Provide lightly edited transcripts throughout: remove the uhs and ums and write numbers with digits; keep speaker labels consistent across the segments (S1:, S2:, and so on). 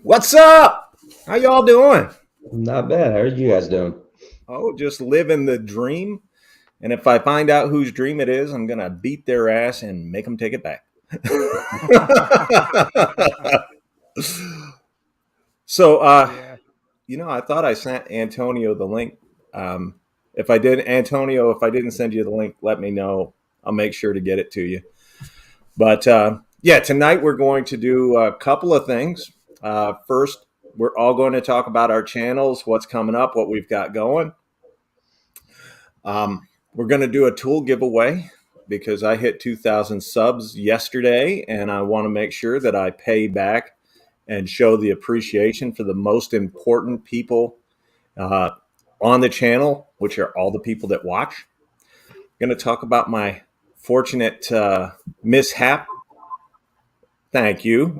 S1: What's up? How y'all doing?
S2: Not bad. How are you guys doing?
S1: Oh, just living the dream. And if I find out whose dream it is, I'm going to beat their ass and make them take it back. so,
S3: Yeah.
S1: I thought I sent Antonio the link. Um, if I did, Antonio, if I didn't send you the link, let me know. I'll make sure to get it to you. But yeah, tonight we're going to do a couple of things. First, we're all going to talk about our channels, what's coming up, what we've got going. We're going to do a tool giveaway because I hit 2,000 subs yesterday, and I want to make sure that I pay back and show the appreciation for the most important people uh, on the channel, which are all the people that watch. I'm going to talk about my fortunate mishap. Thank you.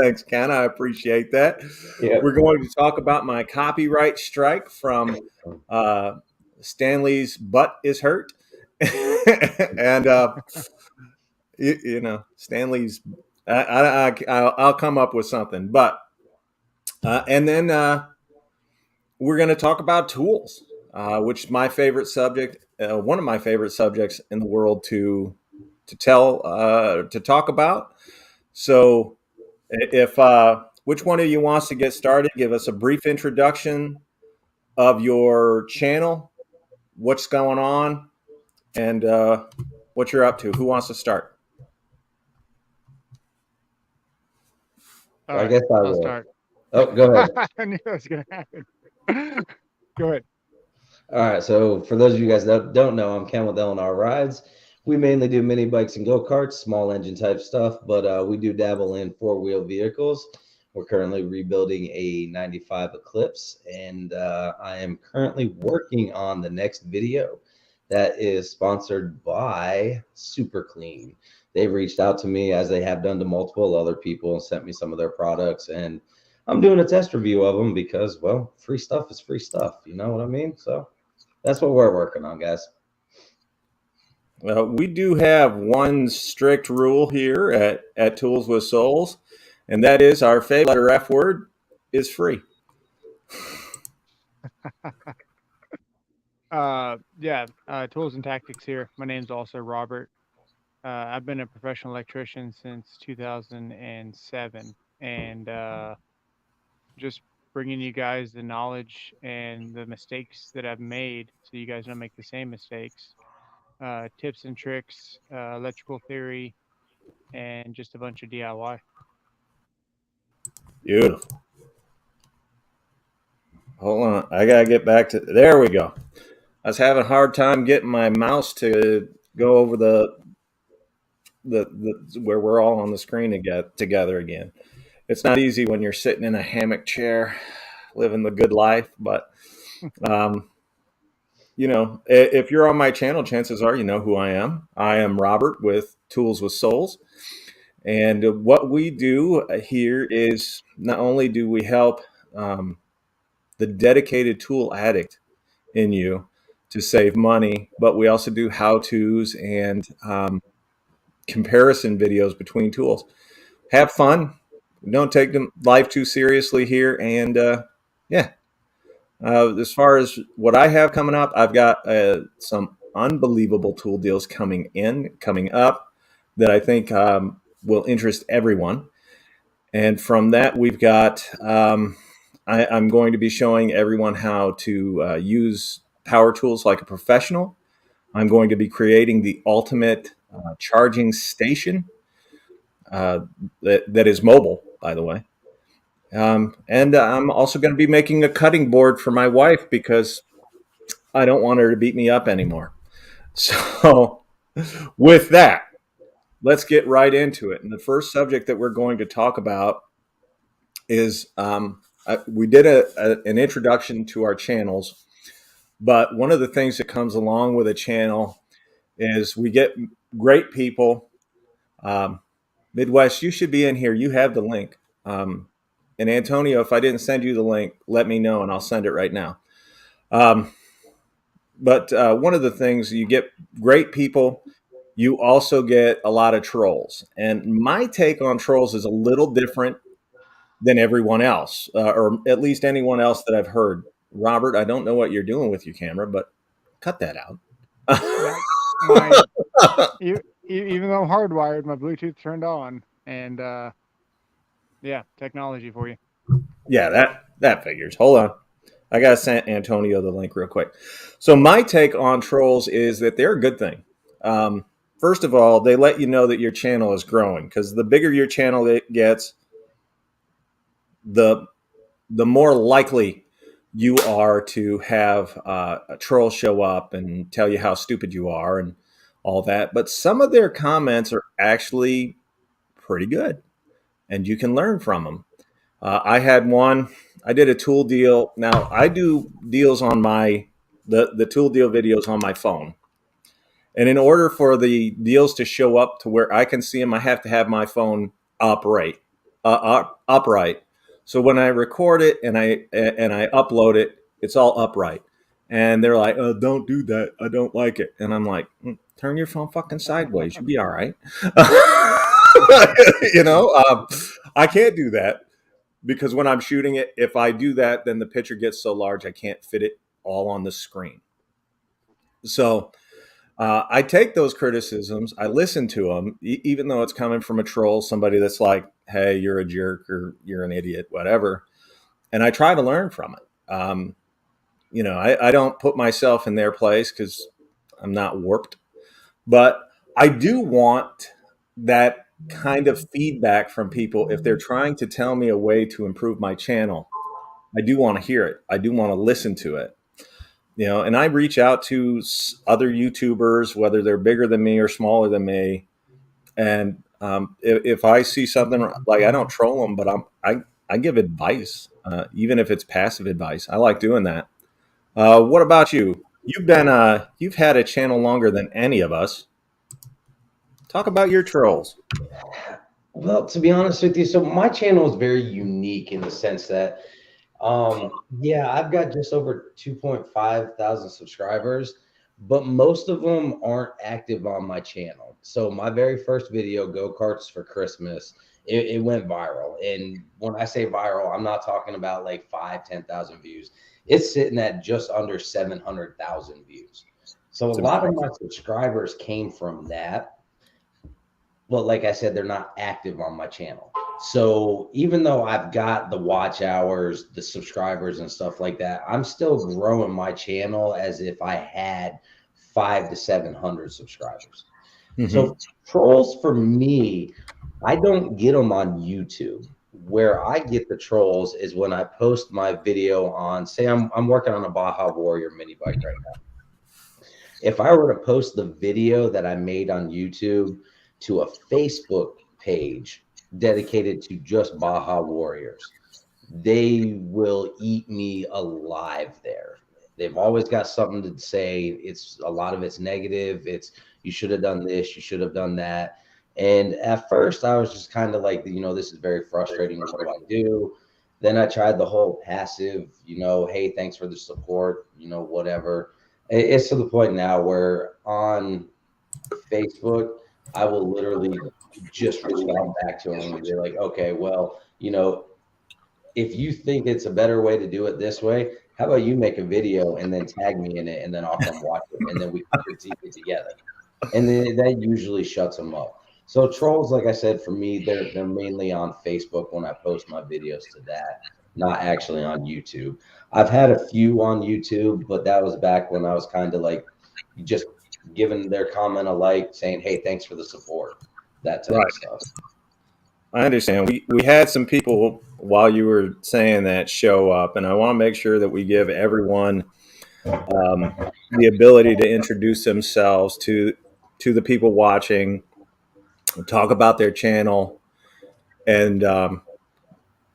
S1: Thanks, Ken. I appreciate that.
S2: Yep.
S1: We're going to talk about my copyright strike from Stanley's butt is hurt. And, Stanley's, I'll come up with something. But, and then we're going to talk about tools, which is my favorite subject, one of my favorite subjects in the world to talk about. So, if which one of you wants to get started? Give us a brief introduction of your channel, what's going on, and what you're up to. Who wants to start?
S3: All
S2: I
S3: right.
S2: guess I
S3: I'll
S2: will.
S3: start.
S2: Oh, go ahead.
S3: I knew that was going to happen. Go ahead.
S2: All right. So, for those of you guys that don't know, I'm Ken with L&R Rides. We mainly do mini bikes and go karts, small engine type stuff, but we do dabble in four-wheel vehicles. We're currently rebuilding a 95 Eclipse, and I am currently working on the next video that is sponsored by Super Clean. They've reached out to me, as they have done to multiple other people, and sent me some of their products, and I'm doing a test review of them because, well, free stuff is free stuff. You know what I mean? So that's what we're working on, guys.
S1: Well, we do have one strict rule here at Tools with Souls, and that is our favorite letter F word is free.
S3: Yeah. Tools and tactics here. My name's also Robert. I've been a professional electrician since 2007, and just bringing you guys the knowledge and the mistakes that I've made, so you guys don't make the same mistakes. Tips and tricks, electrical theory, and just a bunch of DIY.
S1: Beautiful. Hold on, I gotta get back to there. We go. I was having a hard time getting my mouse to go over the where we're all on the screen to get together again. It's not easy when you're sitting in a hammock chair, living the good life. But um, if you're on my channel, chances are you know who I am. I am Robert with Tools with Souls, and what we do here is not only do we help um, the dedicated tool addict in you to save money, but we also do how-tos and comparison videos between tools. Have fun. Don't take them life too seriously here. And yeah, as far as what I have coming up, I've got some unbelievable tool deals coming up that I think will interest everyone. And from that, we've got I'm going to be showing everyone how to use power tools like a professional. I'm going to be creating the ultimate charging station uh, that is mobile, by the way. And I'm also going to be making a cutting board for my wife because I don't want her to beat me up anymore. So, with that, let's get right into it. And the first subject that we're going to talk about is we did an introduction to our channels, but one of the things that comes along with a channel is we get great people. Um, Midwest, you should be in here. You have the link. And Antonio, if I didn't send you the link, let me know and I'll send it right now. Um, but one of the things, you get great people. You also get a lot of trolls. And my take on trolls is a little different than everyone else, or at least anyone else that I've heard. Robert, I don't know what you're doing with your camera, but cut that out.
S3: That my even though I'm hardwired, my Bluetooth turned on, and yeah, technology for you.
S1: Yeah, that figures. Hold on. I got to send Antonio the link real quick. So my take on trolls is that they're a good thing. First of all, they let you know that your channel is growing, because the bigger your channel it gets, the more likely you are to have a troll show up and tell you how stupid you are and all that. But some of their comments are actually pretty good, and you can learn from them. I had one. I did a tool deal. Now I do deals on the tool deal videos on my phone, and in order for the deals to show up to where I can see them, I have to have my phone upright. So when I record it and I upload it, it's all upright. And they're like, "Oh, don't do that. I don't like it." And I'm like, "Turn your phone fucking sideways. You'll be all right." you know, I can't do that, because when I'm shooting it, if I do that, then the picture gets so large I can't fit it all on the screen. So I take those criticisms, I listen to them, even though it's coming from a troll, somebody that's like, "Hey, you're a jerk," or "You're an idiot," whatever, and I try to learn from it. I don't put myself in their place because I'm not warped, but I do want that kind of feedback from people if they're trying to tell me a way to improve my channel. I do want to hear it. I do want to listen to it. And I reach out to other YouTubers, whether they're bigger than me or smaller than me. And if I see something, like, I don't troll them, but I give advice, even if it's passive advice. I like doing that. What about you? You've had a channel longer than any of us. Talk about your trolls.
S2: Well, to be honest with you, so my channel is very unique in the sense that, yeah, I've got just over 2.5 thousand subscribers, but most of them aren't active on my channel. So my very first video, Go-Karts for Christmas, it went viral. And when I say viral, I'm not talking about like 10,000 views. It's sitting at just under 700,000 views. So a lot of my subscribers came from that. But like I said, they're not active on my channel. So even though I've got the watch hours, the subscribers and stuff like that, I'm still growing my channel as if I had 500 to 700 subscribers.
S1: Mm-hmm.
S2: So trolls for me, I don't get them on YouTube. Where I get the trolls is when I post my video on, say I'm working on a Baja Warrior mini bike right now. If I were to post the video that I made on YouTube to a Facebook page dedicated to just Baja Warriors, they will eat me alive there. They've always got something to say. It's a lot of it's negative. It's, you should have done this, you should have done that. And at first I was just kind of like, this is very frustrating. What do I do? Then I tried the whole passive, hey, thanks for the support, whatever. It's to the point now where on Facebook, I will literally just respond back to them and be like, okay, well, if you think it's a better way to do it this way, how about you make a video and then tag me in it, and then I'll come watch it, and then we can critique it together. And then that usually shuts them up. So trolls, like I said, for me, they're mainly on Facebook when I post my videos to that, not actually on YouTube. I've had a few on YouTube, but that was back when I was kind of like just giving their comment a like, saying, hey, thanks for the support, that type of stuff.
S1: I understand. We had some people, while you were saying that, show up, and I want to make sure that we give everyone the ability to introduce themselves to the people watching, talk about their channel, and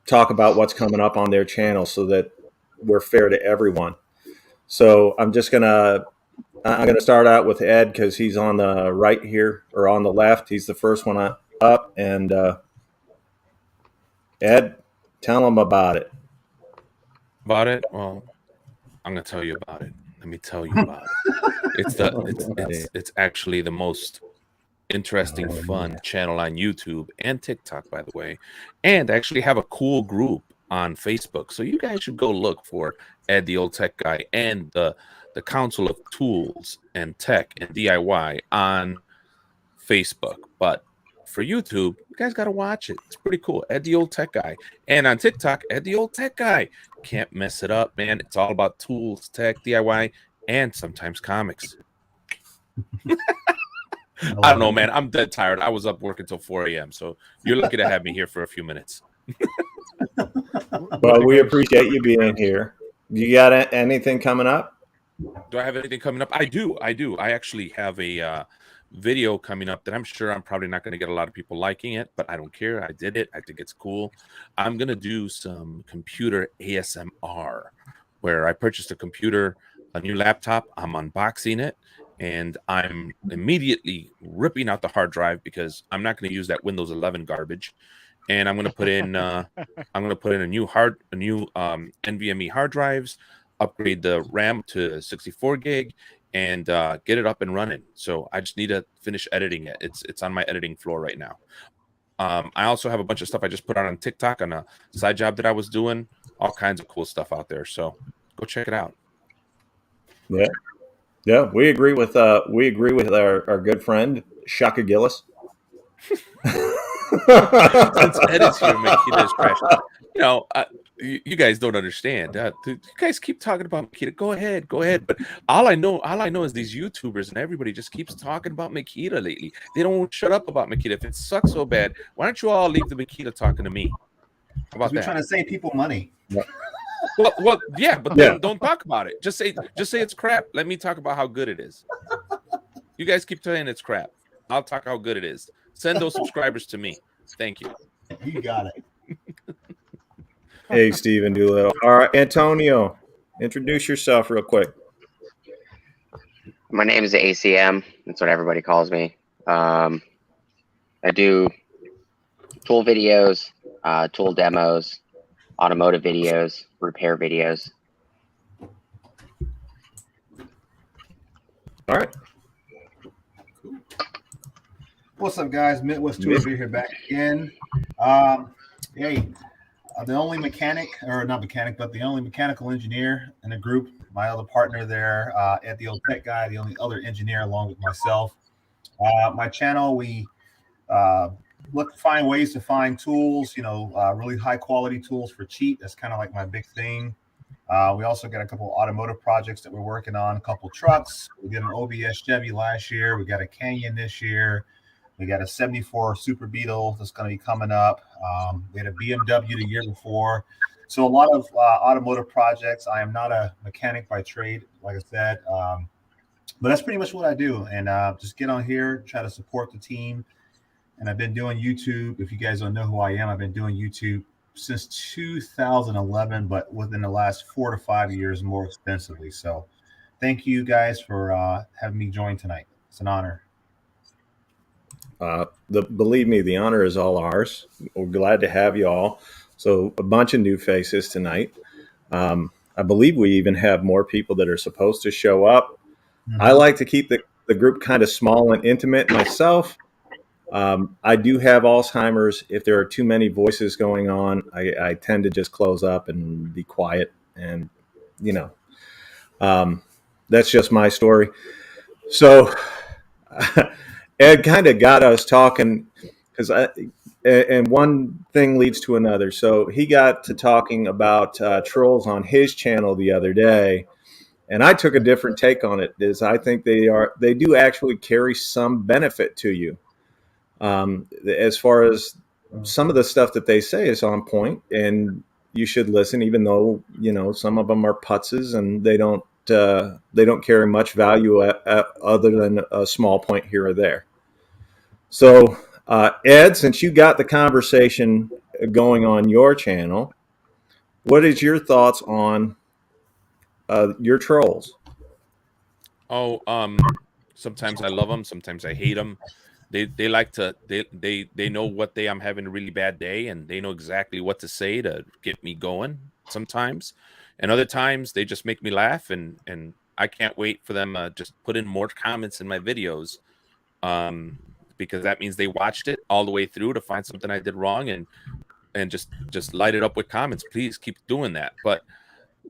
S1: talk about what's coming up on their channel, so that we're fair to everyone. So I'm gonna start out with Ed, because he's on the right here, or on the left. He's the first one up, and Ed, tell them about it.
S4: About it? Well, I'm gonna tell you about it. Let me tell you about it. It's actually the most interesting, fun channel on YouTube and TikTok, by the way. And I actually have a cool group on Facebook. So you guys should go look for Ed the Old Tech Guy and the Council of Tools and Tech and DIY on Facebook. But for YouTube, you guys got to watch it. It's pretty cool. Ed the Old Tech Guy. And on TikTok, Ed the Old Tech Guy. Can't mess it up, man. It's all about tools, tech, DIY, and sometimes comics. I don't know, man. I'm dead tired. I was up working till 4 a.m. So you're lucky to have me here for a few minutes.
S1: Well, we appreciate you being here. You got anything coming up?
S4: Do I have anything coming up? I do. I actually have a video coming up that I'm sure I'm probably not going to get a lot of people liking it, but I don't care. I did it. I think it's cool. I'm going to do some computer ASMR where I purchased a computer, a new laptop. I'm unboxing it. And I'm immediately ripping out the hard drive because I'm not going to use that Windows 11 garbage. And I'm going to put in a new NVMe hard drives, upgrade the RAM to 64 gig, and get it up and running. So I just need to finish editing it. It's on my editing floor right now. I also have a bunch of stuff I just put out on TikTok on a side job that I was doing. All kinds of cool stuff out there. So go check it out.
S1: Yeah. Yeah, we agree with our good friend Shaka Gillis.
S4: Since Ed is here, Makita is crashed. You know, you guys don't understand. You guys keep talking about Makita. Go ahead. But all I know is these YouTubers and everybody just keeps talking about Makita lately. They don't shut up about Makita. If it sucks so bad, why don't you all leave the Makita talking to me? How about that?
S5: We're trying to save people money.
S1: Yeah.
S4: Well, yeah, but then don't talk about it. Just say it's crap. Let me talk about how good it is. You guys keep saying it's crap. I'll talk how good it is. Send those subscribers to me. Thank you.
S5: You got it.
S1: Hey, Stephen Doolittle. All right, Antonio, introduce yourself real quick.
S6: My name is ACM. That's what everybody calls me. I do tool videos, tool demos, automotive videos, repair videos.
S1: All right.
S5: What's up, guys? Midwest Tour here back again. The only mechanic, or not mechanic, but the only mechanical engineer in the group. My other partner there, Ed the Old Tech Guy, the only other engineer along with myself. My channel, we find ways to find tools, really high quality tools for cheap. That's kind of like my big thing. We also got a couple of automotive projects that we're working on, a couple trucks. We did an OBS Chevy last year. We got a Canyon this year. We got a 74 Super Beetle that's going to be coming up. We had a BMW the year before. So a lot of automotive projects. I am not a mechanic by trade, like I said. But that's pretty much what I do. And just get on here, try to support the team. And I've been doing YouTube. If you guys don't know who I am, I've been doing YouTube since 2011, but within the last 4 to 5 years more extensively. So thank you guys for having me join tonight. It's an honor.
S1: Believe me, the honor is all ours. We're glad to have you all. So a bunch of new faces tonight. I believe we even have more people that are supposed to show up. Mm-hmm. I like to keep the group kind of small and intimate myself. I do have Alzheimer's. If there are too many voices going on, I tend to just close up and be quiet. And, that's just my story. So Ed kind of got us talking and one thing leads to another. So he got to talking about trolls on his channel the other day. And I took a different take on it. I think they do actually carry some benefit to you. As far as some of the stuff that they say is on point, and you should listen, even though some of them are putzes and they don't carry much value other than a small point here or there. So, Ed, since you got the conversation going on your channel, what is your thoughts on your trolls?
S4: Sometimes I love them, sometimes I hate them. They like to they know what day I'm having a really bad day, and they know exactly what to say to get me going sometimes. And other times they just make me laugh, and I can't wait for them just put in more comments in my videos. because that means they watched it all the way through to find something I did wrong, and just light it up with comments. Please keep doing that. But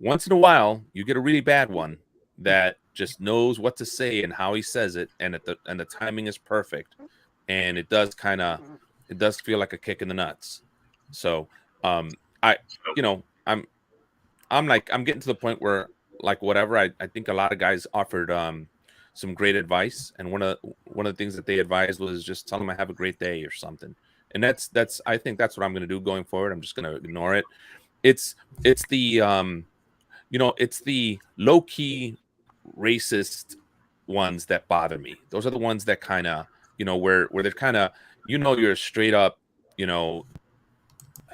S4: once in a while, you get a really bad one that just knows what to say and how he says it, and the timing is perfect, and it does feel like a kick in the nuts. So I you know I'm getting to the point where, like, whatever, I think a lot of guys offered some great advice, and one of the things that they advised was just tell them I have a great day or something. And that's I think that's what I'm going to do going forward. I'm just going to ignore it. It's the it's the low key racist ones that bother me. Those are the ones that kind of, where they're kind of, you're a straight up,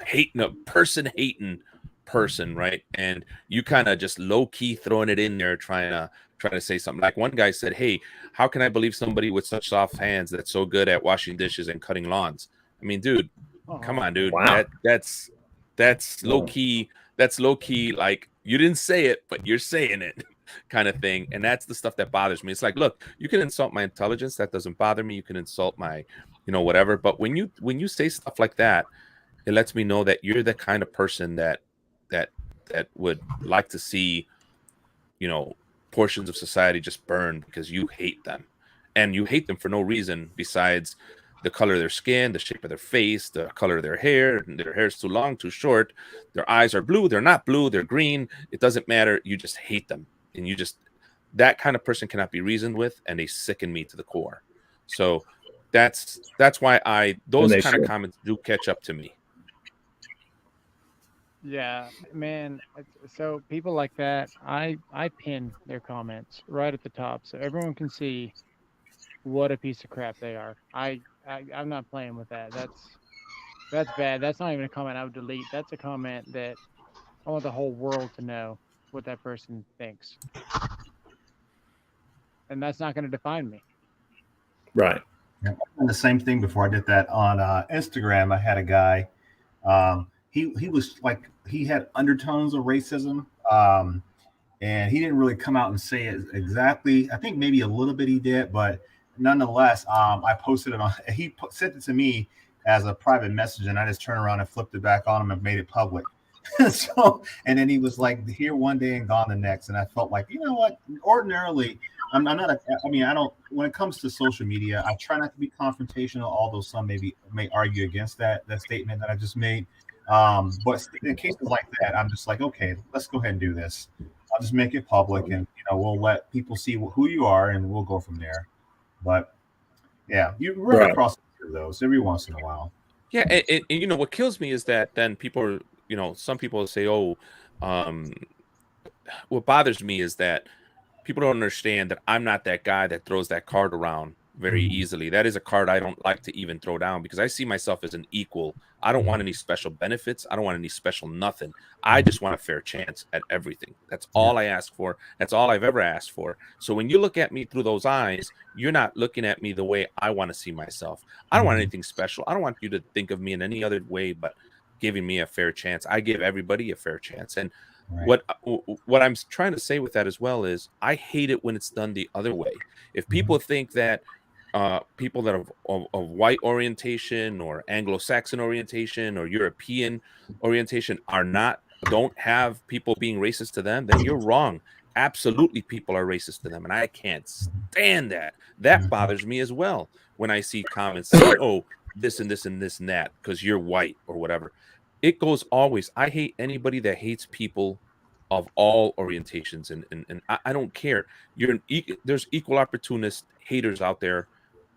S4: hating person, right? And you kind of just low key throwing it in there, trying to say something. Like one guy said, "Hey, how can I believe somebody with such soft hands that's so good at washing dishes and cutting lawns?" I mean, dude, come on, dude.
S1: Wow.
S4: That's low key. That's low key. Like, you didn't say it, but you're saying it, kind of thing. And that's the stuff that bothers me. It's like, look, you can insult my intelligence. That doesn't bother me. You can insult my, whatever. But when you say stuff like that, it lets me know that you're the kind of person that would like to see, portions of society just burn because you hate them, and you hate them for no reason besides the color of their skin, the shape of their face, the color of their hair. Their hair is too long, too short. Their eyes are blue. They're not blue. They're green. It doesn't matter. You just hate them, and that kind of person cannot be reasoned with, and they sicken me to the core. So that's why those kind of comments do catch up to me.
S3: Yeah, man. So people like that, I pin their comments right at the top so everyone can see what a piece of crap they are. I'm not playing with that. That's bad. That's not even a comment I would delete. That's a comment that I want the whole world to know what that person thinks. And that's not going to define me.
S1: Right.
S5: Yeah, and the same thing before I did that on Instagram. I had a guy. He was like, he had undertones of racism, and he didn't really come out and say it exactly. I think maybe a little bit he did, but nonetheless, I posted it on. He sent it to me as a private message, and I just turned around and flipped it back on him and made it public. So, and then he was like here one day and gone the next, and I felt like, you know what? Ordinarily, I'm not. I don't. When it comes to social media, I try not to be confrontational. Although some may argue against that statement that I just made. But in cases like that, I'm just like, okay, let's go ahead and do this. I'll just make it public, and we'll let people see who you are, and we'll go from there. But yeah, you run across those every once in a while.
S4: Yeah, and what kills me is that then people are, some people say, oh, what bothers me is that people don't understand that I'm not that guy that throws that card around very easily. That is a card I don't like to even throw down because I see myself as an equal. I don't want any special benefits. I don't want any special nothing. I just want a fair chance at everything. That's all I ask for. That's all I've ever asked for. So when you look at me through those eyes, you're not looking at me the way I want to see myself. I don't want anything special. I don't want you to think of me in any other way but giving me a fair chance. I give everybody a fair chance. And what I'm trying to say with that as well is I hate it when it's done the other way. If people think that people that are of white orientation or Anglo-Saxon orientation or European orientation don't have people being racist to them, then you're wrong. Absolutely, people are racist to them, and I can't stand that. That bothers me as well when I see comments saying, "Oh, this and this and this and that," because you're white or whatever. It goes always. I hate anybody that hates people of all orientations, and I don't care. There's equal opportunist haters out there,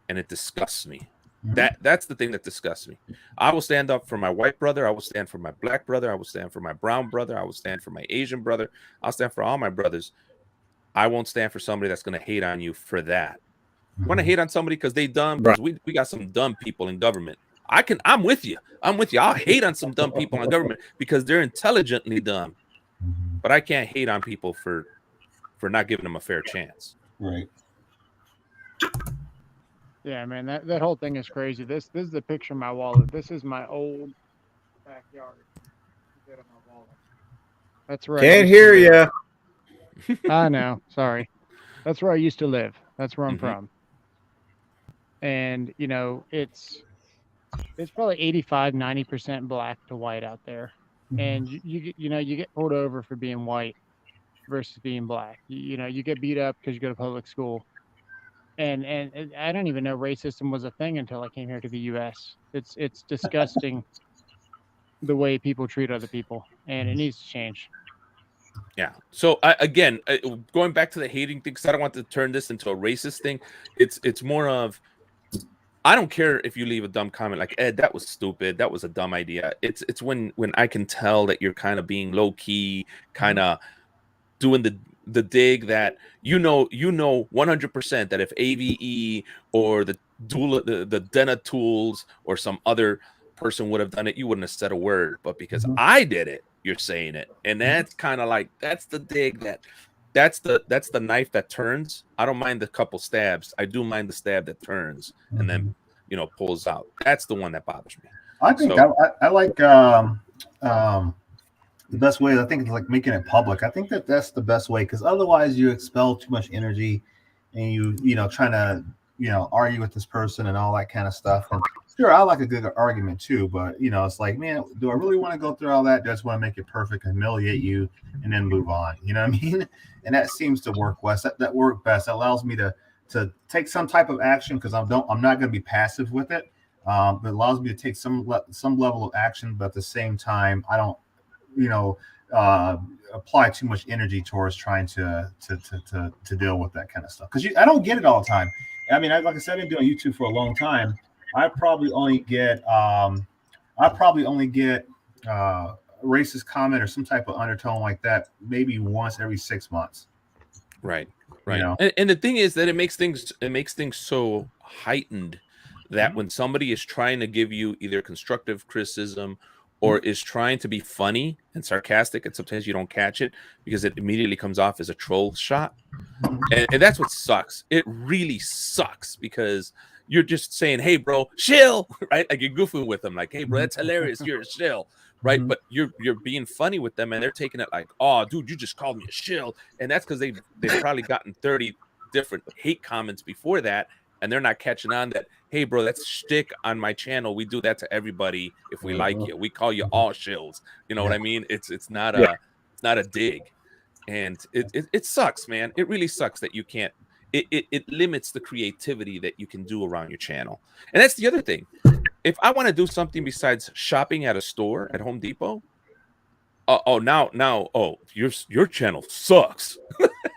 S4: and it disgusts me. That's the thing that disgusts me. I will stand up for my white brother. I will stand for my black brother. I will stand for my brown brother. I will stand for my Asian brother. I'll stand for all my brothers. I won't stand for somebody that's going to hate on you for that. You want to hate on somebody because they dumb? Because we got some dumb people in government. I'm with you. I'll hate on some dumb people in government because they're intelligently dumb. But I can't hate on people for not giving them a fair chance.
S5: Right.
S3: Yeah, man, that whole thing is crazy. This is the picture of my wallet. This is my old backyard. That's right.
S1: Can't hear you.
S3: I know. Sorry. That's where I used to live. That's where I'm from. and it's probably 85-90% black to white out there, and you get pulled over for being white versus being black. You get beat up because you go to public school, and I don't even know racism was a thing until I came here to the U.S. It's disgusting the way people treat other people, and it needs to change.
S4: Yeah. So again, going back to the hating thing, because I don't want to turn this into a racist thing. It's more of, I don't care if you leave a dumb comment like, Ed, that was stupid, that was a dumb idea. It's when I can tell that you're kind of being low key, kind of doing the dig that you know 100% that if AVE or the Dena Tools or some other person would have done it, you wouldn't have said a word. But because I did it, you're saying it, and that's kind of like, that's the dig, that's the knife that turns. I don't mind the couple stabs. I do mind the stab that turns and then pulls out. That's the one that bothers me.
S5: I think I like the best way. I think it's like making it public. I think that's the best way, because otherwise you expel too much energy, and trying to argue with this person and all that kind of stuff. And sure, I like a good argument too, but it's like, man, do I really want to go through all that? Do I just want to make it perfect, humiliate you, and then move on? You know what I mean? And that seems to work best. That worked best. That allows me to take some type of action, because I'm not going to be passive with it. It allows me to take some level of action, but at the same time, I don't apply too much energy towards trying to deal with that kind of stuff, because I don't get it all the time. I mean, like I said, I've been doing YouTube for a long time. I probably only get a racist comment or some type of undertone like that maybe once every 6 months.
S4: Right. And the thing is that it makes things so heightened that when somebody is trying to give you either constructive criticism or is trying to be funny and sarcastic, and sometimes you don't catch it because it immediately comes off as a troll shot. And that's what sucks. It really sucks, because you're just saying, hey, bro, chill, right? Like, you're goofing with them, like, hey, bro, that's hilarious, you're a shill, right? But you're being funny with them, and they're taking it like, oh, dude, you just called me a shill. And that's because they've probably gotten 30 different hate comments before that, and they're not catching on that, hey, bro, that's shtick on my channel. We do that to everybody if we like you. We call you all shills. You know what I mean? It's not a dig. And it sucks, man. It really sucks that you can't. It limits the creativity that you can do around your channel. And that's the other thing. If I want to do something besides shopping at a store at Home Depot, your channel sucks.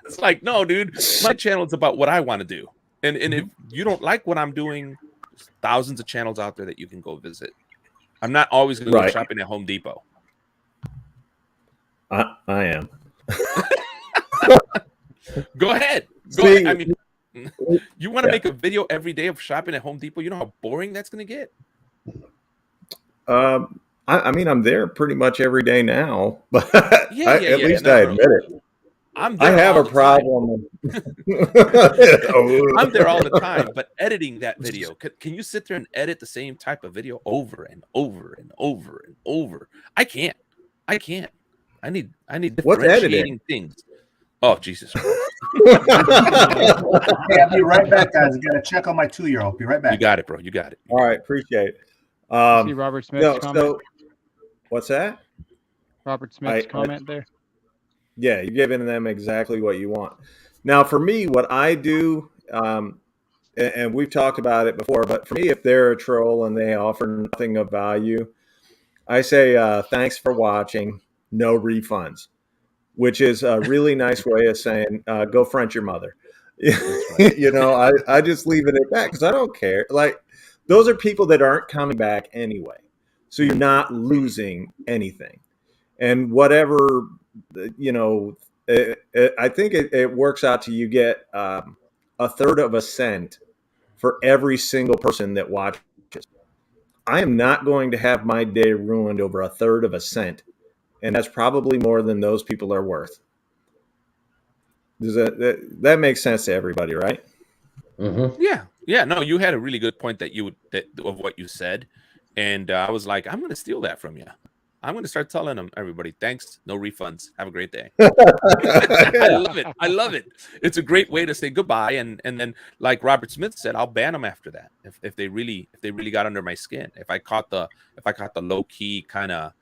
S4: It's like, no, dude, my channel is about what I want to do. And if you don't like what I'm doing, there's thousands of channels out there that you can go visit. I'm not always going to go shopping at Home Depot.
S1: I am.
S4: Go ahead. I mean, you want to make a video every day of shopping at Home Depot? You know how boring that's going to get?
S1: I mean, I'm there pretty much every day now, but at least I admit it. I have a problem.
S4: I'm there all the time, but editing that video, can you sit there and edit the same type of video over and over and over and over? I can't. I need differentiating things. Oh, Jesus.
S5: Hey, I'll be right back, guys. I got to check on my 2-year-old. Be right back.
S4: You got it, bro. You got it.
S1: All right. Appreciate it.
S3: See Robert Smith's comment?
S1: What's that?
S3: Robert Smith's comment there?
S1: Yeah, you're giving them exactly what you want. Now, for me, what I do, and we've talked about it before, but for me, if they're a troll and they offer nothing of value, I say, thanks for watching, no refunds, which is a really nice way of saying, go French your mother. I just leave it at that, because I don't care. Like, those are people that aren't coming back anyway. So you're not losing anything. And whatever, I think it works out to, you get a third of a cent for every single person that watches. I am not going to have my day ruined over a third of a cent. And that's probably more than those people are worth. Does that makes sense to everybody, right?
S2: Mm-hmm.
S4: Yeah. No, you had a really good point of what you said, and I was like, I'm going to steal that from you. I'm going to start telling them, everybody, thanks, no refunds. Have a great day. I love it. I love it. It's a great way to say goodbye. And then, like Robert Smith said, I'll ban them after that. If they really got under my skin. If I caught the low key kind of,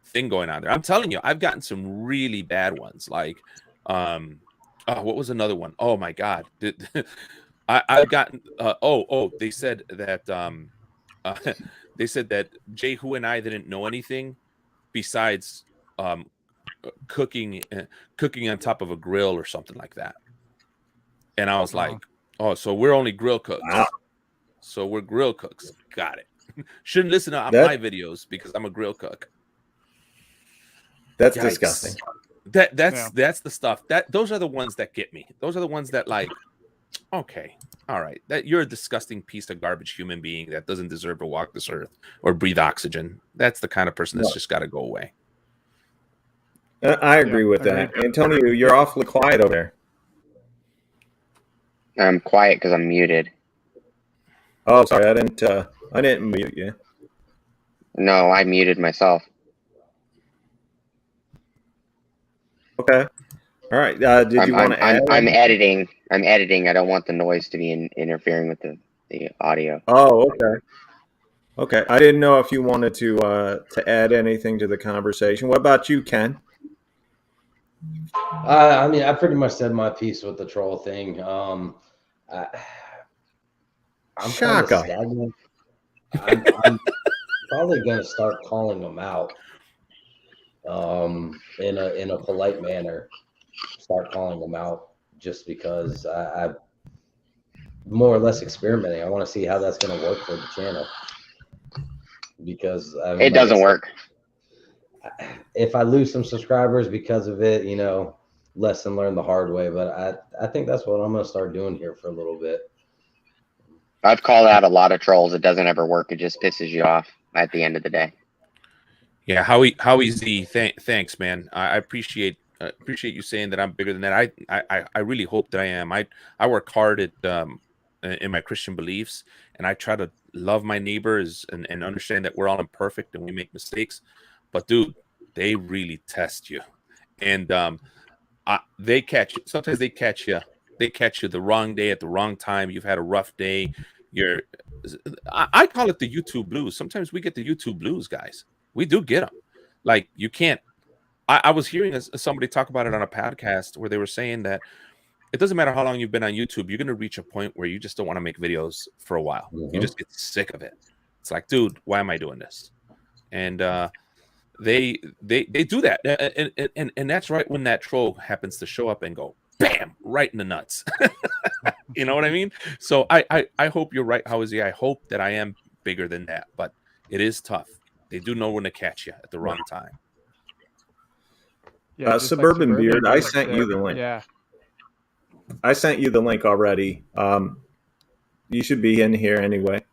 S4: thing going on there. I'm telling you, I've gotten some really bad ones. Like, what was another one? Oh my God. I've gotten, they said that, they said that Jay Hu and I didn't know anything besides cooking on top of a grill or something like that. And I was like, oh, so we're only grill cooks.
S1: Wow.
S4: So we're grill cooks. Got it. Shouldn't listen to my videos because I'm a grill cook.
S1: That's
S4: Yikes.
S1: disgusting.
S4: That's the stuff those are the ones that get me. Those are the ones that, like, okay, all right, that you're a disgusting piece of garbage human being that doesn't deserve to walk this earth or breathe oxygen. That's the kind of person that's just got to go away.
S1: I agree with that. Antonio, you're awfully quiet over there.
S6: I'm quiet because I'm muted.
S1: Oh, sorry, I didn't mute you.
S6: No, I muted myself.
S1: Okay. All right. Did you want to add?
S6: I'm editing. I'm editing. I don't want the noise to be interfering with the audio.
S1: Oh, okay. Okay. I didn't know if you wanted to add anything to the conversation. What about you, Ken?
S2: I mean, I pretty much said my piece with the troll thing. I'm kind of stagnant. I'm probably going to start calling them out in a polite manner. Start calling them out just because I'm more or less experimenting. I want to see how that's going to work for the channel. Because I mean,
S6: it doesn't work.
S2: If I lose some subscribers because of it, lesson learned the hard way. But I think that's what I'm going to start doing here for a little bit.
S6: I've called out a lot of trolls. It doesn't ever work. It just pisses you off at the end of the day.
S4: Yeah, Howie Z, thanks, man. I appreciate you saying that I'm bigger than that. I really hope that I am. I work hard at in my Christian beliefs, and I try to love my neighbors and understand that we're all imperfect and we make mistakes. But dude, they really test you, and they catch you. Sometimes they catch you. They catch you the wrong day at the wrong time. You've had a rough day. I call it the YouTube blues. Sometimes we get the YouTube blues, guys. We do get them. Like, you can't. I was hearing somebody talk about it on a podcast where they were saying that it doesn't matter how long you've been on YouTube, you're going to reach a point where you just don't want to make videos for a while. Mm-hmm. You just get sick of it. It's like, dude, why am I doing this? And they do that, and that's right when that troll happens to show up and go, bam, right in the nuts. You know what I mean? So I hope you're right, Howie Z. I hope that I am bigger than that, but it is tough. They do know when to catch you at the wrong time.
S3: Yeah,
S1: Suburban Beard, I sent you the link.
S3: Yeah.
S1: I sent you the link already. You should be in here anyway.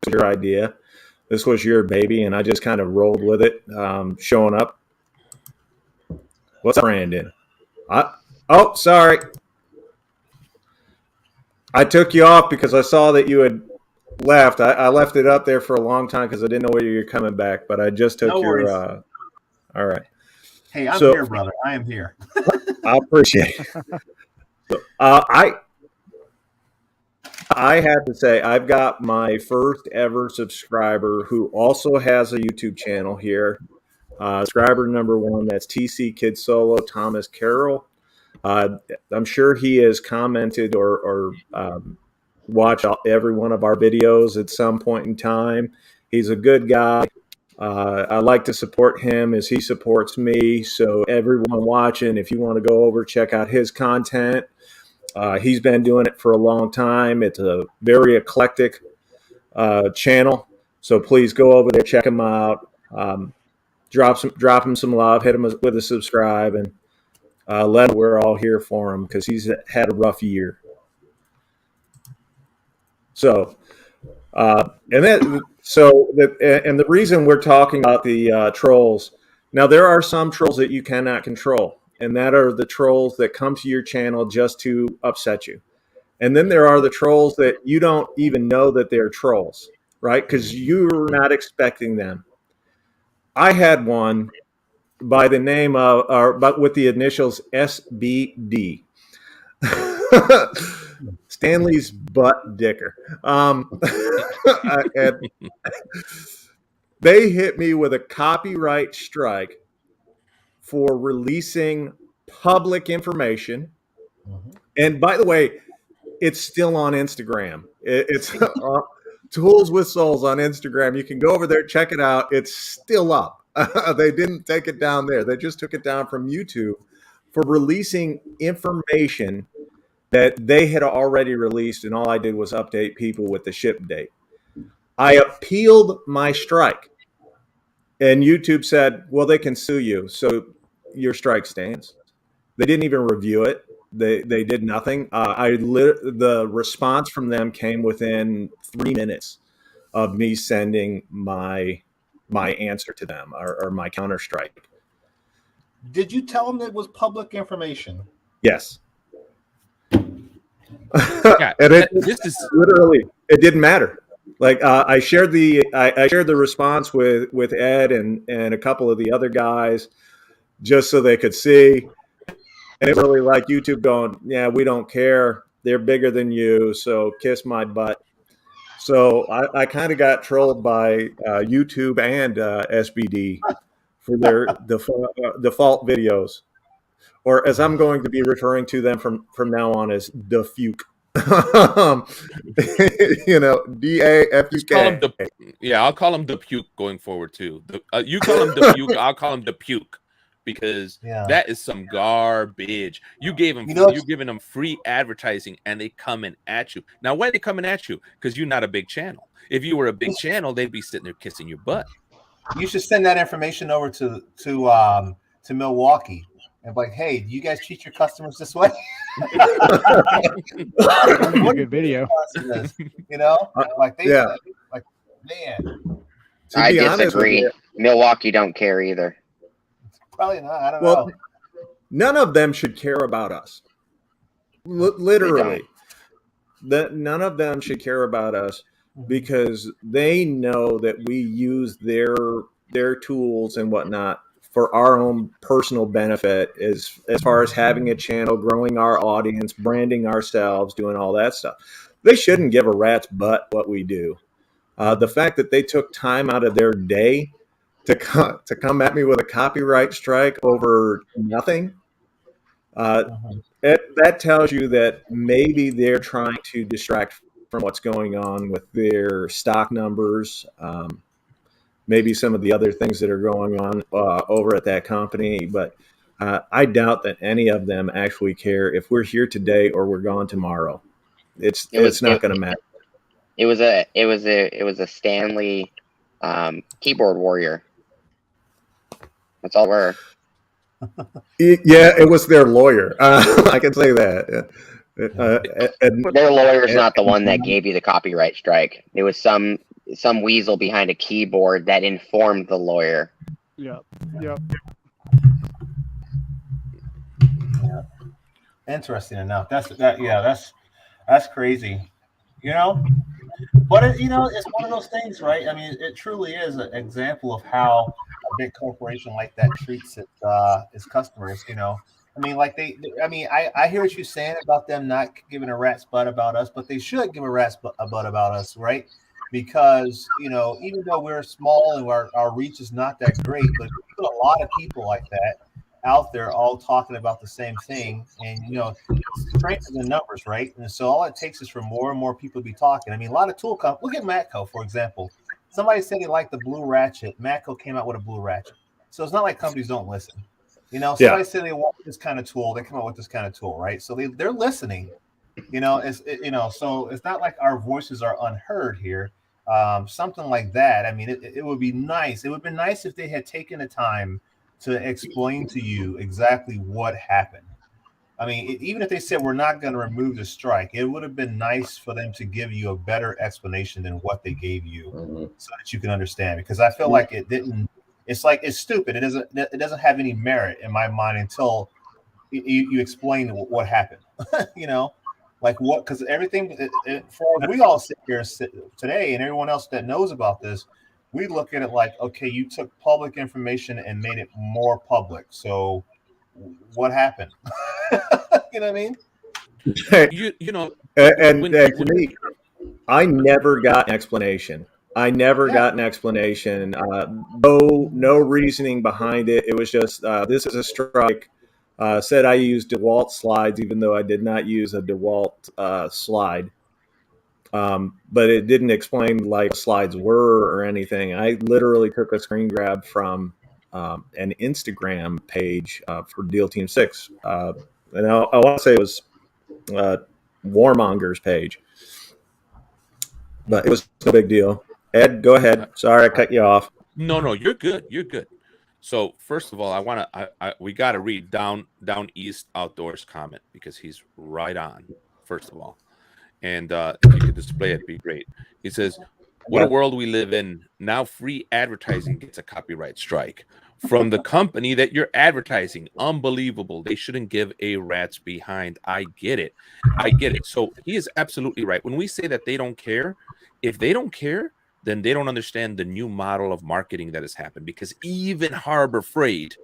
S1: It's your idea. This was your baby, and I just kind of rolled with it, showing up. What's up, Brandon? Oh, sorry. I took you off because I saw that you had left. I left it up there for a long time because I didn't know whether you're coming back, but I just took your all right.
S5: Hey, I'm here, brother. I am here.
S1: I appreciate it. So, I have to say, I've got my first ever subscriber who also has a YouTube channel here. Subscriber number 1, that's TC Kid Solo, Thomas Carroll. I'm sure he has commented or watched every one of our videos at some point in time. He's a good guy. I like to support him as he supports me. So everyone watching, if you want to go over, check out his content. He's been doing it for a long time. It's a very eclectic channel. So please go over there, check him out. Drop him some love, hit him with a subscribe, and let him, we're all here for him because he's had a rough year. So, the reason we're talking about the trolls, now there are some trolls that you cannot control, and that are the trolls that come to your channel just to upset you. And then there are the trolls that you don't even know that they're trolls, right? Because you're not expecting them. I had one by the name of, but with the initials SBD. Stanley's butt dicker. And they hit me with a copyright strike for releasing public information. And by the way, it's still on Instagram. It's Tools with Souls on Instagram. You can go over there, check it out. It's still up. They didn't take it down there. They just took it down from YouTube for releasing information that they had already released, and all I did was update people with the ship date. I appealed my strike, and YouTube said, well, they can sue you, so your strike stands. They didn't even review it. They did nothing. The response from them came within 3 minutes of me sending my answer to them, or my counter strike.
S5: Did you tell them it was public information?
S1: Yes.
S4: Yeah,
S1: And
S4: this is
S1: literally, it didn't matter. Like I shared the response with Ed and a couple of the other guys just so they could see. And it really like YouTube going, yeah, we don't care. They're bigger than you, so kiss my butt. So I kind of got trolled by YouTube and SBD for their default videos, or as I'm going to be referring to them from now on as the Fuke. DAFUK.
S4: I'll call him the puke going forward too. You call him the puke, I'll call him the puke, because that is some garbage. You gave him, you're giving them free advertising, and they coming at you. Now, why are they coming at you? Because you're not a big channel. If you were a big channel, they'd be sitting there kissing your butt.
S5: You should send that information over to Milwaukee and be like, hey, do you guys treat your customers this way?
S3: That'd be a good video.
S5: Like they, like, man.
S6: I disagree. Milwaukee don't care either.
S5: Probably not. I don't know.
S1: None of them should care about us. Literally, none of them should care about us, because they know that we use their tools and whatnot for our own personal benefit, as far as having a channel, growing our audience, branding ourselves, doing all that stuff. They shouldn't give a rat's butt what we do. The fact that they took time out of their day to come at me with a copyright strike over nothing, that tells you that maybe they're trying to distract from what's going on with their stock numbers, maybe some of the other things that are going on over at that company. But I doubt that any of them actually care if we're here today or we're gone tomorrow. It's not going to matter.
S6: It was a Stanley keyboard warrior. That's all we're.
S1: Yeah, it was their lawyer. I can say that.
S6: Their lawyer's not the one that gave you the copyright strike. It was some weasel behind a keyboard that informed the lawyer.
S3: Yep.
S5: Yeah. Interesting enough. That's crazy. But it's one of those things, right? I mean, it truly is an example of how a big corporation like that treats its customers. I mean, like I hear what you're saying about them not giving a rat's butt about us, but they should give a rat's butt about us, right? Because even though we're small and our reach is not that great, but a lot of people like that out there all talking about the same thing, and strength in the numbers, right? And so all it takes is for more and more people to be talking. I mean, a lot of tool companies. Look at Matco, for example. Somebody said they liked the blue ratchet. Matco came out with a blue ratchet. So it's not like companies don't listen. Somebody said they want this kind of tool. They come out with this kind of tool, right? So they're listening. So it's not like our voices are unheard here. Something like that. I mean, it would be nice. It would have been nice if they had taken the time to explain to you exactly what happened. I mean, even if they said we're not going to remove the strike, it would have been nice for them to give you a better explanation than what they gave you, so that you can understand. Because I feel like it didn't. It's like it's stupid. It doesn't have any merit in my mind until you explain what happened. Like what? Because everything we all sit here today, and everyone else that knows about this, we look at it like, okay, you took public information and made it more public. So what happened? You know what I mean?
S4: You know,
S1: And
S4: when
S1: to me, I never got an explanation. I never
S5: Yeah.
S1: got an explanation. No reasoning behind it. It was just this is a strike. Said I used DeWalt slides, even though I did not use a DeWalt slide. But it didn't explain like slides were or anything. I literally took a screen grab from an Instagram page for Deal Team 6. And I want to say it was Warmonger's page, but it was no big deal. Ed, go ahead. Sorry, I cut you off.
S4: No, you're good. You're good. So first of all, we got to read down East Outdoors comment because he's right on. First of all, and if you could display it, it'd be great. He says, "What a world we live in now! Free advertising gets a copyright strike from the company that you're advertising. Unbelievable! They shouldn't give a rat's behind. I get it. So he is absolutely right. When we say that they don't care, if they don't care, then they don't understand the new model of marketing that has happened, because even Harbor Freight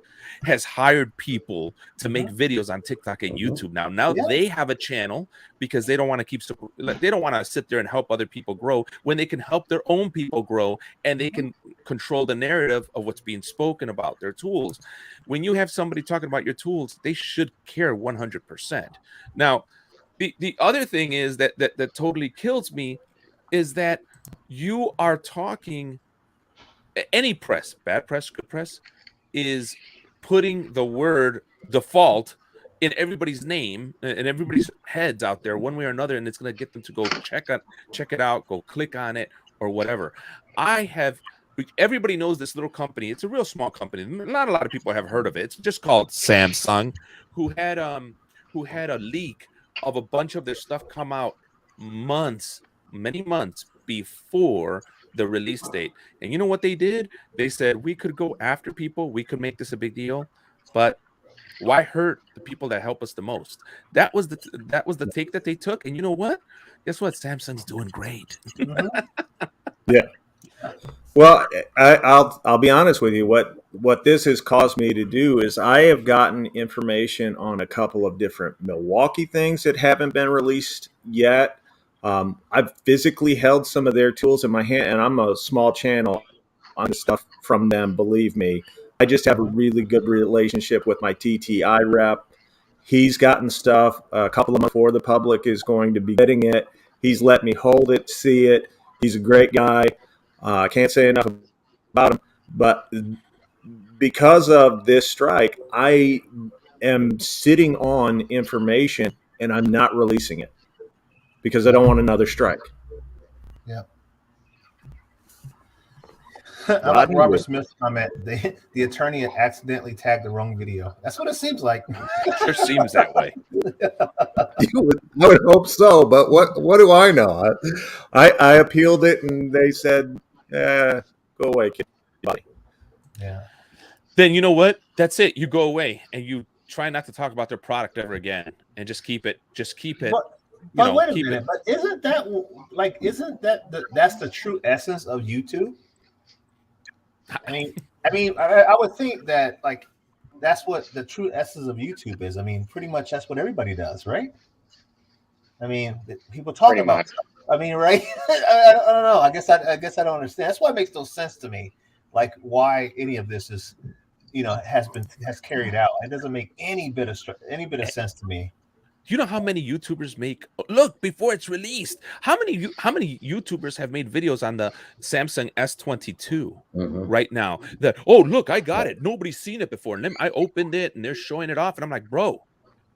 S4: has hired people to make videos on TikTok and YouTube now. They have a channel because they don't want to sit there and help other people grow when they can help their own people grow, and they can control the narrative of what's being spoken about their tools. When you have somebody talking about your tools, they should care 100%. Now, the other thing is that totally kills me is that you are talking, any press, bad press, good press, is putting the word default in everybody's name and everybody's heads out there one way or another, and it's going to get them to go check it out, go click on it or whatever. Everybody knows this little company. It's a real small company. Not a lot of people have heard of it. It's just called Samsung, who had a leak of a bunch of their stuff come out many months before the release date. And you know what they did? They said, we could go after people, we could make this a big deal, but why hurt the people that help us the most? That was the take that they took. And you know what? Guess what? Samsung's doing great.
S1: Yeah. Well, I'll be honest with you. What this has caused me to do is I have gotten information on a couple of different Milwaukee things that haven't been released yet. I've physically held some of their tools in my hand, and I'm a small channel on stuff from them. Believe me, I just have a really good relationship with my TTI rep. He's gotten stuff a couple of months before the public is going to be getting it. He's let me hold it, see it. He's a great guy. I can't say enough about him, but because of this strike, I am sitting on information and I'm not releasing it because I don't want another strike.
S5: Yeah. I like Robert Smith's comment. The attorney had accidentally tagged the wrong video. That's what it seems like.
S4: It sure seems that way.
S1: I would hope so, but what do I know? I appealed it, and they said, "Go away, kid."
S5: Yeah.
S4: Then you know what? That's it. You go away, and you try not to talk about their product ever again, and just keep it.
S5: But wait a minute. But isn't that that's the true essence of YouTube? I mean, I would think that like that's what the true essence of YouTube is. I mean, pretty much that's what everybody does, right? I mean, people talk
S6: Pretty
S5: about
S6: much.
S5: stuff. I mean, right? I don't know. I guess I don't understand. That's why it makes no sense to me. Like why any of this is, has carried out. It doesn't make any bit of sense to me.
S4: Do you know how many YouTubers make? Look, before it's released, how many YouTubers have made videos on the Samsung S22 right now? That look, I got it. Nobody's seen it before, and then I opened it, and they're showing it off, and I'm like, bro,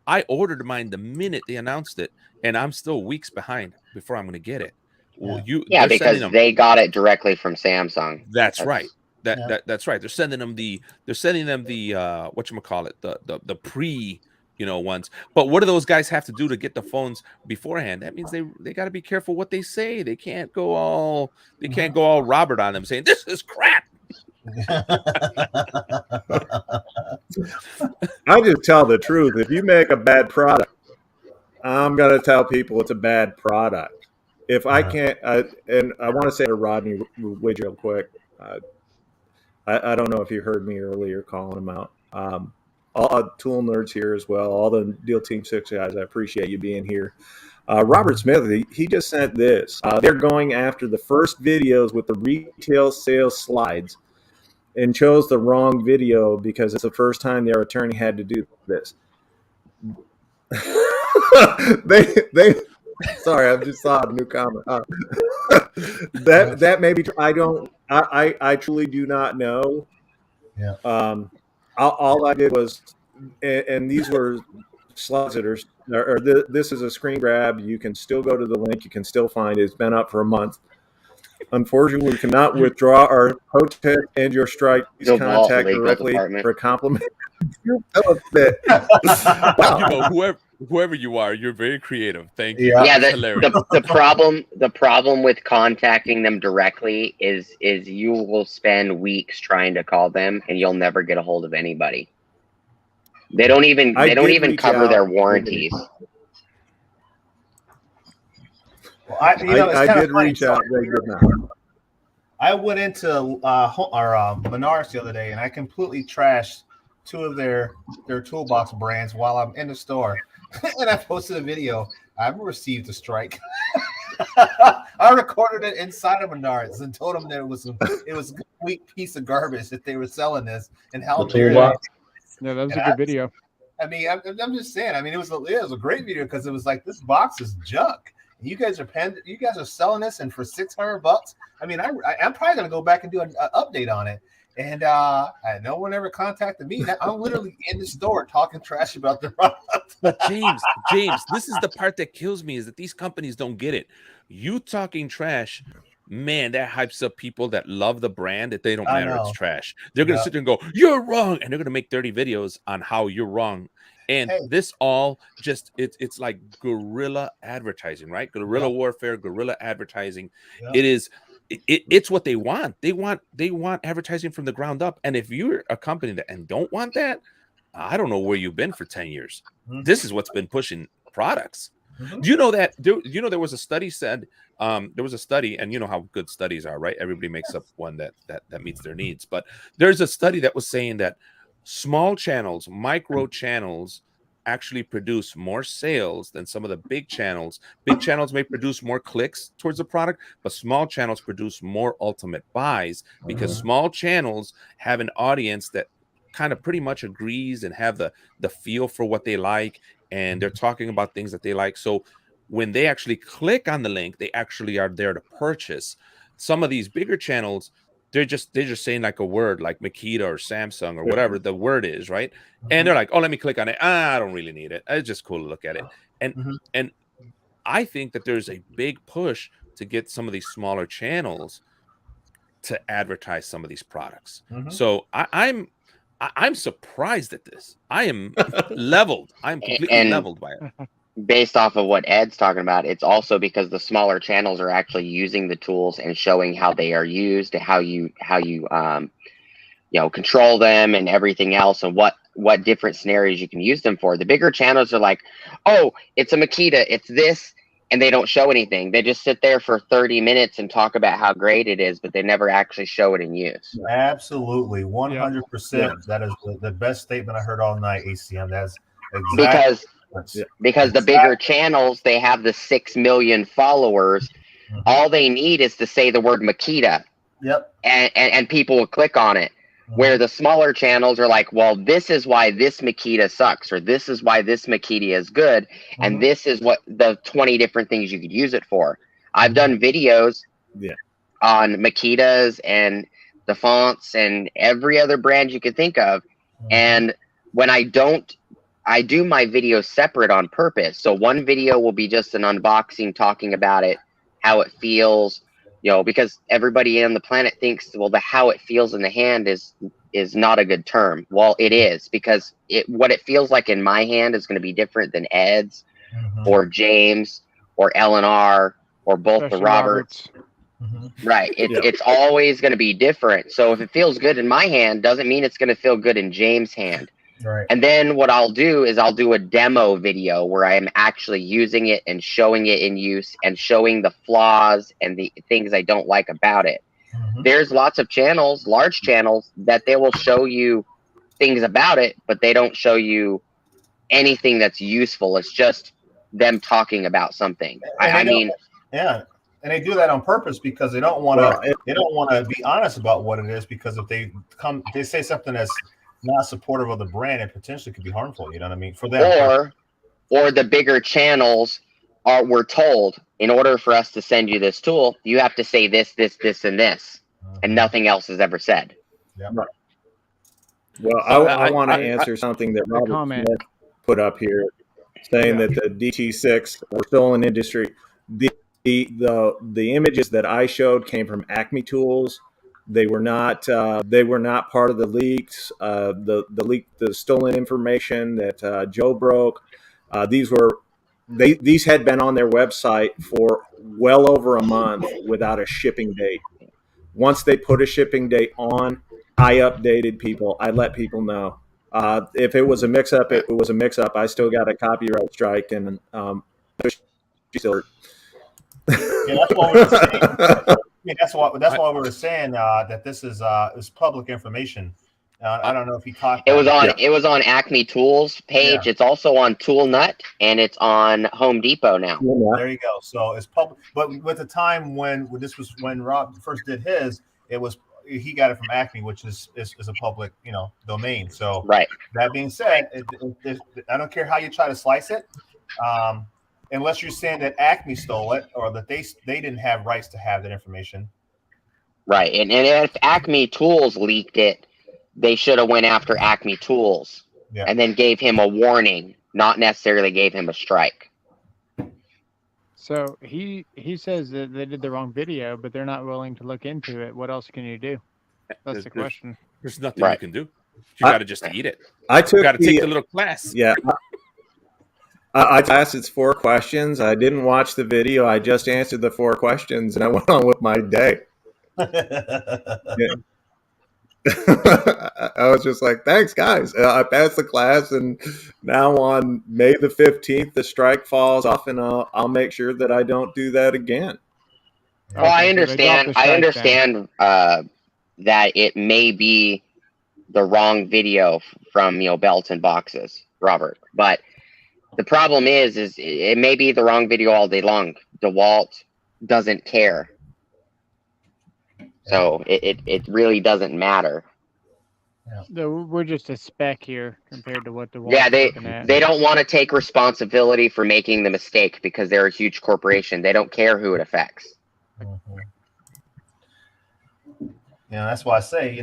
S4: I ordered mine the minute they announced it, and I'm still weeks behind before I'm going to get it. Well,
S6: because they got it directly from Samsung.
S4: That's right. That's right. They're sending them the whatchamacallit, the pre ones. But what do those guys have to do to get the phones beforehand? That means they got to be careful what they say. They can't go all Robert on them saying this is crap.
S1: I just tell the truth. If you make a bad product, I'm going to tell people it's a bad product. If I can't, and I want to say to Rodney Widge real quick, I don't know if you heard me earlier calling them out. All tool nerds here as well. All the Deal Team 6 guys, I appreciate you being here. Robert Smith, he just sent this. They're going after the first videos with the retail sales slides and chose the wrong video because it's the first time their attorney had to do this. they sorry, I just saw a new comment. That may be I truly do not know.
S5: Yeah.
S1: All I did was, and these were slides that are this is a screen grab. You can still go to the link. You can still find it. It's been up for a month. Unfortunately, we cannot withdraw our protest and your strike. Please contact directly for a compliment.
S4: Wow. Whoever you are, you're very creative. Thank you.
S6: Yeah,
S4: That's hilarious.
S6: the problem with contacting them directly is you will spend weeks trying to call them and you'll never get a hold of anybody. They don't even cover their warranties.
S5: Well, I did
S1: reach out. They did not.
S5: I went into Menards the other day and I completely trashed two of their toolbox brands while I'm in the store. And I posted a video. I've received a strike. I recorded it inside of Menards and told them that it was a complete piece of garbage that they were selling this and how dare they.
S3: Yeah, that was a good video.
S5: I mean, I'm just saying. I mean, it was a great video because it was like, this box is junk. You guys are selling this and for $600. I mean, I'm probably gonna go back and do an update on it. And no one ever contacted me. I'm literally in the store talking trash about the product.
S4: But James, this is the part that kills me, is that these companies don't get it. You talking trash, man, that hypes up people that love the brand, that they don't matter it's trash. They're going to sit there and go, you're wrong. And they're going to make 30 videos on how you're wrong. And this all just, it's like guerrilla advertising, right? Guerrilla warfare, guerrilla advertising. It is. It's what they want. They want advertising from the ground up. And if you're a company and don't want that, I don't know where you've been for 10 years. This is what's been pushing products. Do you know that? There was a study said, there was a study, and you know how good studies are, right? Everybody makes up one that meets their needs. But there's a study that was saying that small channels, micro channels, actually produce more sales than some of the big channels. Big channels may produce more clicks towards the product, but small channels produce more ultimate buys because small channels have an audience that kind of pretty much agrees and have the feel for what they like, and they're talking about things that they like. So when they actually click on the link, they actually are there to purchase. Some of these bigger channels, they're just saying like a word like Makita or Samsung or whatever the word is, right? And they're like, oh, let me click on it. I don't really need it. It's just cool to look at it. And I think that there's a big push to get some of these smaller channels to advertise some of these products. So I'm surprised at this. I am leveled. I'm completely leveled by it.
S6: Based off of what Ed's talking about, it's also because the smaller channels are actually using the tools and showing how they are used, how you control them and everything else, and what different scenarios you can use them for. The bigger channels are like, oh, it's a Makita, it's this, and they don't show anything. They just sit there for 30 minutes and talk about how great it is, but they never actually show it in use.
S5: Absolutely, 100%. That is the best statement I heard all night, ACM. That's exactly
S6: because the bigger channels, they have the 6 million followers. All they need is to say the word Makita. And people will click on it. Where the smaller channels are like, well, this is why this Makita sucks, or this is why this Makita is good, and this is what the 20 different things you could use it for. I've done videos on Makitas and the fonts and every other brand you could think of. And when I do my videos separate on purpose. So one video will be just an unboxing, talking about it, how it feels, because everybody on the planet thinks, well, how it feels in the hand is not a good term. Well, it is, because what it feels like in my hand is going to be different than Ed's or James or L&R or both especially the Roberts. Right. It's always going to be different. So if it feels good in my hand, doesn't mean it's going to feel good in James' hand.
S5: Right.
S6: And then what I'll do is I'll do a demo video where I am actually using it and showing it in use and showing the flaws and the things I don't like about it. There's lots of channels, large channels, that they will show you things about it, but they don't show you anything that's useful. It's just them talking about something. I mean,
S5: yeah, and they do that on purpose because they don't want to. They don't want to be honest about what it is, because if they say something that's not supportive of the brand, it potentially could be harmful. You know what I mean? For them,
S6: or the bigger channels were told, in order for us to send you this tool, you have to say this, this, this, and this, and nothing else is ever said.
S5: Yeah.
S1: Right. Well, I want to answer something that Robert Smith put up here, saying that the DT6 were still in industry. The images that I showed came from Acme Tools. They were not part of the leaks. The stolen information that Joe broke. These had been on their website for well over a month without a shipping date. Once they put a shipping date on, I updated people. I let people know. If it was a mix-up, it was a mix-up. I still got a copyright strike, and still.
S5: Yeah, that's what we were saying. Yeah, that's why we were saying that this is public information. I don't know if he caught that.
S6: It was on Acme Tools page. Yeah. It's also on Tool Nut, and it's on Home Depot now.
S5: There you go. So it's public. But with the time when Rob first did his, he got it from Acme, which is a public domain. So that being said, I don't care how you try to slice it, unless you're saying that Acme stole it or that they didn't have rights to have that information.
S6: Right, and if Acme Tools leaked it, they should have went after Acme Tools and then gave him a warning, not necessarily gave him a strike.
S3: So he says that they did the wrong video, but they're not willing to look into it. What else can you do? That's the question.
S4: There's nothing you can do. You got to just eat it.
S1: You
S4: got to take the little class.
S1: Yeah. I asked it's 4 questions. I didn't watch the video. I just answered the 4 questions, and I went on with my day. I was just like, thanks, guys. I passed the class, and now on May the 15th, the strike falls off, and I'll make sure that I don't do that again.
S6: Well, I understand. That it may be the wrong video from Belts and Boxes, Robert. But the problem is it may be the wrong video all day long. DeWalt doesn't care. So it really doesn't matter.
S3: Yeah. We're just a speck here compared to what the
S6: they don't want to take responsibility for making the mistake because they're a huge corporation. They don't care who it affects.
S5: That's why I say,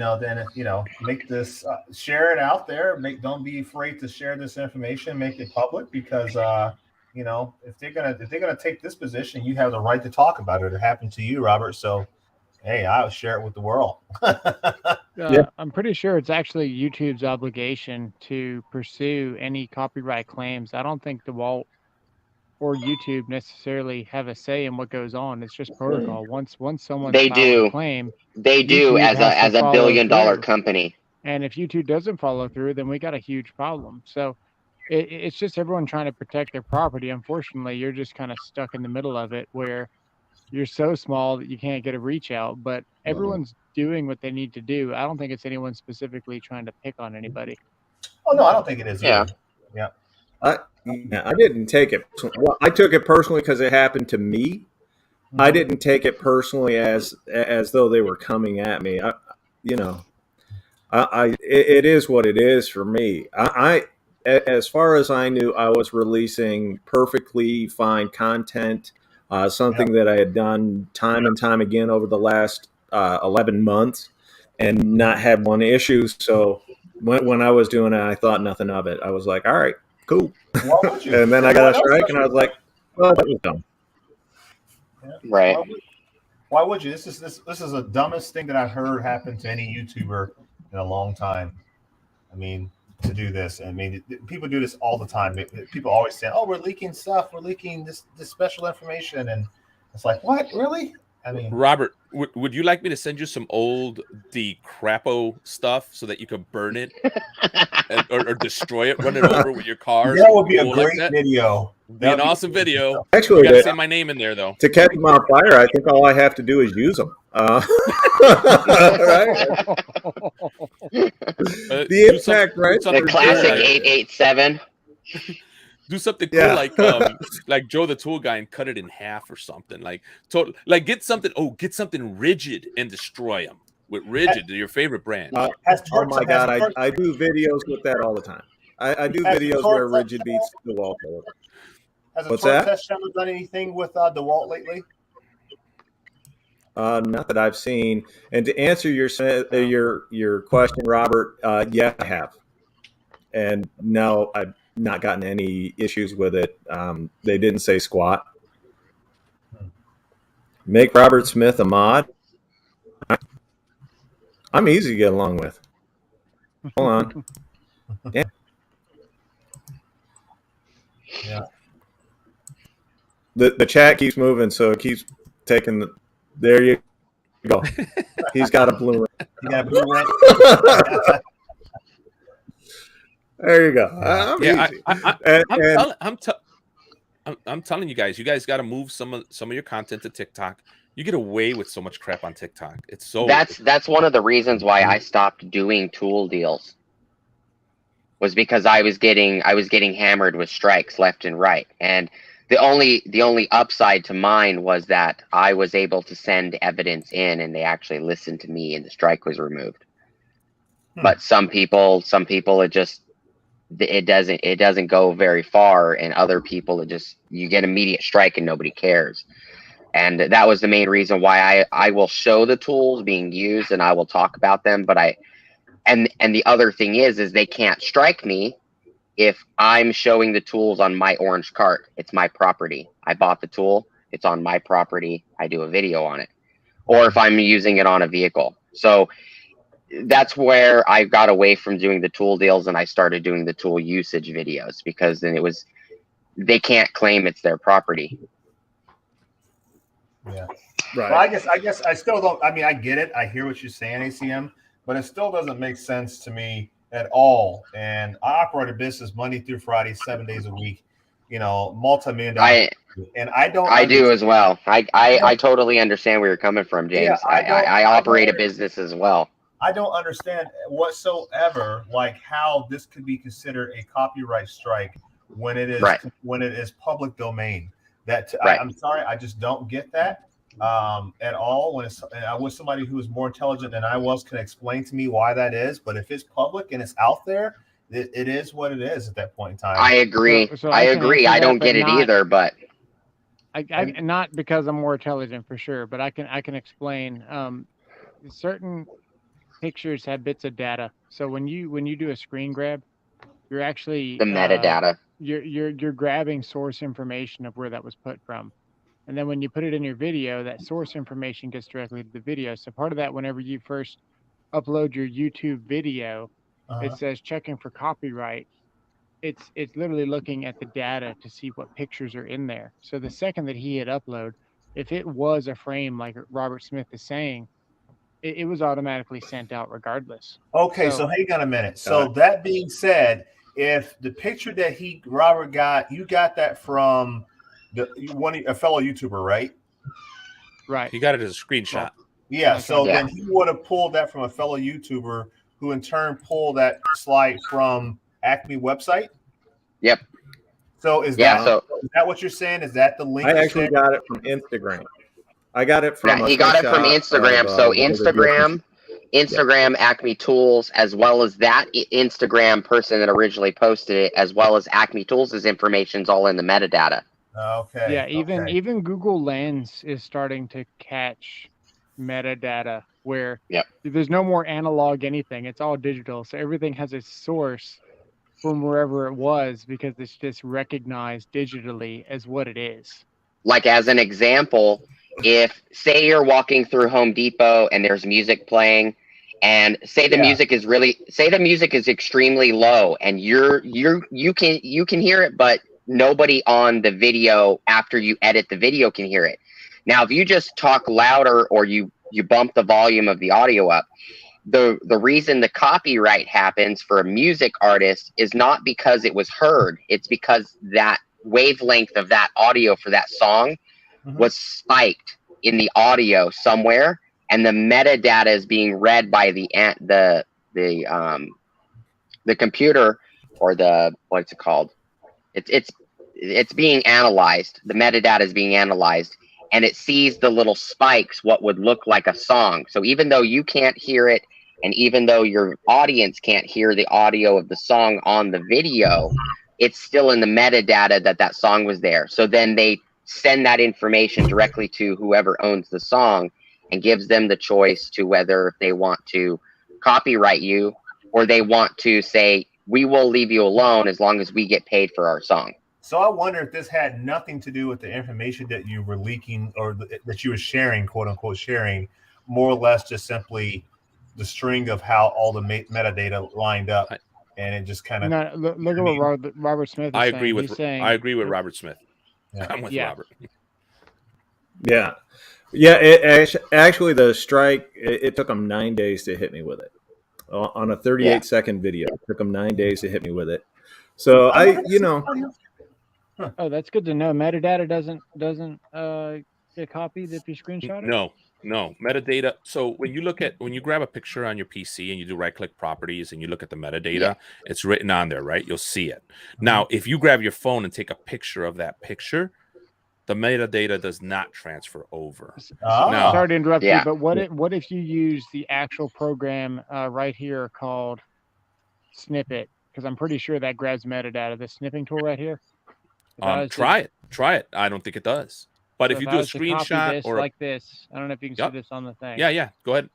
S5: make this, share it out there. Don't be afraid to share this information. Make it public because, if they're gonna take this position, you have the right to talk about it. It happened to you, Robert. So, hey, I'll share it with the world.
S3: I'm pretty sure it's actually YouTube's obligation to pursue any copyright claims. I don't think DeWalt or YouTube necessarily have a say in what goes on. It's just protocol. Once someone files a claim,
S6: they do as a $1 billion company.
S3: And if YouTube doesn't follow through, then we got a huge problem. So it's just everyone trying to protect their property. Unfortunately, you're just kind of stuck in the middle of it where you're so small that you can't get a reach out, but everyone's doing what they need to do. I don't think it's anyone specifically trying to pick on anybody.
S5: Oh, no, I don't think it is.
S6: Yeah.
S5: Yeah.
S1: I didn't take it. Well, I took it personally because it happened to me. I didn't take it personally as though they were coming at me. It is what it is for me. As far as I knew, I was releasing perfectly fine content, something that I had done time and time again over the last 11 months and not had one issue. So when I was doing it, I thought nothing of it. I was like, all right, cool. And then I got a strike, and I was like, well, that was dumb.
S6: Right.
S5: Why would you? This is the dumbest thing that I've heard happen to any YouTuber in a long time. I mean, to do this. I mean, people do this all the time. People always say, "Oh, we're leaking stuff. We're leaking this special information," and it's like, what? Really? I mean,
S4: Robert, would you like me to send you some old crapo stuff so that you could burn it or destroy it, run it over with your cars?
S5: That would be a great video.
S4: Be an awesome video.
S1: Actually,
S4: you got to say my name in there, though.
S1: To catch them on fire, I think all I have to do is use them. Right? The
S4: do
S1: impact, right?
S6: The
S4: something
S6: classic
S4: cool, like,
S6: 887.
S4: do something cool,
S1: Yeah.
S4: like Joe the Tool Guy, and cut it in half or something. Like get something rigid and destroy them with rigid. Your favorite brand.
S5: Has
S1: Oh
S5: Torch
S1: my
S5: has
S1: God,
S5: Torch,
S1: I do videos with that all the time. I do
S5: has
S1: videos
S5: Torch
S1: where rigid beats the wall.
S5: has a
S1: What's
S5: Torch
S1: that?
S5: test channel done anything with DeWalt lately?
S1: Not that I've seen. And to answer your question, Robert, yeah, I have. And no, I've not gotten any issues with it. They didn't say squat. Make Robert Smith a mod. I'm easy to get along with. Hold on.
S5: Yeah.
S1: The chat keeps moving, so it keeps taking the. There you go. He's got a blue ring.
S5: You got a blue rank.
S1: There you go. I'm easy.
S4: I'm telling you guys got to move some of your content to TikTok. You get away with so much crap on TikTok. It's so
S6: That's one of the reasons why I stopped doing tool deals. Was because I was getting hammered with strikes left and right, and the only upside to mine was that I was able to send evidence in, and they actually listened to me, and the strike was removed. But some people, it doesn't go very far, and other people you get immediate strike and nobody cares. And that was the main reason why I will show the tools being used and I will talk about them, but and the other thing is they can't strike me if I'm showing the tools on my orange cart. It's my property. I bought the tool. It's on my property. I do a video on it. Or if I'm using it on a vehicle. So that's where I got away from doing the tool deals and I started doing the tool usage videos, because then they can't claim it's their property.
S5: Yeah.
S1: Right.
S5: Well, I guess I still don't. I mean, I get it. I hear what you're saying, ACM, but it still doesn't make sense to me at all. And I operate a business Monday through Friday, 7 days a week. Multi-million dollar. And I don't.
S6: I do as well. I totally understand where you're coming from, James.
S5: Yeah,
S6: I operate a business as well.
S5: I don't understand whatsoever how this could be considered a copyright strike when it is public domain. I'm sorry, I just don't get that at all. I wish somebody who is more intelligent than I was can explain to me why that is. But if it's public and it's out there, it is what it is at that point in time.
S6: I agree.
S3: So
S6: I agree. I don't get it either, but
S3: I not because I'm more intelligent for sure, but I can explain. Certain pictures have bits of data. So when you do a screen grab, you're actually
S6: the metadata.
S3: You're grabbing source information of where that was put from. And then when you put it in your video, that source information gets directly to the video. So part of that, whenever you first upload your YouTube video, it says checking for copyright. It's literally looking at the data to see what pictures are in there. So the second that he hit upload, if it was a frame like Robert Smith is saying, it was automatically sent out regardless.
S5: Okay, so hang on a minute. So that being said, if the picture that Robert got, you got that from a fellow YouTuber, right?
S3: Right.
S4: He got it as a screenshot.
S5: Yeah. So then he would have pulled that from a fellow YouTuber, who in turn pulled that slide from Acme website.
S6: Yep.
S5: So is that what you're saying? Is that the link?
S1: I actually got it from Instagram. I got it from.
S6: Yeah, he got it from Instagram. So Instagram, Acme Tools, as well as that Instagram person that originally posted it, as well as Acme Tools' information is all in the metadata.
S5: Okay.
S3: Yeah, even Google Lens is starting to catch metadata where there's no more analog anything. It's all digital. So everything has a source from wherever it was, because it's just recognized digitally as what it is.
S6: Like as an example, if say you're walking through Home Depot and there's music playing, and say the music is extremely low, and you can hear it, but nobody on the video after you edit the video can hear it. Now, if you just talk louder or you bump the volume of the audio up, the reason the copyright happens for a music artist is not because it was heard. It's because that wavelength of that audio for that song was spiked in the audio somewhere, and the metadata is being read by the computer, or the, what's it called? It's being analyzed. The metadata is being analyzed, and it sees the little spikes, what would look like a song. So even though you can't hear it, and even though your audience can't hear the audio of the song on the video, it's still in the metadata that that song was there. So then they send that information directly to whoever owns the song and gives them the choice to whether they want to copyright you, or they want to say, we will leave you alone as long as we get paid for our song.
S5: So I wonder if this had nothing to do with the information that you were leaking, or that you were sharing, quote unquote sharing, more or less just simply the string of how all the metadata lined up, and it just kind of.
S3: No, look at what Robert Smith is
S4: I
S3: saying.
S4: agree with
S3: saying,
S4: Robert Smith.
S5: Yeah.
S4: I'm with
S3: Yeah.
S4: Robert.
S1: Yeah. Actually, the strike, it took them 9 days to hit me with it on a 38-second video. It took them 9 days to hit me with it. So
S3: Oh, that's good to know. Metadata doesn't get copied if you screenshot it.
S4: No metadata. So when you grab a picture on your PC and you do right-click properties and you look at the metadata, it's written on there, right? You'll see it. Now, if you grab your phone and take a picture of that picture, the metadata does not transfer over.
S3: Now, sorry to interrupt you, but what if you use the actual program right here called Snippet? Because I'm pretty sure that grabs metadata. The snipping tool right here.
S4: Try it. I don't think it does. But if you do a screenshot or
S3: like this, I don't know if you can see this on the thing.
S4: Yeah. Go ahead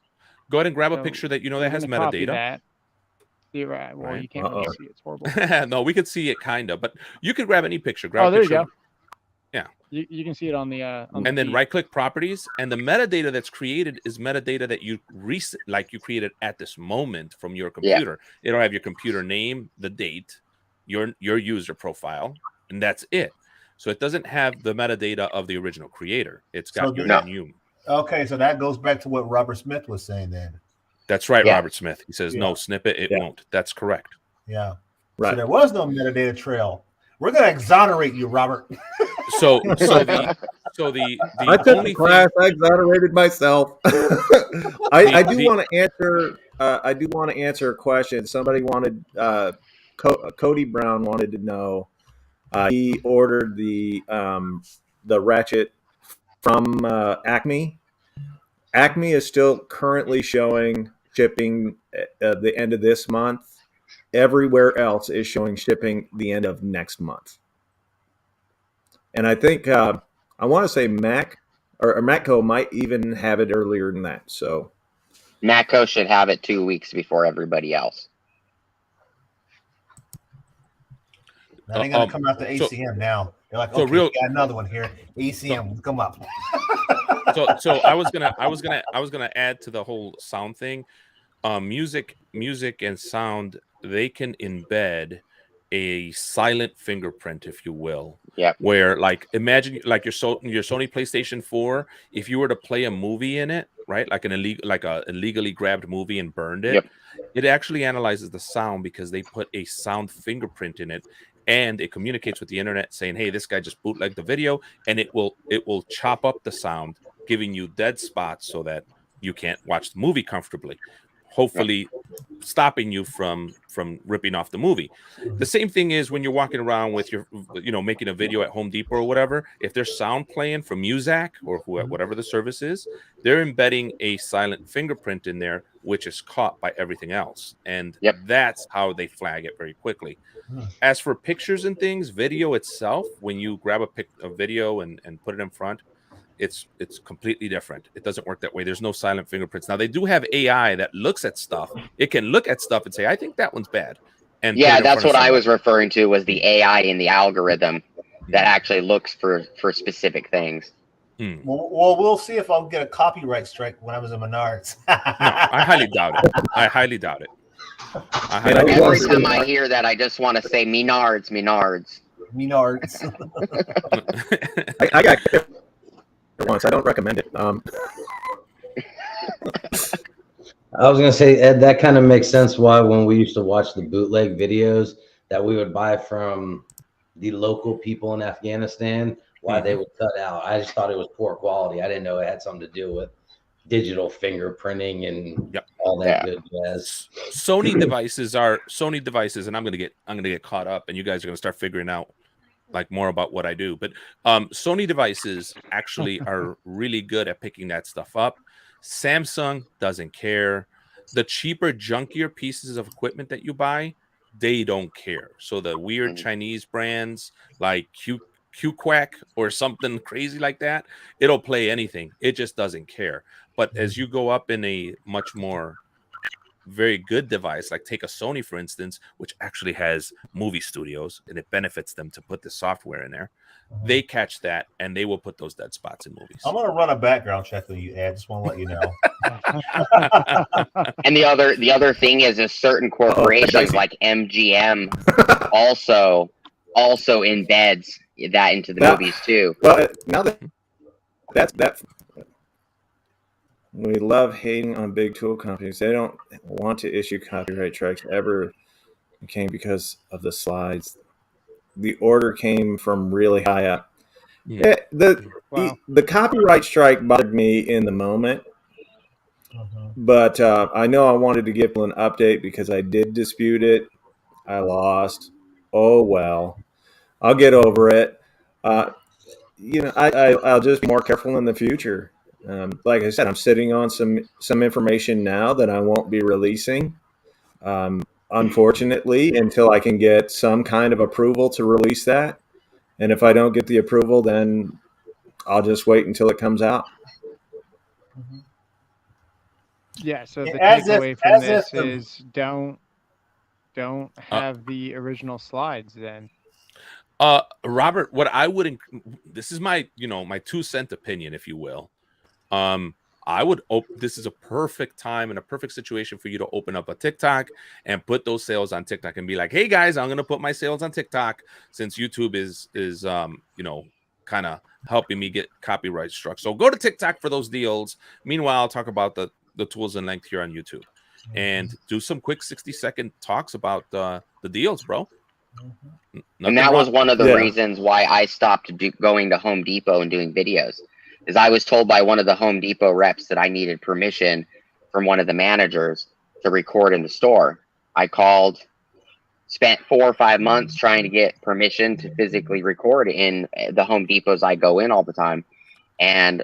S4: and grab a picture that that has metadata.
S3: That. Right. Well, you can't really see it. It's horrible.
S4: No, we could see it kind of, but you could grab any picture.
S3: There you go.
S4: Yeah.
S3: You can see it on the
S4: and then right-click properties, and the metadata that's created is metadata that you created at this moment from your computer. It'll have your computer name, the date, your user profile, and that's it. So it doesn't have the metadata of the original creator. It's got your name.
S5: Okay, so that goes back to what Robert Smith was saying then.
S4: That's right, Robert Smith. He says no snippet, it won't. That's correct.
S5: Yeah.
S1: Right.
S5: So there was no metadata trail. We're gonna exonerate you, Robert.
S4: So
S1: I took the class. I exonerated myself. I do want to answer a question. Somebody wanted Cody Brown wanted to know. He ordered the ratchet from Acme. Acme is still currently showing shipping at the end of this month. Everywhere else is showing shipping the end of next month. And I think I want to say Mac or Matco might even have it earlier than that. So
S6: Matco should have it 2 weeks before everybody else.
S5: Now they're gonna come out to ACM now. They're like, okay, we got another one here. ACM, come up.
S4: So I was gonna add to the whole sound thing. Music and sound, they can embed a silent fingerprint, if you will.
S6: Yeah.
S4: Where, like, imagine like your Sony PlayStation 4, if you were to play a movie in it, right? Like a illegally grabbed movie and burned it, it actually analyzes the sound because they put a sound fingerprint in it, and it communicates with the internet saying, hey, this guy just bootlegged the video, and it will chop up the sound, giving you dead spots so that you can't watch the movie comfortably, hopefully stopping you from ripping off the movie. The same thing is when you're walking around with your, making a video at Home Depot or whatever, if there's sound playing from Muzak or whatever the service is, they're embedding a silent fingerprint in there, which is caught by everything else. And that's how they flag it very quickly. As for pictures and things, video itself, when you grab a video and put it in front, it's completely different. It doesn't work that way. There's no silent fingerprints. Now, they do have AI that looks at stuff. It can look at stuff and say, I think that one's bad. And
S6: that's what I was referring to, was the AI in the algorithm that actually looks for specific things.
S5: Well, we'll see if I'll get a copyright strike when I was in Menards.
S4: No, I highly doubt it. Every
S6: time I hear that, I just want to say Menards.
S1: I got once. I don't recommend it.
S2: I was gonna say, Ed, that kind of makes sense why when we used to watch the bootleg videos that we would buy from the local people in Afghanistan, why they would cut out. I just thought it was poor quality. I didn't know it had something to do with digital fingerprinting and
S4: Yep.
S2: all that good jazz.
S4: Sony devices are Sony devices, and I'm gonna get caught up, and you guys are gonna start figuring out like more about what I do. But Sony devices actually are really good at picking that stuff up. Samsung doesn't care. The cheaper, junkier pieces of equipment that you buy, they don't care. So the weird Chinese brands like QQuack or something crazy like that, it'll play anything. It just doesn't care. But as you go up in a much more very good device, like take a Sony, for instance, which actually has movie studios and it benefits them to put the software in there. They catch that and they will put those dead spots in movies.
S5: I'm gonna run a background check on you, Ed. Just want to let you know.
S6: And the other thing is, certain corporations like MGM also embeds that into the movies too.
S1: Well, now that's we love hating on big tool companies. They don't want to issue copyright strikes ever. It came because of the slides. The order came from really high up.
S4: Yeah.
S1: The copyright strike bothered me in the moment, but I know I wanted to give people an update because I did dispute it. I lost. Oh well, I'll get over it. I'll just be more careful in the future. Like I said, I'm sitting on some information now that I won't be releasing. Unfortunately, until I can get some kind of approval to release that. And if I don't get the approval, then I'll just wait until it comes out.
S3: Yeah, so the takeaway from this is don't have the original slides then.
S4: Robert, what I would this is my my 2-cent opinion, if you will. I would this is a perfect time and a perfect situation for you to open up a TikTok and put those sales on TikTok and be like, hey guys, I'm gonna put my sales on TikTok since YouTube is kind of helping me get copyright struck. So go to TikTok for those deals. Meanwhile, I'll talk about the tools and length here on YouTube and do some quick 60-second talks about the deals, bro.
S6: And that was one of the reasons why I stopped going to Home Depot and doing videos. Is I was told by one of the Home Depot reps that I needed permission from one of the managers to record in the store. I called, spent 4 or 5 months trying to get permission to physically record in the Home Depots I go in all the time. And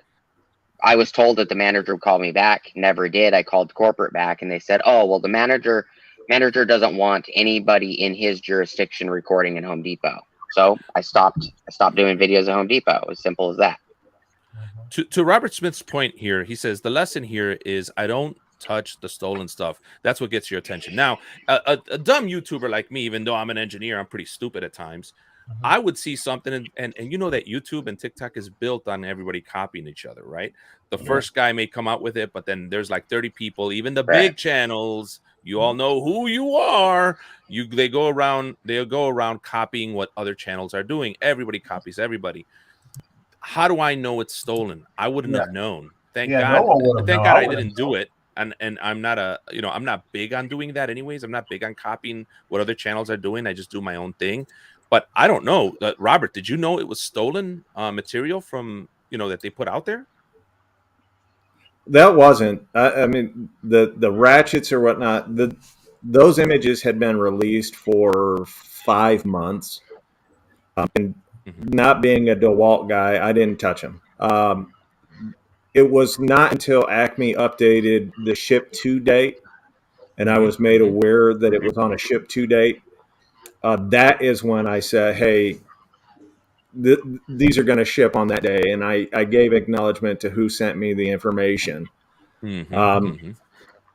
S6: I was told that the manager would call me back. Never did. I called corporate back and they said, oh, well, the manager doesn't want anybody in his jurisdiction recording in Home Depot. So I stopped doing videos at Home Depot. As simple as that.
S4: To Robert Smith's point here, he says the lesson here is I don't touch the stolen stuff. That's what gets your attention. Now, a dumb YouTuber like me, even though I'm an engineer, I'm pretty stupid at times. I would see something, and you know that YouTube and TikTok is built on everybody copying each other, right? The first guy may come out with it, but then there's like 30 people, even the big channels. You all know who you are. They'll go around copying what other channels are doing. Everybody copies everybody. How do I know it's stolen? I wouldn't have known. Thank God. Thank God I didn't do it. And I'm not I'm not big on doing that anyways. I'm not big on copying what other channels are doing. I just do my own thing. But I don't know. Robert, did you know it was stolen material from, that they put out there?
S1: That wasn't. I mean, the ratchets or whatnot, those images had been released for 5 months. And not being a DeWalt guy, I didn't touch them. It was not until Acme updated the ship to date, and I was made aware that it was on a ship to date. That is when I said, hey, these are going to ship on that day. And I gave acknowledgement to who sent me the information. For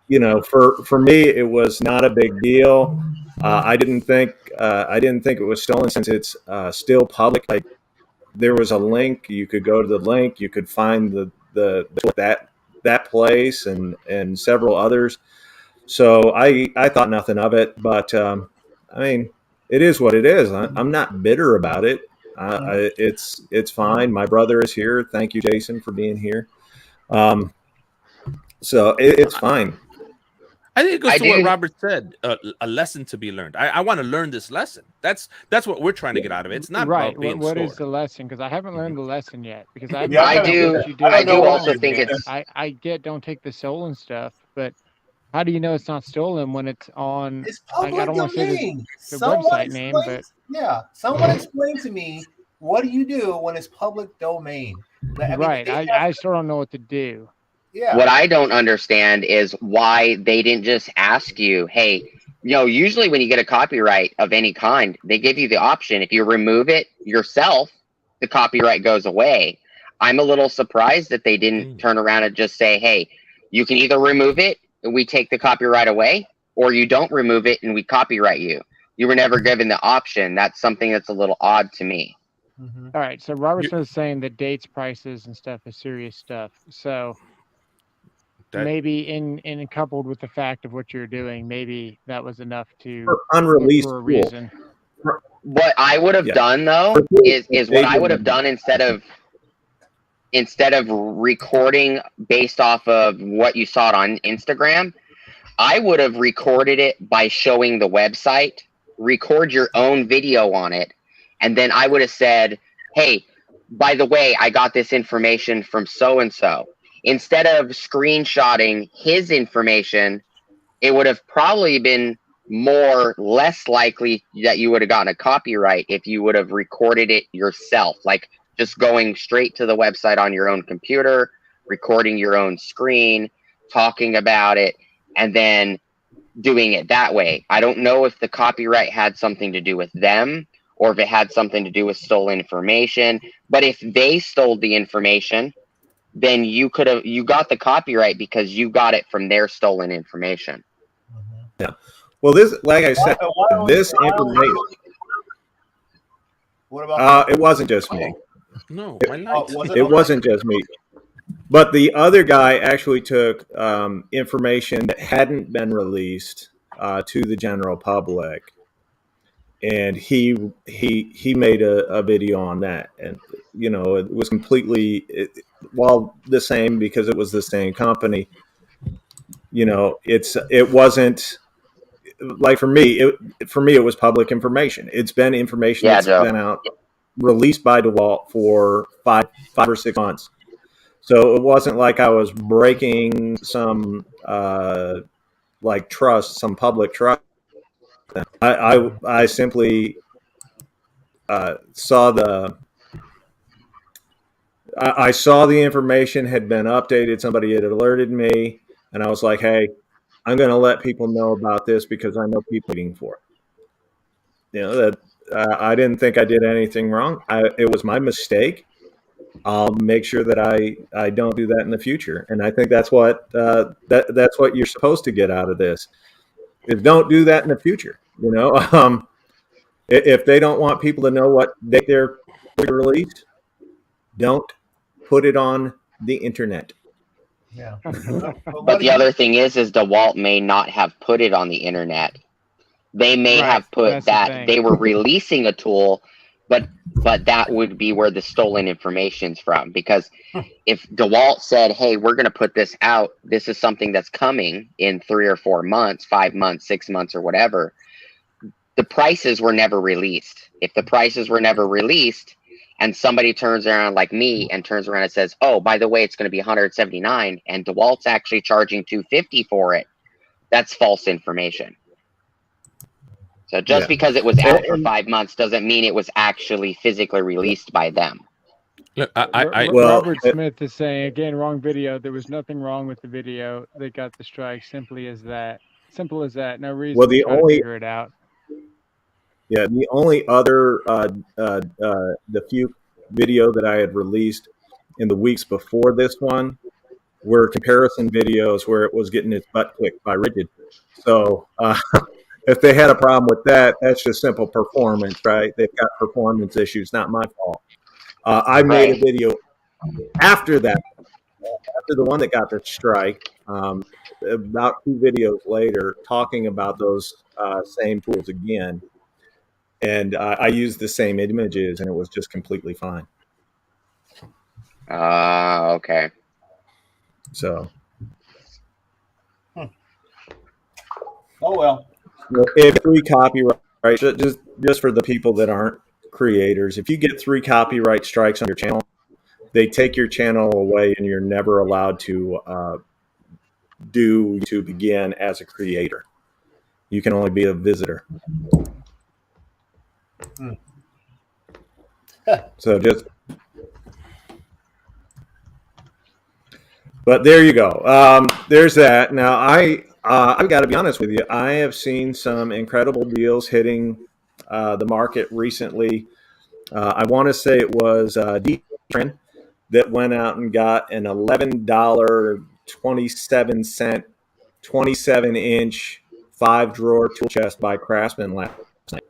S1: me, it was not a big deal. I didn't think it was stolen since it's still public. Like, there was a link. You could go to the link. You could find that place and several others. So I thought nothing of it. But I mean, it is what it is. I'm not bitter about it. It's fine. My brother is here. Thank you, Jason, for being here. So it's fine.
S4: I think it goes
S6: I
S4: to what
S6: do.
S4: Robert said, a lesson to be learned. I want to learn this lesson. That's what we're trying to get out of it. It's not
S3: right.
S4: about being
S3: What is
S4: stored.
S3: the lesson? Because I haven't learned the lesson yet. Because I haven't
S5: Yeah,
S6: I
S3: found out
S6: do.
S3: what you do.
S6: I do
S5: know
S6: also
S5: why,
S6: think
S5: man.
S6: it's
S3: I get don't take the stolen stuff, but how do you know it's not stolen when it's on?
S5: It's
S3: Like, I
S5: public
S3: don't want to say
S5: domain.
S3: the
S5: Someone
S3: website name,
S5: explain.
S3: but
S5: Yeah, someone explain to me what do you do when it's public domain? I mean,
S3: right.
S5: they have,
S3: I still don't know what to do.
S5: yeah.
S6: what I don't understand is why they didn't just ask you, hey, usually when you get a copyright of any kind, they give you the option. If you remove it yourself, the copyright goes away. I'm a little surprised that they didn't turn around and just say, hey, you can either remove it and we take the copyright away, or you don't remove it and we copyright you. You were never given the option. That's something that's a little odd to me.
S5: Mm-hmm.
S3: All right. So Robertson is saying that dates, prices, and stuff is serious stuff. So maybe in coupled with the fact of what you're doing, maybe that was enough to
S1: For
S3: look
S1: unreleased
S3: for a
S1: tool.
S3: reason.
S6: What I would have
S1: Yeah.
S6: done though is
S1: They
S6: what I would
S1: didn't-
S6: have done instead of recording based off of what you saw on Instagram, I would have recorded it by showing the website, record your own video on it, and then I would have said, hey, by the way, I got this information from so and so. Instead of screenshotting his information, it would have probably been less likely that you would have gotten a copyright if you would have recorded it yourself, like just going straight to the website on your own computer, recording your own screen, talking about it, and then doing it that way. I don't know if the copyright had something to do with them or if it had something to do with stolen information, but if they stole the information, then you got the copyright because you got it from their stolen information.
S1: Yeah. Well, this, like I said,
S5: Why
S1: this
S5: don't-
S1: information.
S5: What about
S1: It wasn't just me.
S4: No, my light.
S5: was
S1: It wasn't just me. But the other guy actually took information that hadn't been released to the general public, and he made a video on that, and it was completely while the same because it was the same company. It wasn't like for me. It was public information. It's been information
S6: Yeah,
S1: that's
S6: Joe.
S1: been out released by DeWalt for five or 6 months. So it wasn't like I was breaking some like trust, some public trust. I simply saw I saw the information had been updated. Somebody had alerted me, and I was like, "Hey, I'm going to let people know about this because I know people are waiting for it." That I didn't think I did anything wrong. It was my mistake. I'll make sure that I don't do that in the future. And I think that's what that's what you're supposed to get out of this. Is don't do that in the future. If they don't want people to know what date they're released, don't put it on the internet.
S5: Yeah.
S6: But the other thing is DeWalt may not have put it on the internet. They may
S3: Right,
S6: have put
S3: that's the
S6: that
S3: thing.
S6: they were releasing a tool, but that would be where the stolen information's from. Because if DeWalt said, "Hey, we're going to put this out. This is something that's coming in 3 or 4 months, 5 months, 6 months, or whatever," the prices were never released. If the prices were never released, and somebody turns around like me and turns around and says, "Oh, by the way, it's going to be 179," and DeWalt's actually charging 250 for it, that's false information. So just because it was out for 5 months doesn't mean it was actually physically released by them.
S4: Look,
S3: Robert Smith is saying again, wrong video. There was nothing wrong with the video. They got the strike. Simple as that. No reason
S1: Well,
S3: to try to figure it out.
S1: Yeah, the only other the few video that I had released in the weeks before this one were comparison videos where it was getting its butt kicked by Rigid. So if they had a problem with that, that's just simple performance, right? They've got performance issues, not my fault. I made a video after that, after the one that got the strike, about 2 videos later, talking about those same tools again. And I used the same images, and it was just completely fine.
S6: Okay. So,
S1: So,
S5: Well, Oh well.
S1: If 3 copyright, just for the people that aren't creators, if you get 3 copyright strikes on your channel, they take your channel away, and you're never allowed to do YouTube again as a creator. You can only be a visitor. So just, but there you go. There's that. Now I've got to be honest with you. I have seen some incredible deals hitting the market recently. I want to say it was D-Trend that went out and got an $11.27 27-inch 5-drawer tool chest by Craftsman last night.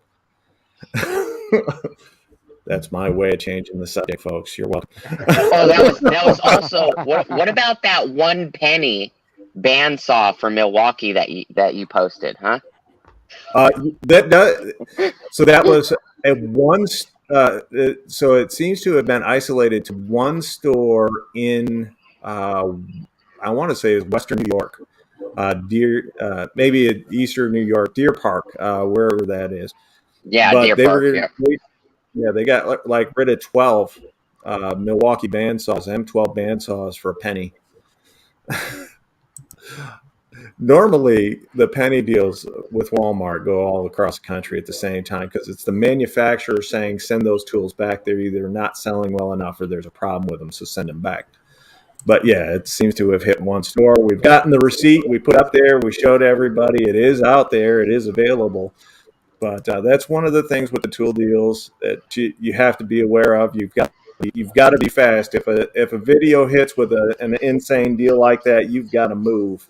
S1: That's my way of changing the subject, folks. You're welcome.
S6: Oh, that was also what about that 1 penny bandsaw from Milwaukee that you posted, huh?
S1: So that was a one. So it seems to have been isolated to one store in I want to say it's Western New York, maybe Eastern New York, Deer Park, wherever that is.
S6: Yeah,
S1: But
S6: Deer
S1: they
S6: Park.
S1: were, they got like rid of 12 Milwaukee bandsaws, M12 bandsaws for a penny. Normally, the penny deals with Walmart go all across the country at the same time because it's the manufacturer saying send those tools back. They're either not selling well enough or there's a problem with them, so send them back. But yeah, it seems to have hit one store. We've gotten the receipt. We put up there. We showed everybody. It is out there. It is available. But that's one of the things with the tool deals that you have to be aware of. You've got to be fast. If a video hits with an insane deal like that, you've got to move.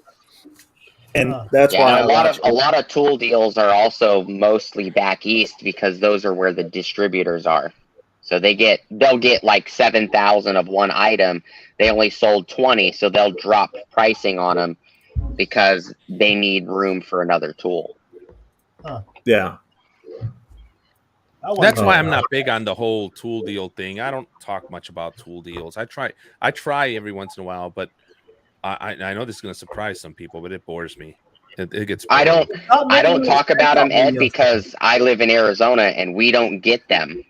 S1: And that's why
S6: a lot of tool deals are also mostly back east because those are where the distributors are. So they'll get like 7,000 of one item. They only sold 20, so they'll drop pricing on them because they need room for another tool.
S1: Yeah.
S4: That's why I'm not big on the whole tool deal thing. I don't talk much about tool deals. I try every once in a while, but I know this is going to surprise some people, but it bores me. It gets boring.
S6: I don't talk about them, Ed, because I live in Arizona and we don't get them.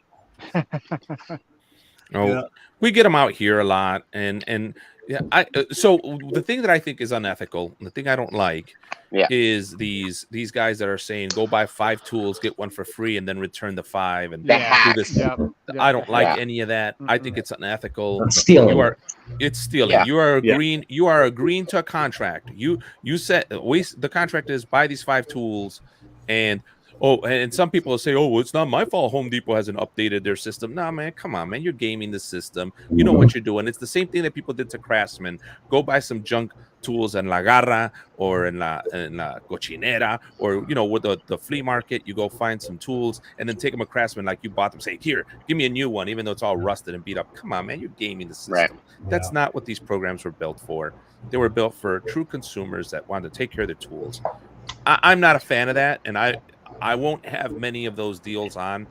S4: We get them out here a lot, and yeah, so the thing that I think is unethical, the thing I don't like, is these guys that are saying go buy 5 tools, get one for free, and then return the 5 and do this. I don't like any of that. I think it's unethical.
S2: It's stealing.
S4: It's stealing. Yeah. You are agreeing to a contract. You said the contract is buy these 5 tools, and some people will say, well, it's not my fault Home Depot hasn't updated their system. Nah, man, come on, man. You're gaming the system. You know what you're doing. It's the same thing that people did to Craftsman. Go buy some junk tools in La Garra or in La Cochinera or, with the flea market. You go find some tools and then take them to Craftsman like you bought them. Say, here, give me a new one, even though it's all rusted and beat up. Come on, man. You're gaming the system. Right. That's not what these programs were built for. They were built for true consumers that wanted to take care of their tools. I'm not a fan of that, and I won't have many of those deals on.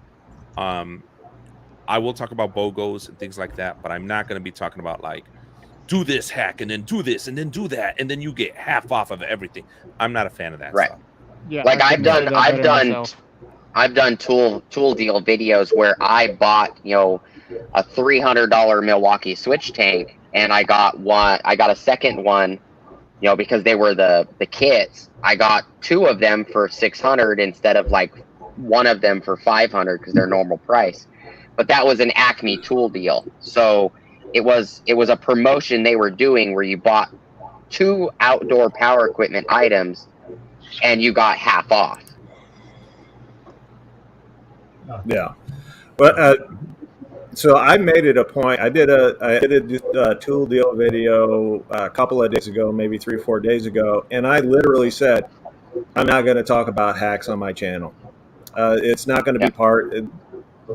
S4: I will talk about BOGOs and things like that, but I'm not going to be talking about like do this hack and then do this and then do that and then you get half off of everything. I'm not a fan of that stuff.
S6: Yeah, like I've done tool deal videos where I bought a $300 Milwaukee switch tank and I got a second one. Because they were the kits, I got 2 of them for $600 instead of like one of them for $500 because they're normal price. But that was an Acme tool deal, so it was a promotion they were doing where you bought 2 outdoor power equipment items and you got half off.
S1: Yeah, but so I made it a point. I did a tool deal video a couple of days ago, maybe 3 or 4 days ago, and I literally said, I'm not going to talk about hacks on my channel. It's not going to be part.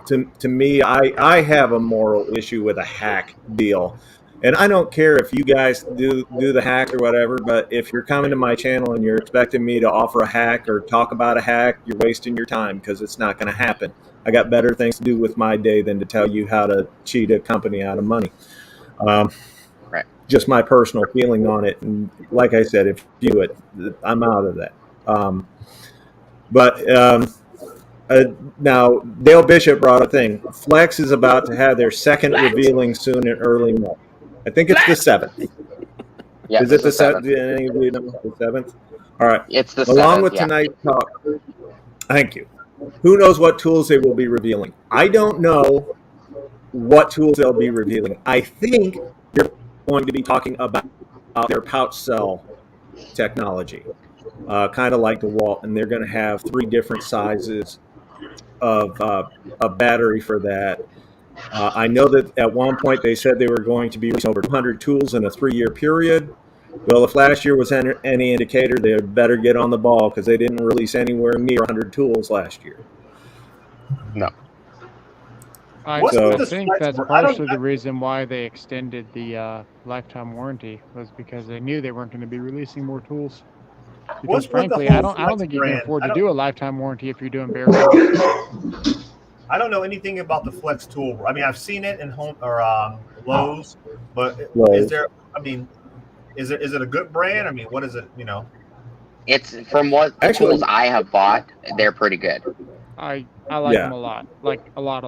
S1: To me, I have a moral issue with a hack deal. And I don't care if you guys do the hack or whatever, but if you're coming to my channel and you're expecting me to offer a hack or talk about a hack, you're wasting your time because it's not going to happen. I got better things to do with my day than to tell you how to cheat a company out of money. Just my personal feeling on it. And like I said, if you do it, I'm out of that. Um, but now Dale Bishop brought a thing. Flex is about to have their second revealing soon in early May. I think it's the 7th.
S6: Yeah,
S1: Is it the 7th?
S6: 7th?
S1: Any of you know the 7th? All right.
S6: It's the
S1: Along
S6: 7th,
S1: with
S6: yeah.
S1: tonight's talk, thank you. Who knows what tools they will be revealing? I don't know what tools they'll be revealing. I think they're going to be talking about their pouch cell technology, kind of like the Walt, and they're going to have 3 different sizes of a battery for that. I know that at one point they said they were going to be releasing over 200 tools in a 3-year period. Well, if last year was any indicator, they better get on the ball because they didn't release anywhere near 100 tools last year.
S6: No.
S3: I think that's partially the reason why they extended the lifetime warranty, was because they knew they weren't going to be releasing more tools. Because frankly, I don't think you can afford to do a lifetime warranty if you're doing bare bones.
S5: I don't know anything about the Flex tool. I mean, I've seen it in home or Lowe's, but is there? I mean, is it a good brand? I mean, what is it? You know,
S6: it's from what the tools I have bought, they're pretty good.
S3: I like them a lot, like a lot.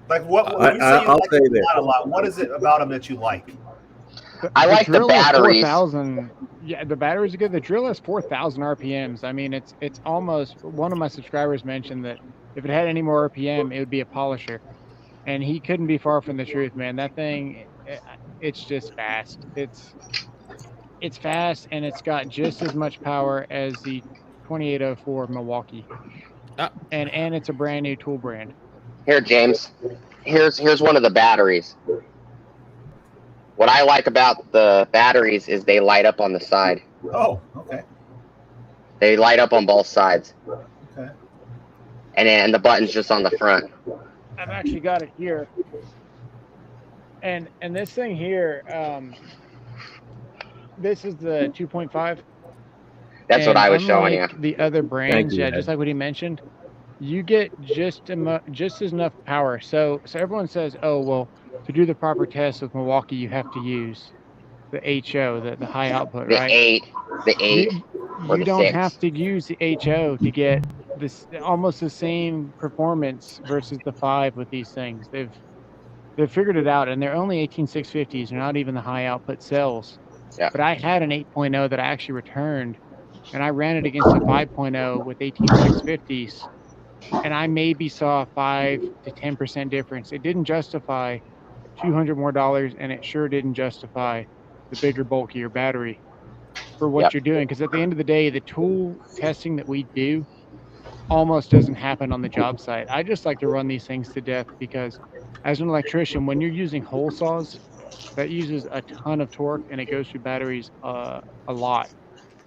S5: Like what? When you say you like them a lot, what is it about them that you like?
S6: I like the batteries.
S3: 4,000. Yeah, the batteries are good. The drill has 4,000 RPMs. I mean, it's almost. One of my subscribers mentioned that if it had any more RPM, it would be a polisher, and he couldn't be far from the truth, man. That thing, it's just fast. It's fast, and it's got just as much power as the 2804 Milwaukee, and it's a brand new tool brand.
S6: Here, James. Here's one of the batteries. What I like about the batteries is they light up on the side.
S5: Oh, okay.
S6: They light up on both sides.
S5: Okay.
S6: And the button's just on the front.
S3: I've actually got it here. And this thing here, this is the 2.5.
S6: That's what I was showing you.
S3: The other brands, just like what he mentioned, you get just as enough power. So everyone says, oh, well, to do the proper test with Milwaukee, you have to use the HO, the high output, right?
S6: The 8.
S3: You don't have to use the HO to get this almost the same performance versus the 5 with these things. They've figured it out, and they're only 18650s. They're not even the high output cells.
S6: Yeah.
S3: But I had an 8.0 that I actually returned, and I ran it against a 5.0 with 18650s, and I maybe saw a 5 to 10% difference. It didn't justify $200 more, and it sure didn't justify the bigger, bulkier battery for what you're doing. Because at the end of the day, the tool testing that we do almost doesn't happen on the job site. I just like to run these things to death because as an electrician, when you're using hole saws, that uses a ton of torque and it goes through batteries a lot.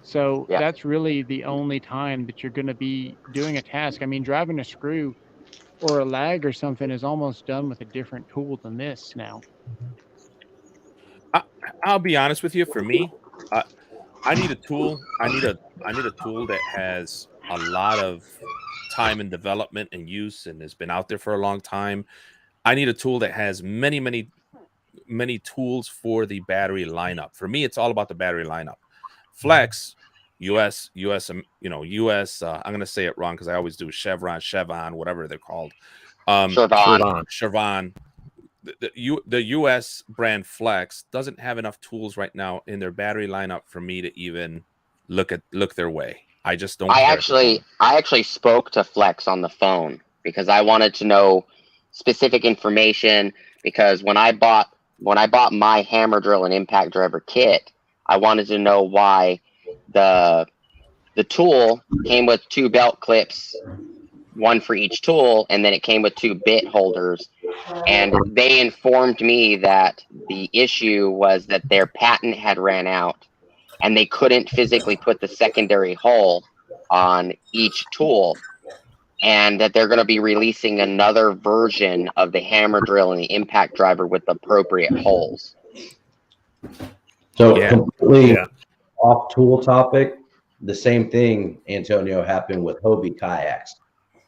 S3: So that's really the only time that you're going to be doing a task. I mean, driving a screw or a lag or something is almost done with a different tool than this now.
S4: I'll be honest with you. For me, I need a tool. I need a tool that has a lot of time and development and use and has been out there for a long time. I need a tool that has many tools for the battery lineup. For me, it's all about the battery lineup. Flex, US, I'm going to say it wrong because I always do. Chevron, whatever they're called. Chevron. The US brand Flex doesn't have enough tools right now in their battery lineup for me to even look their way. I just don't. I
S6: actually spoke to Flex on the phone because I wanted to know specific information, because when I bought my hammer drill and impact driver kit, I wanted to know why the tool came with 2 belt clips, one for each tool, and then it came with 2 bit holders. And they informed me that the issue was that their patent had ran out and they couldn't physically put the secondary hole on each tool, and that they're going to be releasing another version of the hammer drill and the impact driver with appropriate holes.
S2: So completely off tool topic, the same thing, Antonio, happened with Hobie kayaks.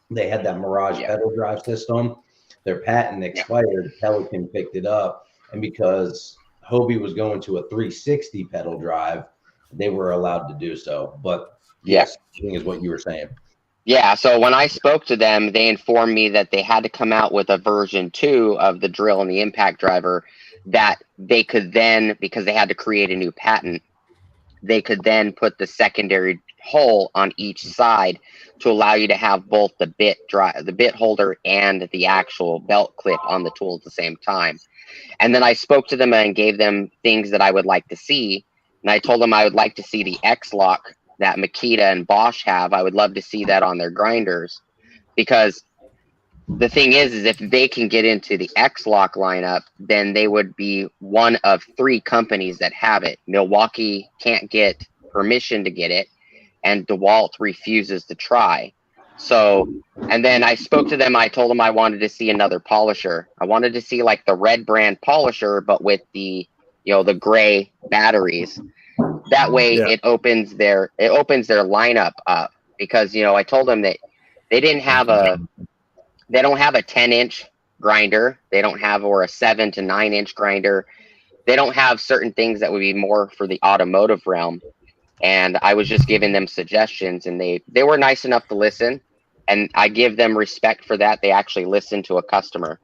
S2: They had that Mirage pedal drive system. Their patent expired. Pelican picked it up, and because Hobie was going to a 360 pedal drive, they were allowed to do so. But Yes, is what you were saying.
S6: Yeah, so when I spoke to them, they informed me that they had to come out with a version 2 of the drill and the impact driver that they could then, because they had to create a new patent, they could then put the secondary hole on each side to allow you to have both the bit holder and the actual belt clip on the tool at the same time. And then I spoke to them and gave them things that I would like to see. And I told them I would like to see the X-Lock that Makita and Bosch have. I would love to see that on their grinders, because the thing is if they can get into the X-Lock lineup, then they would be one of 3 companies that have it. Milwaukee can't get permission to get it, and DeWalt refuses to try. So, and then I spoke to them. I told them I wanted to see another polisher. I wanted to see like the Red brand polisher, but with the, the gray batteries. That way it opens their lineup up, because, I told them that they don't have a 10-inch grinder. They don't have, or a 7 to 9-inch grinder. They don't have certain things that would be more for the automotive realm. And I was just giving them suggestions, and they were nice enough to listen. And I give them respect for that. They actually listened to a customer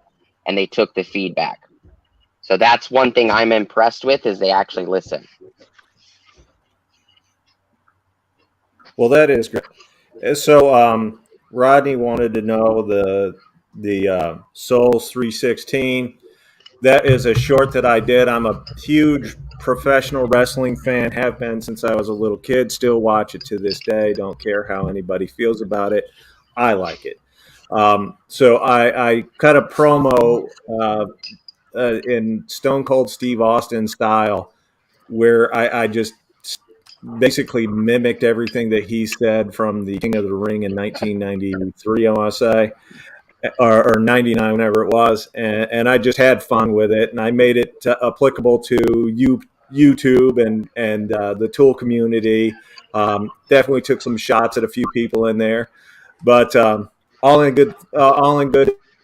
S6: and they took the feedback. So that's one thing I'm impressed with, is they actually listen.
S1: Well, that is great. So Rodney wanted to know the Souls 316. That is a short that I did. I'm a huge professional wrestling fan, have been since I was a little kid, still watch it to this day, don't care how anybody feels about it. I like it. So I cut a promo in Stone Cold Steve Austin style, where I just basically mimicked everything that he said from the King of the Ring in 1993, I want to say, or 99, whenever it was. And I just had fun with it. And I made it applicable to YouTube and the tool community. Definitely took some shots at a few people in there, but all in good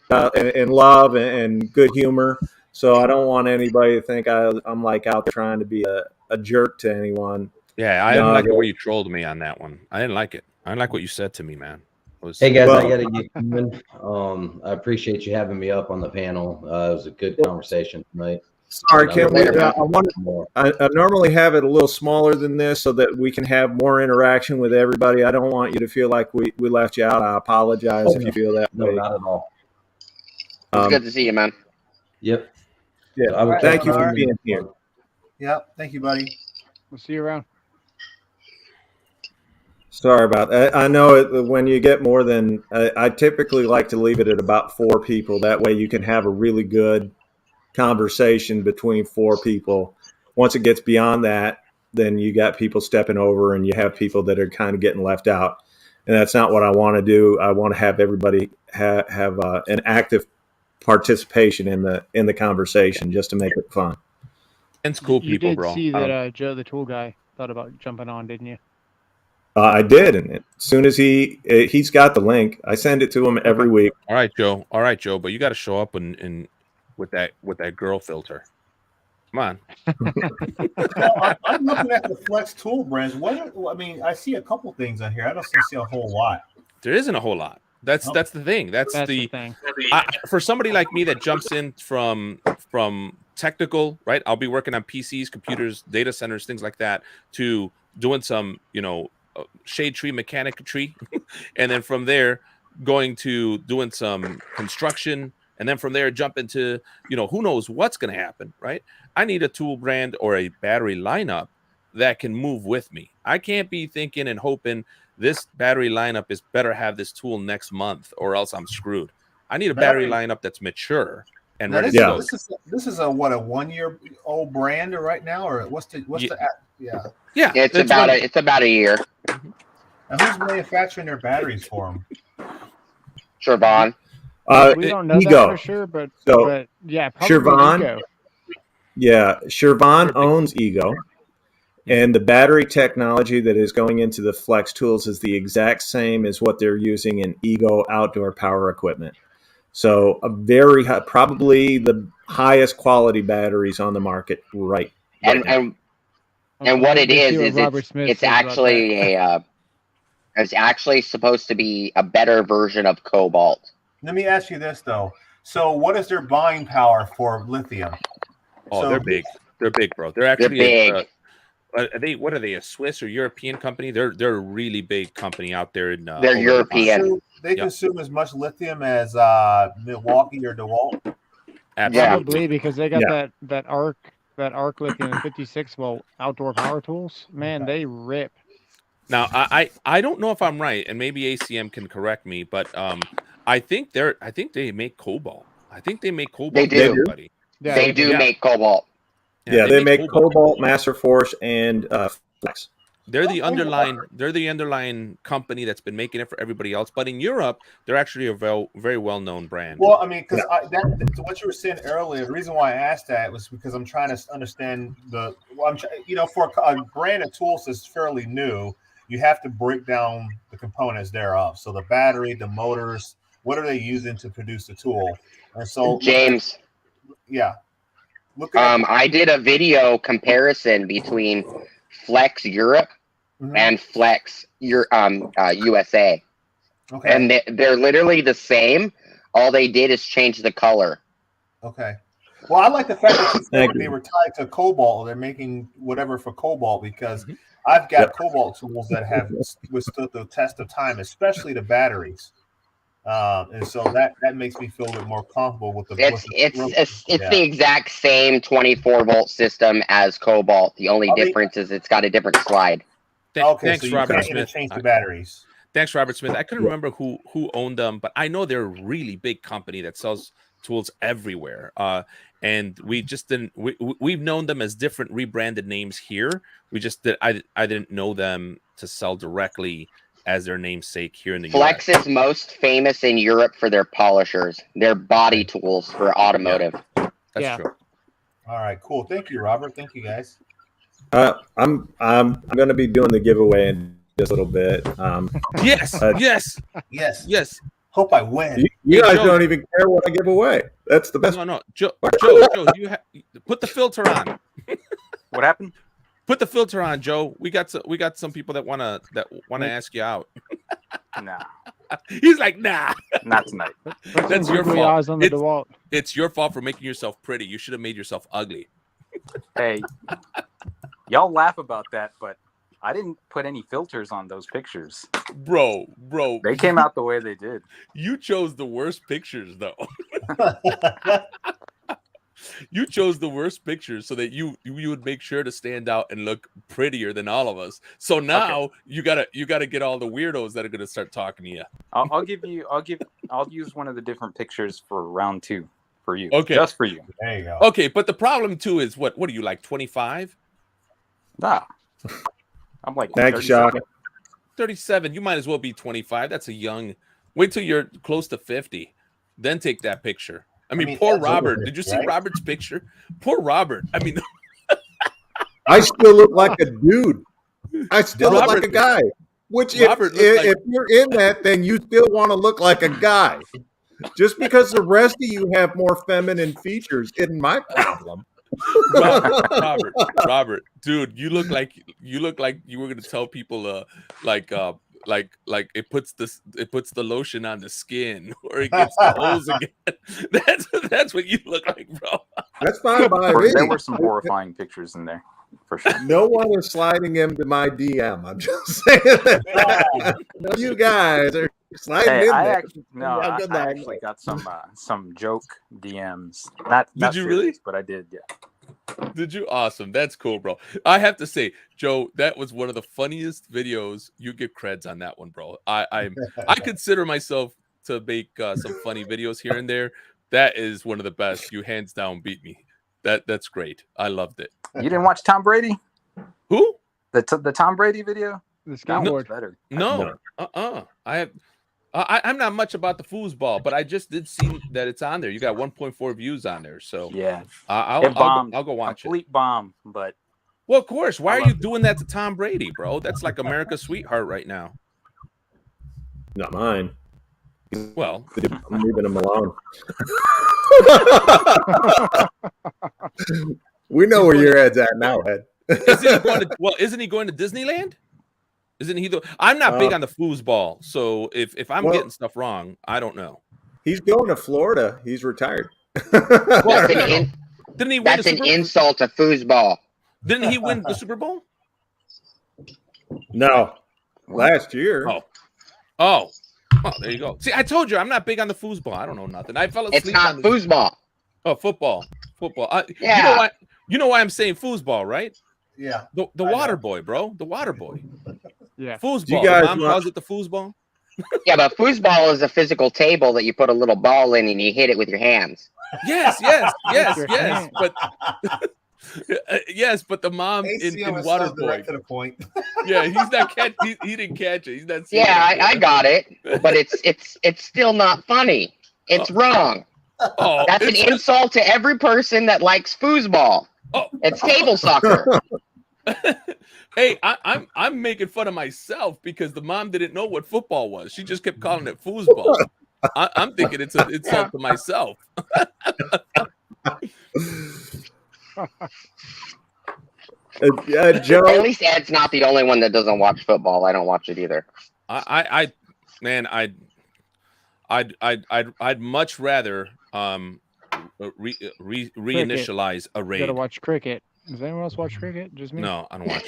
S1: and love and good humor. So I don't want anybody to think I'm like out there trying to be a jerk to anyone.
S4: Yeah, I didn't like the way you trolled me on that one. I didn't like it. I didn't like what you said to me, man.
S2: Hey guys, I gotta get going. I appreciate you having me up on the panel. It was a good conversation tonight.
S1: Sorry, Kim. I normally have it a little smaller than this so that we can have more interaction with everybody. I don't want you to feel like we left you out. I apologize if you feel that way.
S2: No, not at all.
S6: It's good to see you, man.
S2: Yep.
S1: Yeah. Thank you for being here.
S5: Yep. Thank you, buddy.
S3: We'll see you around.
S1: Sorry about that. I know when you get more than, I typically like to leave it at about 4 people. That way you can have a really good conversation between 4 people. Once it gets beyond that, then you got people stepping over and you have people that are kind of getting left out. And that's not what I want to do. I want to have everybody have an active participation in the conversation, just to make it fun.
S4: It's cool people, bro.
S3: You did see that Joe the tool guy thought about jumping on, didn't you?
S1: I did, and as soon as he's got the link, I send it to him every week.
S4: All right, Joe. But you got to show up and with that girl filter. Come on.
S5: I'm looking at the Flex tool brands. I see a couple things on here. I don't see a whole lot.
S4: There isn't a whole lot. That's the thing. That's the thing. For somebody like me that jumps in from technical, right? I'll be working on PCs, computers, data centers, things like that, to doing some, shade tree mechanicry, and then from there going to doing some construction, and then from there jump into who knows what's going to happen, right? I need a tool brand or a battery lineup that can move with me. I can't be thinking and hoping this battery lineup is better have this tool next month or else I'm screwed. I need a battery lineup that's mature and ready to go.
S5: This is a 1-year-old brand right now, or what's the
S6: Yeah, it's about a year.
S5: And who's manufacturing their batteries for them?
S6: Chevron.
S3: We don't know that for sure, but yeah, probably
S1: Chevron.
S3: Ego.
S1: Yeah, Chevron owns Ego, and the battery technology that is going into the Flex tools is the exact same as what they're using in Ego outdoor power equipment. So a very high, probably the highest quality batteries on the market right now.
S6: And what it is it's actually It's actually supposed to be a better version of cobalt.
S5: Let me ask you this though. So, what is their buying power for lithium?
S4: Oh,
S5: So,
S4: they're big. They're big, bro. They're
S6: They're
S4: actually
S6: big.
S4: what are they? A Swiss or European company? They're a really big company out there in.
S6: They're
S4: over the
S6: European.
S4: pond.
S5: They
S4: Yep.
S5: consume as much lithium as Milwaukee or DeWalt.
S4: Absolutely.
S3: Probably because they got
S1: Yeah.
S3: that arc lithium 56 volt outdoor power tools. Man, they rip.
S4: Now, I don't know if I'm right, and maybe ACM can correct me, but I think they make cobalt. I think they make cobalt.
S6: They
S4: for
S6: do.
S4: everybody.
S3: Yeah,
S6: They do make cobalt.
S1: Yeah, they make cobalt, Master Force, and Flex.
S4: They're the underlying company that's been making it for everybody else. But in Europe, they're actually a very well known brand.
S5: Well, I mean, because what you were saying earlier, the reason why I asked that was because I'm trying to understand for a brand of tools that's fairly new, you have to break down the components thereof. So the battery, the motors, what are they using to produce the tool? And so,
S6: James, I did a video comparison between Flex Europe and Flex USA.
S5: Okay.
S6: And they're literally the same. All they did is change the color.
S5: Okay. Well, I like the fact that you said they were tied to cobalt. They're making whatever for cobalt because I've got cobalt tools that have withstood the test of time, especially the batteries. And so that makes me feel a bit more comfortable with the.
S6: It's the exact same 24-volt system as cobalt. The only difference is it's got a different slide.
S4: Thanks,
S5: so
S4: Robert
S5: you
S4: Smith.
S5: Change the batteries.
S4: Thanks, Robert Smith. I couldn't remember who owned them, but I know they're a really big company that sells tools everywhere. And we just didn't. We've known them as different rebranded names here. We just did. I didn't know them to sell directly as their namesake here in the
S6: Flex
S4: US.
S6: is most famous in Europe for their polishers, their body tools for automotive.
S4: Yeah. That's true.
S5: All right, cool. Thank you, Robert. Thank you, guys.
S1: I'm going to be doing the giveaway in just a little bit.
S4: Yes.
S5: Hope I win.
S1: You guys don't even care what I give away. That's the best.
S4: No, Joe, you put the filter on.
S7: What happened?
S4: Put the filter on, Joe. We got some people that wanna ask you out.
S7: Nah.
S4: He's like, nah.
S7: Not tonight.
S4: That's your fault.
S3: On the DeWalt.
S4: It's your fault for making yourself pretty. You should have made yourself ugly.
S7: Hey, y'all laugh about that, but I didn't put any filters on those pictures.
S4: Bro.
S7: They came out the way they did.
S4: You chose the worst pictures, though. You chose the worst pictures so that you would make sure to stand out and look prettier than all of us. So now you gotta get all the weirdos that are gonna start talking to you.
S7: I'll use one of the different pictures for round 2 for you.
S4: Okay,
S7: just for you.
S5: There you go.
S4: Okay, but the problem too is what are you, like 25?
S7: Nah, I'm like
S1: Thank you, Shaka.
S4: 37. You might as well be 25. That's a young. Wait till you're close to 50, then take that picture. I mean, poor Robert. Did you see Robert's picture? Poor Robert. I mean,
S1: I still look like a dude. I still look like a guy. Which, if you're in that, then you still want to look like a guy. Just because the rest of you have more feminine features isn't my problem.
S4: Robert, dude, you look like you were gonna tell people like it puts the lotion on the skin or it gets the holes again. That's what you look like, bro.
S1: That's fine by me.
S7: There were some horrifying pictures in there, for sure.
S1: No one is sliding into my DM. I'm just saying that. You guys are sliding in there.
S7: I actually got some joke DMs. Not
S4: did you
S7: serious,
S4: really?
S7: But I did, yeah.
S4: Did you? Awesome. That's cool, bro. I have to say, Joe, that was one of the funniest videos. You get creds on that one, bro. I consider myself to make some funny videos here and there. That is one of the best. You hands down beat me. That's great. I loved it.
S7: You didn't watch Tom Brady?
S4: Who?
S7: The Tom Brady video?
S3: The skateboard.
S7: Better.
S4: No. I'm not much about the foosball, but I just did see that it's on there. You got 1.4 views on there, so
S7: yeah,
S4: I'll go watch
S7: complete bomb. But
S4: well, of course, why are you doing that to Tom Brady, bro? That's like America's sweetheart right now.
S1: Not mine.
S4: Well,
S1: I'm leaving him alone. We know where your head's at now, Ed.
S4: Isn't he going to Disneyland? Isn't he I'm not big on the foosball, so if I'm
S1: Well-
S4: getting stuff wrong, I don't know.
S1: He's going to Florida. He's retired.
S6: That's an
S4: Didn't he win
S6: that's
S4: the
S6: an
S4: Super Bowl?
S6: insult to foosball.
S4: Didn't he win the Super Bowl?
S1: No, last year.
S4: Oh, there you go. See, I told you I'm not big on the foosball. I don't know nothing. I fell asleep.
S6: It's not
S4: on
S6: foosball.
S4: Oh, football.
S6: Yeah.
S4: You know why I'm saying foosball, right?
S5: Yeah.
S4: The water boy, bro. The water boy.
S3: Yeah.
S4: Foosball.
S1: You guys
S4: The mom
S1: want-
S4: calls it the foosball.
S6: Yeah, but foosball is a physical table that you put a little ball in and you hit it with your hands.
S4: Yes.
S3: Your hand.
S4: But yes, but the mom in water boy.
S5: Direct to the point.
S4: Yeah, he's not catch. He didn't catch it. He's not. seeing
S6: Yeah,
S4: it.
S6: I got it, but it's still not funny. It's wrong.
S4: Oh,
S6: That's an insult to every person that likes foosball.
S4: Oh.
S6: It's table soccer.
S4: Hey, I'm making fun of myself because the mom didn't know what football was. She just kept calling it foosball. I'm thinking it's an insult to myself.
S1: Joe,
S6: At least Ed's not the only one that doesn't watch football. I don't watch it either.
S4: I'd much rather reinitialize a
S3: You
S4: raid.
S3: gotta watch cricket. Does anyone else watch cricket? Just me?
S4: No, I don't watch.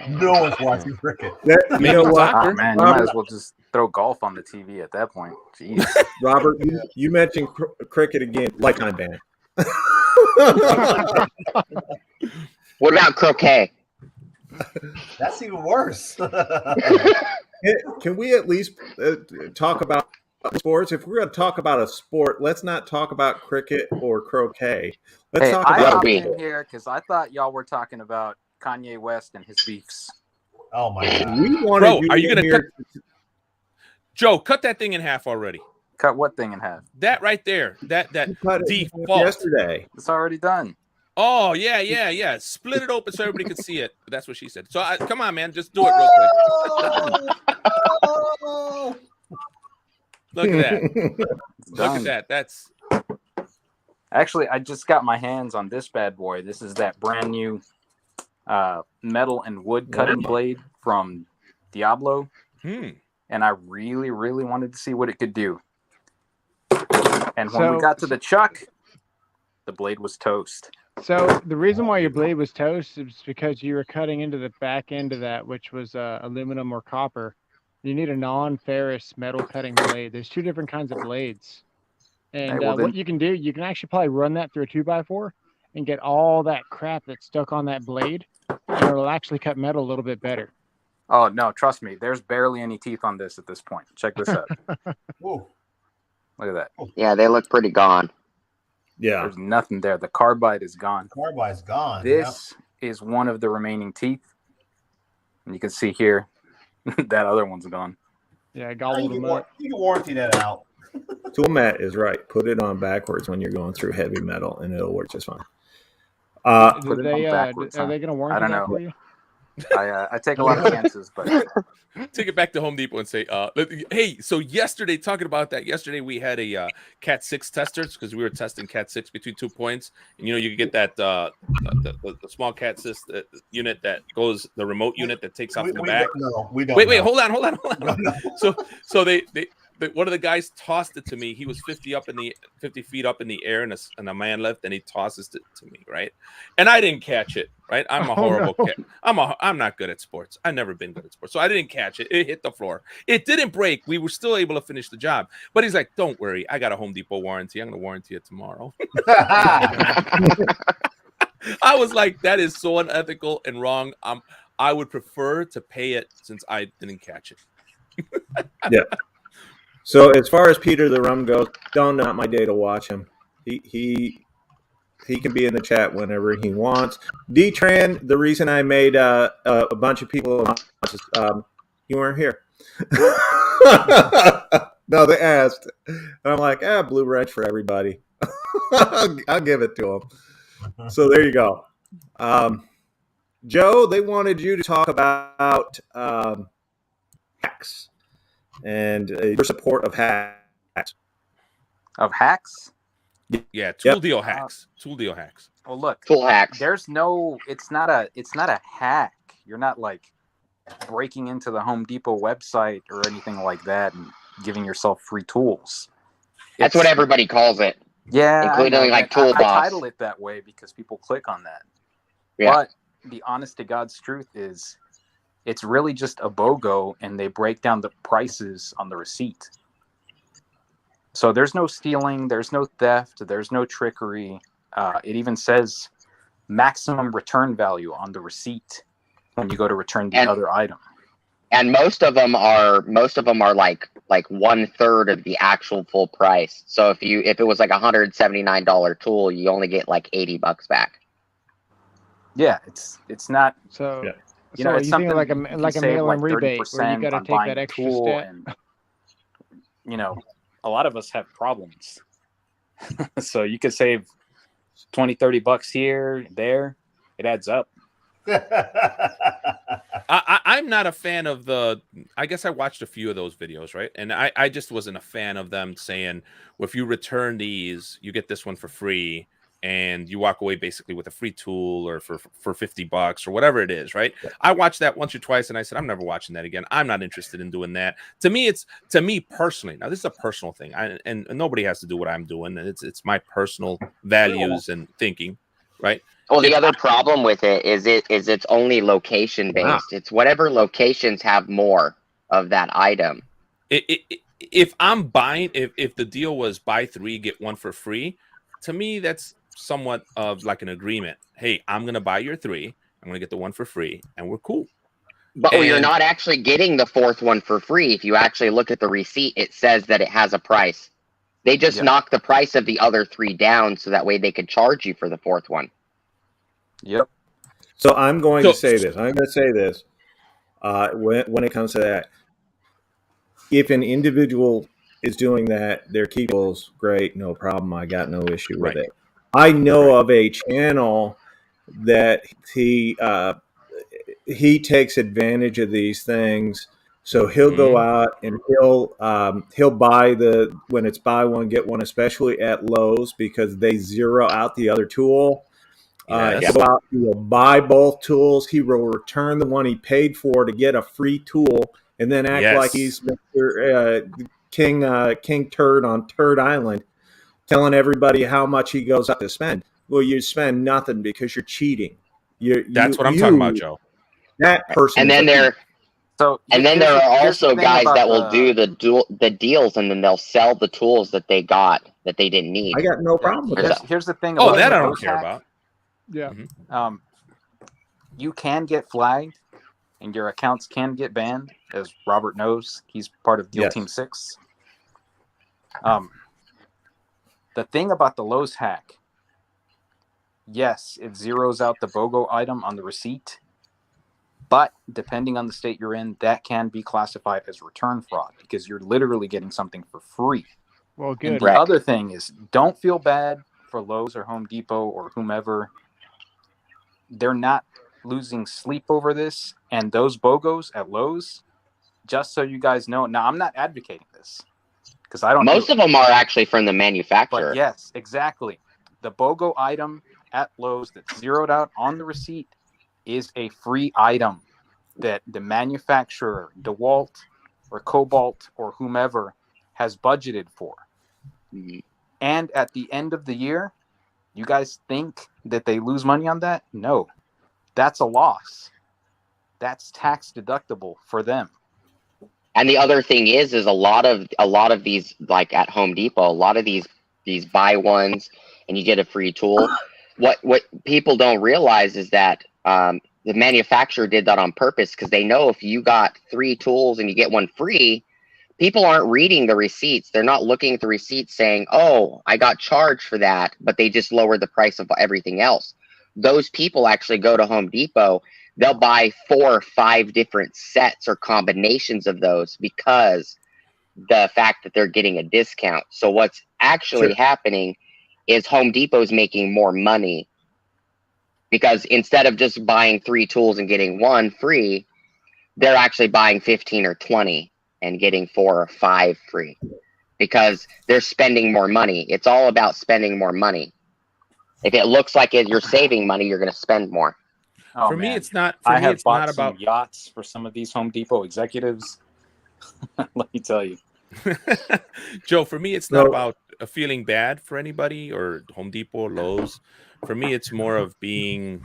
S5: No one's watching cricket.
S1: you know what,
S7: Oh, man, you might as well just throw golf on the TV at that point. Jeez.
S1: Robert? You mentioned cricket again. Lifetime ban.
S6: What about croquet?
S5: That's even worse.
S1: Can we at least talk about sports? If we're going to talk about a sport, let's not talk about cricket or croquet. Let's
S7: Hey,
S1: talk
S7: I
S1: about
S7: hopped
S1: a
S7: in here because I thought y'all were talking about Kanye West and his beefs.
S5: Oh my god.
S1: We wanted
S4: Bro,
S1: you
S4: are you
S1: in
S4: gonna
S1: here-
S4: Joe, cut that thing in half already.
S7: Cut what thing in half?
S4: That right there. That
S1: you cut it
S4: default.
S1: yesterday.
S7: It's already done.
S4: Oh yeah. Split it open so everybody can see it. That's what she said. So come on, man, just do it real quick. Look at that.
S7: It's
S4: Look
S7: done.
S4: at that. That's
S7: Actually, I just got my hands on this bad boy. This is that brand new metal and wood cutting blade from Diablo. And I really, really wanted to see what it could do. And when we got to the chuck, the blade was toast.
S3: So the reason why your blade was toast is because you were cutting into the back end of that, which was aluminum or copper. You need a non-ferrous metal cutting blade. There's two different kinds of blades. And
S7: Hey, well,
S3: what you can do, you can actually probably run that through a 2x4 and get all that crap that's stuck on that blade, and it'll actually cut metal a little bit better.
S7: Oh, no, trust me. There's barely any teeth on this at this point. Check this out.
S5: Whoa.
S7: Look at that.
S6: Yeah, they look pretty gone.
S1: Yeah.
S7: There's nothing there. The carbide is gone.
S5: Carbide's gone.
S7: This is one of the remaining teeth. And you can see here, that other one's gone.
S3: Yeah, I
S5: Yep.
S3: gobbled them up.
S5: You can warranty that out.
S1: Tool Matt is right. Put it on backwards when you're going through heavy metal, and it'll work just fine.
S7: Put it on backwards,
S3: Are
S7: huh?
S3: they going to
S7: I
S3: warranty
S7: don't
S3: that
S7: know.
S3: for you?
S7: I take a lot of chances, but
S4: take it back to Home Depot and say, hey, so yesterday, talking about that, yesterday we had a Cat 6 testers because we were testing Cat 6 between 2 points. And, you can get that the small Cat 6 unit that goes, the remote unit that takes off in the back.
S5: No, we don't.
S4: Wait,
S5: know.
S4: hold on.
S5: No.
S4: So they one of the guys tossed it to me. He was 50 feet up in the air in a man lift, and he tosses it to me, right? And I didn't catch it, right? I'm a horrible cat. I'm not good at sports. I've never been good at sports, so I didn't catch it. It hit the floor. It didn't break. We were still able to finish the job. But he's like, "Don't worry, I got a Home Depot warranty. I'm going to warranty it tomorrow." I was like, "That is so unethical and wrong. I would prefer to pay it since I didn't catch it."
S1: Yeah. So as far as Peter the Rum goes, not my day to watch him. He can be in the chat whenever he wants. D-Tran, the reason I made a bunch of people, you weren't here. No, they asked. And I'm like, Blue Wrench for everybody. I'll give it to them. So there you go. Joe, they wanted you to talk about hacks and your support of hacks.
S7: of hacks.
S4: Yeah, tool deal hacks. Tool deal hacks.
S7: Well, look,
S6: Tool hacks.
S7: there's no. It's not a hack. You're not like breaking into the Home Depot website or anything like that and giving yourself free tools.
S6: That's what everybody calls it.
S7: Yeah,
S6: including like Toolbox.
S7: I title it that way because people click on that. Yeah. But the honest to God's truth is, it's really just a BOGO, and they break down the prices on the receipt. So there's no stealing, there's no theft, there's no trickery. It even says maximum return value on the receipt when you go to return the other item.
S6: And most of them are like 1/3 of the actual full price. So if it was like $179 tool, you only get like $80 back.
S7: Yeah, it's not.
S3: So
S1: Yeah.
S7: You know, it's something
S3: like a mail-in rebate where you got to take that extra step.
S7: And, you know, a lot of us have problems. So you could save $20-$30 here, there. It adds up.
S4: I'm not a fan of I guess I watched a few of those videos, right? And I just wasn't a fan of them saying, well, if you return these, you get this one for free, and you walk away basically with a free tool or for $50 or whatever it is, right? Yeah. I watched that once or twice and I said, I'm never watching that again. I'm not interested in doing that. To me personally, now this is a personal thing, and nobody has to do what I'm doing. It's my personal values and thinking, right?
S6: Well, the other problem with it is it's only location based. Wow. It's whatever locations have more of that item.
S4: If I'm buying, if the deal was buy 3 get 1 for free, to me that's somewhat of like an agreement. Hey, I'm gonna buy your 3, I'm gonna get the 1 for free, and we're cool.
S6: But you're not actually getting the 4th one for free. If you actually look at the receipt, it says that it has a price. They just knock the price of the other 3 down so that way they could charge you for the 4th one.
S7: Yep.
S1: So I'm going to say this. I'm going to say this. When it comes to that, if an individual is doing that, their keepers, great, no problem. I got no issue with it. I know of a channel that he takes advantage of these things. So he'll go out and he'll buy when it's buy one get one, especially at Lowe's, because they zero out the other tool. Yes. He will buy both tools. He will return the one he paid for to get a free tool, and then act like he's Mr. King Turd on Turd Island, telling everybody how much he goes up to spend. Well, you spend nothing because you're cheating.
S4: That's what I'm talking about, Joe.
S1: That person.
S6: And then there are also guys that will do the deals, and then they'll sell the tools that they got that they didn't need.
S1: I got no problem with that.
S7: Here's the thing.
S4: Oh, that I don't care about.
S3: Yeah.
S7: You can get flagged and your accounts can get banned, as Robert knows. He's part of Deal Team 6. The thing about the Lowe's hack, yes, it zeroes out the BOGO item on the receipt, but depending on the state you're in, that can be classified as return fraud because you're literally getting something for free.
S3: Well, good.
S7: And the other thing is, don't feel bad for Lowe's or Home Depot or whomever. They're not losing sleep over this. And those BOGOs at Lowe's, just so you guys know, now I'm not advocating this because I don't.
S6: Most of them are actually from the manufacturer.
S7: But yes, exactly. The BOGO item at Lowe's that's zeroed out on the receipt is a free item that the manufacturer, DeWalt or Cobalt or whomever, has budgeted for. Mm-hmm. And at the end of the year, you guys think that they lose money on that? No, that's a loss. That's tax deductible for them.
S6: And the other thing is a lot of these, like at Home Depot, a lot of these buy ones and you get a free tool. What people don't realize is that the manufacturer did that on purpose because they know if you got 3 tools and you get 1 free, people aren't reading the receipts. They're not looking at the receipts saying, oh, I got charged for that, but they just lowered the price of everything else. Those people actually go to Home Depot. They'll buy 4 or 5 different sets or combinations of those because the fact that they're getting a discount. So what's actually happening is Home Depot's making more money because instead of just buying 3 tools and getting 1 free, they're actually buying 15 or 20 and getting 4 or 5 free because they're spending more money. It's all about spending more money. If it looks like you're saving money, you're going to spend more.
S7: Oh,
S4: For me,
S7: man.
S4: it's not.
S7: I
S4: For me,
S7: have
S4: it's
S7: bought
S4: not
S7: some
S4: about.
S7: yachts for some of these Home Depot executives. Let me tell you.
S4: Joe, for me, it's not
S1: So-
S4: about feeling bad for anybody or Home Depot or Lowe's. For me, it's more of being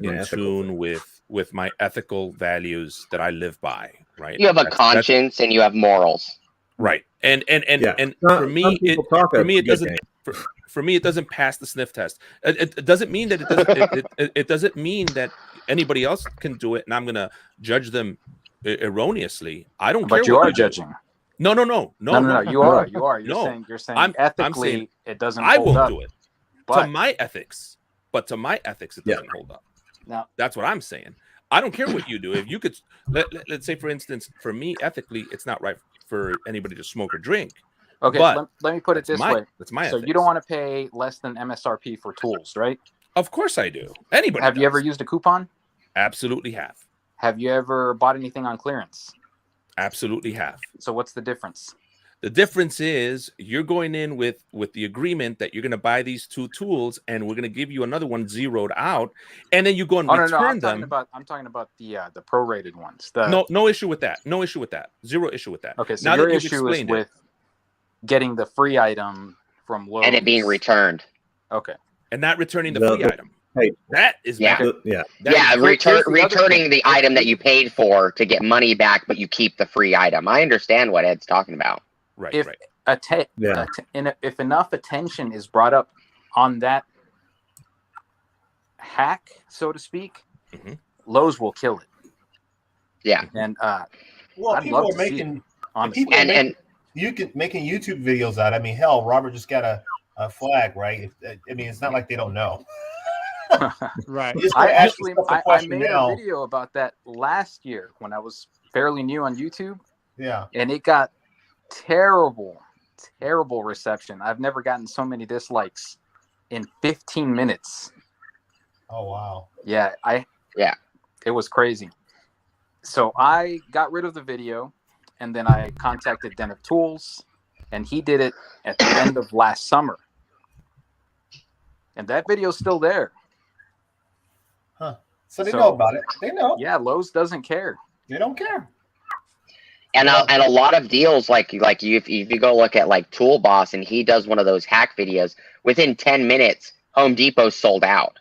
S4: in
S1: Ethical
S4: tune with my ethical values that I live by. Right.
S6: You have a
S4: That's
S6: conscience and you have morals.
S4: right. And
S1: Yeah.
S4: for
S1: Some
S4: me,
S1: people talk
S4: for
S1: a
S4: me, it
S1: good
S4: doesn't.
S1: game.
S4: For me, it doesn't pass the sniff test. It doesn't mean that it doesn't. It doesn't mean that anybody else can do it, and I'm gonna judge them erroneously. I don't care
S7: But you
S4: what
S7: are
S4: you do.
S7: judging.
S4: No.
S7: You are. You're
S4: No.
S7: saying
S4: I'm
S7: ethically
S4: saying
S7: it doesn't
S4: I
S7: hold
S4: won't
S7: up.
S4: do it to
S7: But
S4: my ethics. But to my ethics, it
S1: Yeah.
S4: doesn't hold up.
S7: now,
S4: That's what I'm saying. I don't care what you do. If you could, let's say, for instance, for me, ethically, it's not right for anybody to smoke or drink.
S7: okay,
S4: But
S7: let me put it
S4: that's
S7: this way.
S4: That's my
S7: So
S4: ethics.
S7: you don't want to pay less than MSRP for tools, right?
S4: Of course I do. Anybody
S7: Have you ever
S4: does.
S7: used a coupon?
S4: Absolutely have.
S7: Have you ever bought anything on clearance?
S4: Absolutely have.
S7: So what's the difference?
S4: The difference is you're going in with the agreement that you're going to buy these two tools, and we're going to give you another one zeroed out, and then you go and
S7: No,
S4: return
S7: I'm
S4: them.
S7: talking about the prorated ones.
S4: No issue with that. No issue with that. Zero issue with that.
S7: Okay, so
S4: now
S7: your
S4: that you've
S7: issue is
S4: explained
S7: with getting the free item from Lowe's
S6: And it being returned.
S7: Okay.
S4: and not returning the
S1: The-
S4: free item.
S1: Hey,
S4: That is
S6: Yeah.
S4: bad.
S1: Yeah.
S4: That
S6: Yeah,
S4: is-
S7: here's the other
S6: returning
S7: thing.
S6: the item that you paid for to get money back, but you keep the free item. I understand what Ed's talking about.
S4: right.
S7: If
S4: Right.
S1: Yeah.
S7: if enough attention is brought up on that hack, so to speak,
S4: Mhm.
S7: Lowe's will kill it.
S6: Yeah.
S7: And
S5: Well,
S7: I'd
S5: people
S7: love
S5: are
S7: to see
S5: making
S7: it, honestly.
S5: people are
S6: And
S5: making YouTube videos out. I mean, hell, Robert just got a flag, right? I mean, it's not like they don't know.
S3: Right.
S5: You just
S7: I
S5: gotta ask
S7: actually
S5: yourself a
S7: I
S5: question
S7: made
S5: now.
S7: a video about that last year when I was fairly new on YouTube,
S5: Yeah.
S7: and it got terrible reception. I've never gotten so many dislikes in 15 minutes.
S5: Oh wow.
S7: Yeah, it was crazy. So I got rid of the video, and then I contacted Den of Tools, and he did it at the end of last summer. And that video's still there.
S5: So they
S7: So-
S5: know about it. They know.
S7: Yeah, Lowe's doesn't care.
S5: They don't care.
S6: and a lot of deals like you if you go look at like Tool Boss and he does one of those hack videos, within 10 minutes Home Depot sold out.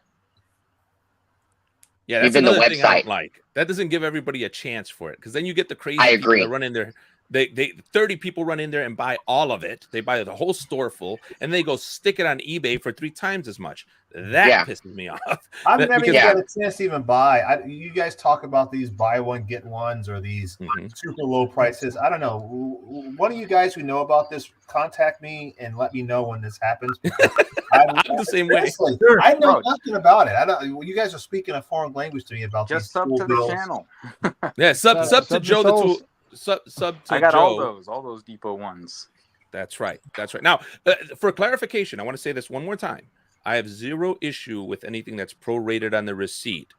S4: Yeah, that's
S6: Even the
S4: another thing I
S6: website.
S4: don't like. That doesn't give everybody a chance for it, because then you get the crazy
S6: I
S4: people
S6: agree.
S4: that run in there. They 30 people run in there and buy all of it. They buy the whole store full, and they go stick it on eBay for 3 times as much. That
S6: Yeah.
S4: pisses me off.
S5: I've
S4: That-
S5: never
S4: because-
S5: even had a chance to even buy. You guys talk about these buy one get ones or these
S4: Mhm.
S5: super low prices. I don't know. One of you guys who know about this, contact me and let me know when this happens.
S4: I'm the same way.
S5: Seriously,
S1: Sure.
S5: I know
S7: Bro.
S5: nothing about it. I don't. You guys are speaking a foreign language to me about
S7: Just
S5: these
S7: sub
S5: tool
S7: to the
S5: bills.
S7: channel.
S4: Yeah, sub to
S3: Sub to
S4: Joe the
S3: Souls.
S4: tool. Sub to
S7: I got
S4: Joe.
S7: all those Depot ones.
S4: That's right. That's right. Now, for clarification, I want to say this one more time. I have zero issue with anything that's prorated on the receipt,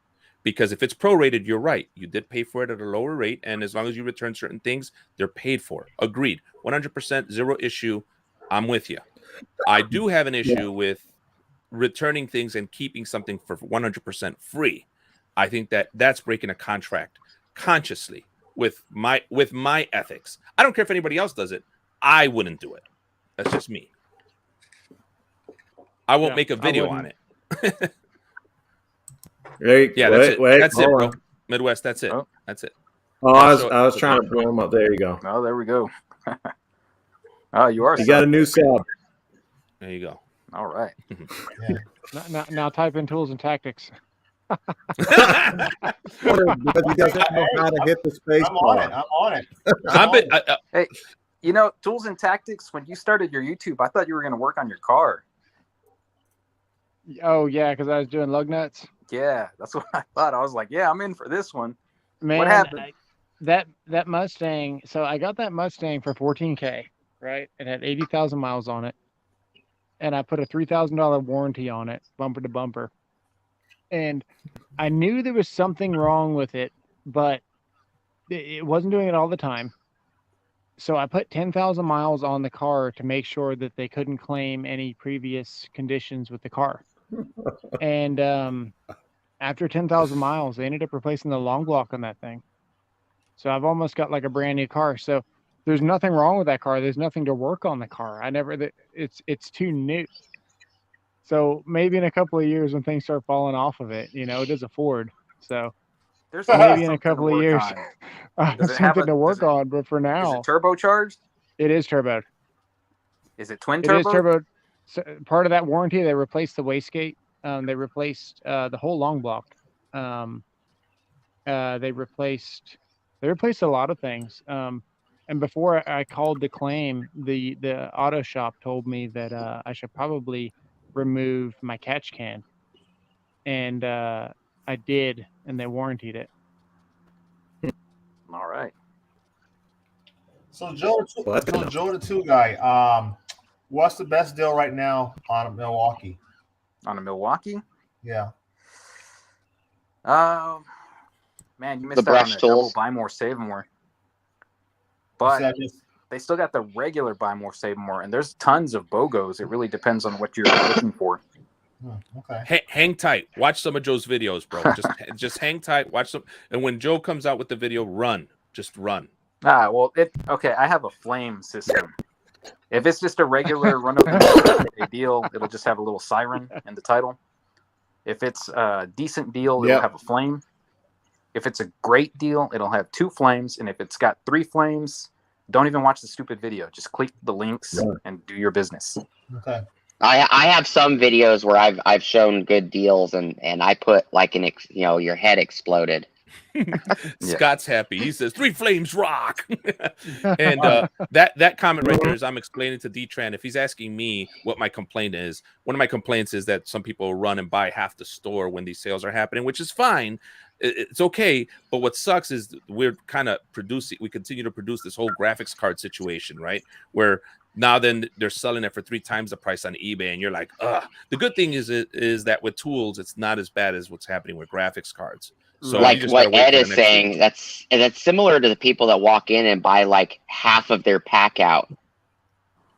S4: because if it's prorated, you're right. You did pay for it at a lower rate, and as long as you return certain things, they're paid for. Agreed. 100% zero issue. I'm with you. I do have an issue with returning things and keeping something for 100% free. I think that that's breaking a contract consciously with my ethics. I don't care if anybody else does it. I wouldn't do it. That's just me. I won't
S3: Yeah,
S4: make a
S3: I
S4: video on
S3: wouldn't.
S4: it.
S1: Wait,
S4: Yeah, that's it.
S1: wait,
S4: That's it,
S1: hold
S4: bro.
S1: on.
S4: Midwest, that's it.
S7: Oh.
S4: That's it.
S1: Oh,
S4: Yeah,
S1: I was
S4: so-
S1: trying to blow him up. There you go.
S7: Oh, there we go. Oh, you are.
S1: You got a new sub.
S4: There you go.
S7: All right.
S3: Now type in tools and tactics.
S1: Because he doesn't know how to hit the space
S5: I'm on
S1: bar.
S5: it. I'm on it.
S4: I've been,
S7: Hey, you know, Tools and Tactics, when you started your YouTube, I thought you were going to work on your car.
S3: Oh yeah, because I was doing lug nuts.
S7: Yeah, that's what I thought. I was like, yeah, I'm in for this one.
S3: Man,
S7: happened?
S3: That Mustang. So I got that Mustang for $14K, right? It had 80,000 miles on it, and I put a $3,000 warranty on it, bumper to bumper. And I knew there was something wrong with it, but it wasn't doing it all the time. So I put 10,000 miles on the car to make sure that they couldn't claim any previous conditions with the car. And after 10,000 miles, they ended up replacing the long block on that thing. So I've almost got like a brand new car. So there's nothing wrong with that car. There's nothing to work on the car. It's too new. So maybe in a couple of years when things start falling off of it, it is a Ford. So
S7: There's
S3: maybe in a
S7: something to
S3: couple of
S7: work
S3: years,
S7: on. Does it have
S3: something to work
S7: does it-
S3: on. But for
S7: Is
S3: now,
S7: it turbocharged?
S3: it is turboed.
S7: Is it twin
S3: It
S7: turbo?
S3: is turboed. So part of that warranty, they replaced the wastegate. They replaced the whole long block. They replaced a lot of things. And before I called the claim, the auto shop told me that I should probably remove my catch can, and I did, and they warrantied it.
S7: All right.
S5: So Joe,
S1: Well, that's good
S5: so
S1: enough.
S5: Joe the 2 guy, what's the best deal right now on Milwaukee?
S7: On a Milwaukee?
S5: Yeah.
S7: Man, you missed
S6: The
S7: out on
S6: brush
S7: the double
S6: tools.
S7: buy more, save more.
S5: You
S7: But
S5: said this-
S7: they still got the regular buy more, save more, and there's tons of BOGOs. It really depends on what you're looking for.
S5: okay.
S4: Hang tight. Watch some of Joe's videos, bro. Just hang tight. Watch some, and when Joe comes out with the video, run. Just run.
S7: Well, okay. I have a flame system. If it's just a regular run-of-the-mill deal, it'll just have a little siren in the title. If it's a decent deal, it'll
S1: Yep.
S7: have a flame. If it's a great deal, it'll have 2 flames. And if it's got 3 flames, don't even watch the stupid video. Just click the links and do your business.
S5: Okay.
S6: I have some videos where I've shown good deals and I put like your head exploded.
S4: Scott's happy. He says 3 flames rock. And that comment right there is I'm explaining to D-Tran. If he's asking me what my complaint is, one of my complaints is that some people run and buy half the store when these sales are happening, which is fine. It's okay. But what sucks is we're kind of we continue to produce this whole graphics card situation, right? Where now then they're selling it for 3 times the price on eBay, and you're like, ugh. The good thing is that with tools, it's not as bad as what's happening with graphics cards. So
S6: like
S4: you just gotta
S6: what
S4: wait
S6: Ed
S4: for
S6: is
S4: the next
S6: saying,
S4: week.
S6: that's similar to the people that walk in and buy like half of their pack out,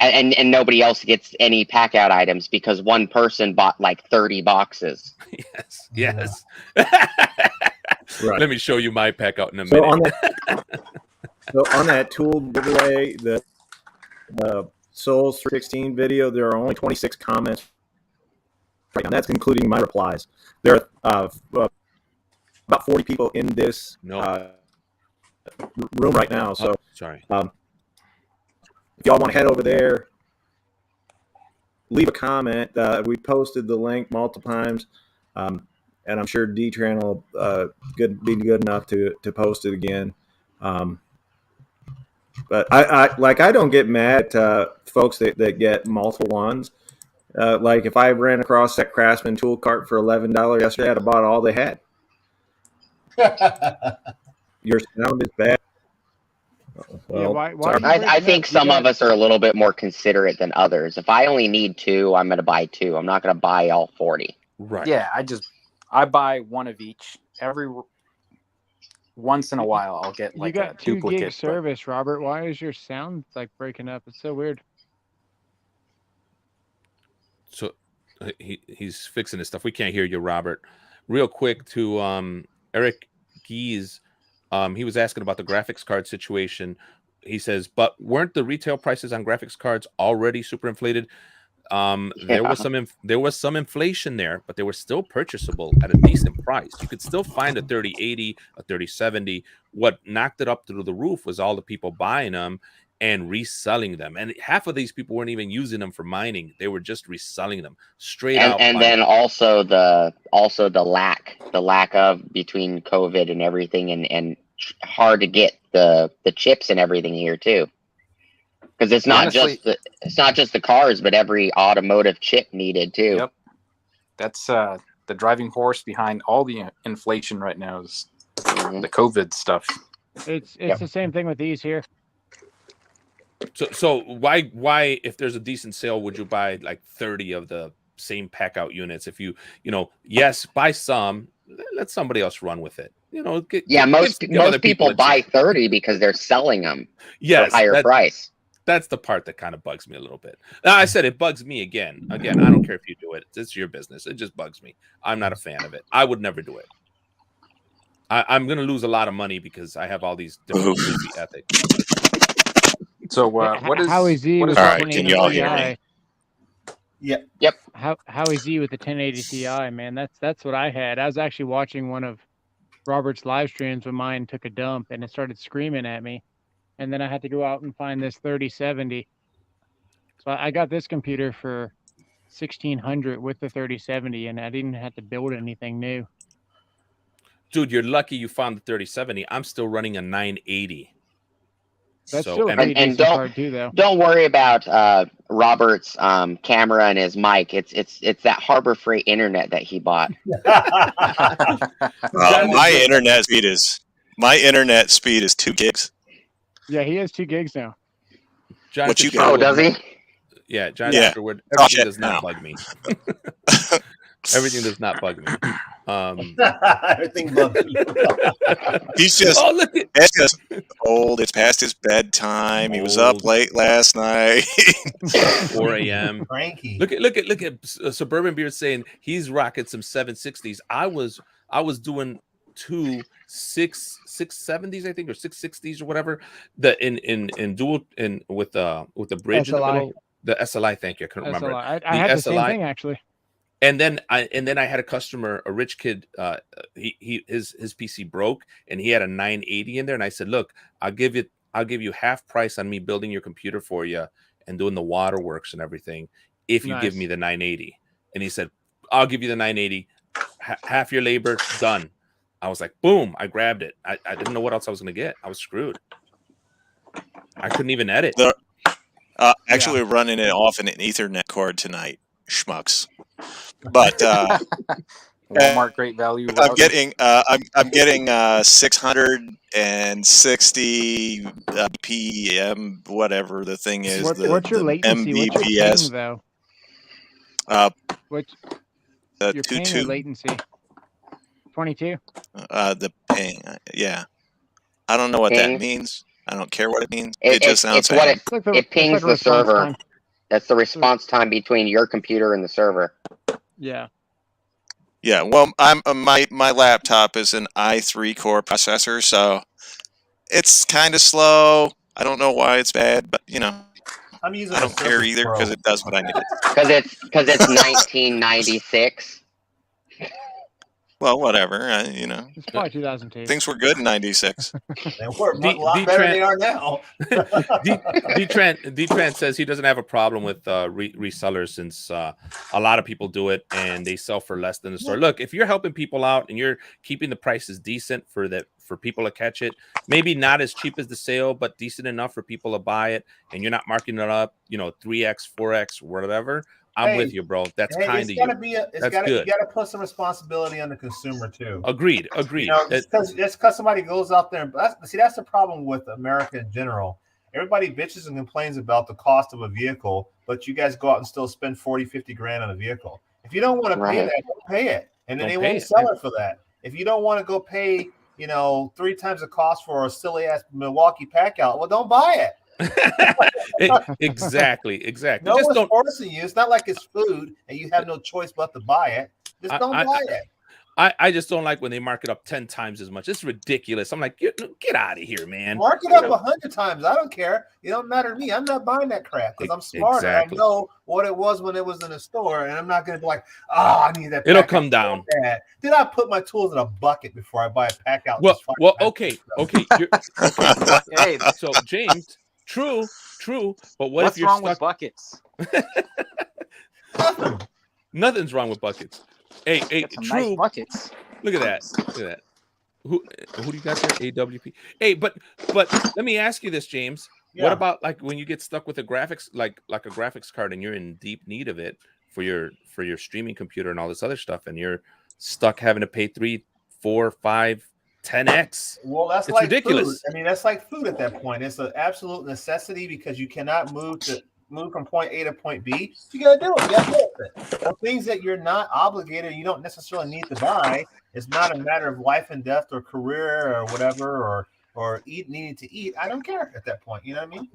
S6: and nobody else gets any pack out items because one person bought like 30 boxes.
S4: Yes.
S1: Right.
S4: Let me show you my pack out in a
S1: So
S4: minute.
S1: on that tool giveaway, the Souls 316 video, there are only 26 comments right now. That's including my replies. There are about 40 people in this room right now. So
S4: sorry.
S1: If y'all want to head over there, leave a comment. We posted the link multiple times, and I'm sure D-Tran will be good enough to post it again. But I don't get mad at folks that get multiple ones. Like if I ran across that Craftsman tool cart for $11 yesterday, I'd have bought all they had. Your sound is bad. Well,
S3: why
S6: I think some of us are a little bit more considerate than others. If I only need 2, I'm going to buy 2. I'm not going to buy all 40.
S4: Right.
S7: Yeah, I buy one of each. Every once in a while, I'll get like
S3: you got
S7: a
S3: 2
S7: duplicate.
S3: gig service, Robert. Why is your sound like breaking up? It's so weird.
S4: So he's fixing his stuff. We can't hear you, Robert. Real quick to Eric Gies. He was asking about the graphics card situation. He says, but weren't the retail prices on graphics cards already super inflated? There was some inflation there, but they were still purchasable at a decent price. You could still find a 3080, a 3070. What knocked it up through the roof was all the people buying them and reselling them. And half of these people weren't even using them for mining. They were just reselling them straight out.
S6: And then also the lack of between COVID and everything and hard to get the chips and everything here too. Because it's not just the cars, but every automotive chip needed too.
S7: Yep. That's the driving force behind all the inflation right now is the COVID stuff.
S3: It's the same thing with these here.
S4: So why if there's a decent sale would you buy like 30 of the same pack out units? If you yes, buy some, let somebody else run with it.
S6: Most people buy 30 because they're selling them for higher price.
S4: That's the part that kind of bugs me a little bit. Now, I said it bugs me again. I don't care if you do it. It's your business. It just bugs me. I'm not a fan of it. I would never do it. I'm going to lose a lot of money because I have all these different crazy ethics.
S7: So what is
S3: Howie Z
S7: what
S3: with
S7: is
S3: the
S8: All right, can
S3: 1080
S8: y'all hear
S3: Ti?
S8: me?
S6: Yep.
S3: Howie Z with the 1080 Ti, man. That's what I had. I was actually watching one of Robert's live streams when mine took a dump and it started screaming at me. And then I had to go out and find this 3070. So I got this computer for $1,600 with the 3070, and I didn't have to build anything new.
S4: Dude, you're lucky you found the 3070. I'm still running a 980.
S3: That's
S4: So,
S3: still a
S4: and-
S3: pretty
S6: And
S3: decent card too, though.
S6: don't worry about Robert's camera and his mic. It's that Harbor Freight internet that he bought.
S8: My internet speed is 2 gigs.
S3: Yeah, he has 2 gigs now.
S4: Jonathan
S8: What you
S6: Oh,
S8: got?
S6: does he?
S4: Yeah, Jonathan
S8: Yeah.
S4: Sherwood.
S8: Oh,
S4: Everything
S8: shit,
S4: does not
S8: no.
S4: bug me. Everything does not bug me.
S5: Everything bugs you.
S8: He's just
S4: Oh, look at
S8: it's just old. It's past his bedtime. He was up
S4: Old.
S8: late last night.
S4: 4 a.m.
S5: Cranky.
S4: Look at Suburban Beard saying he's rocking some 760s. I was doing 2 670s, I think, or 660s or whatever. The in dual with the bridge in the
S3: SLI.
S4: middle. The SLI, thank you. I couldn't remember.
S3: SLI.
S4: The
S3: I had the same
S4: SLI.
S3: thing actually.
S4: And then I had a customer, a rich kid. His PC broke, and he had a 980 in there. And I said, "Look, I'll give you half price on me building your computer for you and doing the waterworks and everything if you give
S3: Nice.
S4: me the 980." And he said, "I'll give you the 980, half your labor, done." I was like, "Boom!" I grabbed it. I didn't know what else I was going to get. I was screwed. I couldn't even edit.
S8: Actually, we're running it off an Ethernet cord tonight, schmucks. But
S7: Walmart Great Value?
S8: I'm
S7: router?
S8: getting 660 PM, whatever the thing is.
S3: What's your
S8: the
S3: latency? What's your
S8: Mbps.
S3: ping though? What's
S8: The
S3: your ping or
S8: 22.
S3: latency? 22.
S8: The ping. Yeah, I don't know what
S6: Ping?
S8: that means. I don't care what it means.
S6: It-
S8: It just sounds
S6: it's what
S8: bad.
S3: It's like
S6: It pings
S3: it's like a
S6: the
S3: response
S6: server.
S3: time.
S6: That's the response time between your computer and the server.
S3: Yeah.
S8: Yeah, well, my laptop is an i3 core processor, so it's kind of slow. I don't know why it's bad, but
S5: I'm using
S8: I
S5: a
S8: don't care
S5: Surface
S8: either
S5: Pro.
S8: because it does what I need.
S6: Because it's 1996.
S8: Well, whatever.
S3: It's probably 2002.
S8: Things were good in '96.
S5: And we're a
S4: D-
S5: lot better than they are now.
S4: D-Trent says he doesn't have a problem with resellers since a lot of people do it and they sell for less than the store. Look, if you're helping people out and you're keeping the prices decent for people to catch it, maybe not as cheap as the sale, but decent enough for people to buy it, and you're not marking it up, 3x, 4x, whatever. I'm with you, bro. That's kind of you. That's good.
S5: You gotta put some responsibility on the consumer too.
S4: Agreed.
S5: Just because somebody goes out there and that's the problem with America in general. Everybody bitches and complains about the cost of a vehicle, but you guys go out and still spend 40, 50 grand on a vehicle. If you don't want to pay that, don't pay it. And then they won't sell it for that. If you don't want to go pay, 3 times the cost for a silly ass Milwaukee pack out, well, don't buy it.
S4: Exactly.
S5: No
S4: Just
S5: one's
S4: don't.
S5: forcing you. It's not like it's food and you have no choice but to buy it. Just don't buy it.
S4: I just don't like when they mark it up 10 times as much. It's ridiculous. I'm like, get out of here, man.
S5: Mark it up 100 times. I don't care. It don't matter to me. I'm not buying that crap because I'm smarter.
S4: Exactly.
S5: I know what it was when it was in the store, and I'm not going to be like, I need that.
S4: It'll come down.
S5: Did I put my tools in a bucket before I buy a pack out?
S4: Okay. Hey, so James, true. But what's
S7: wrong with buckets?
S4: Nothing's wrong with buckets. Hey, true.
S7: Nice buckets.
S4: Look at that. Who do you got there? AWP. Hey, but let me ask you this, James.
S5: Yeah.
S4: What about like when you get stuck with a graphics like a graphics card and you're in deep need of it for your streaming computer and all this other stuff, and you're stuck having to pay 3, 4, 5, 10x?
S5: Well, it's
S4: like
S5: Food.
S4: ridiculous.
S5: I mean, that's like food at that point. It's an absolute necessity because you cannot move from point A to point B. So you got to do it. You got to do it. So things that you're not obligated, you don't necessarily need to buy. It's not a matter of life and death or career or whatever or needing to eat. I don't care at that point. You know what I mean?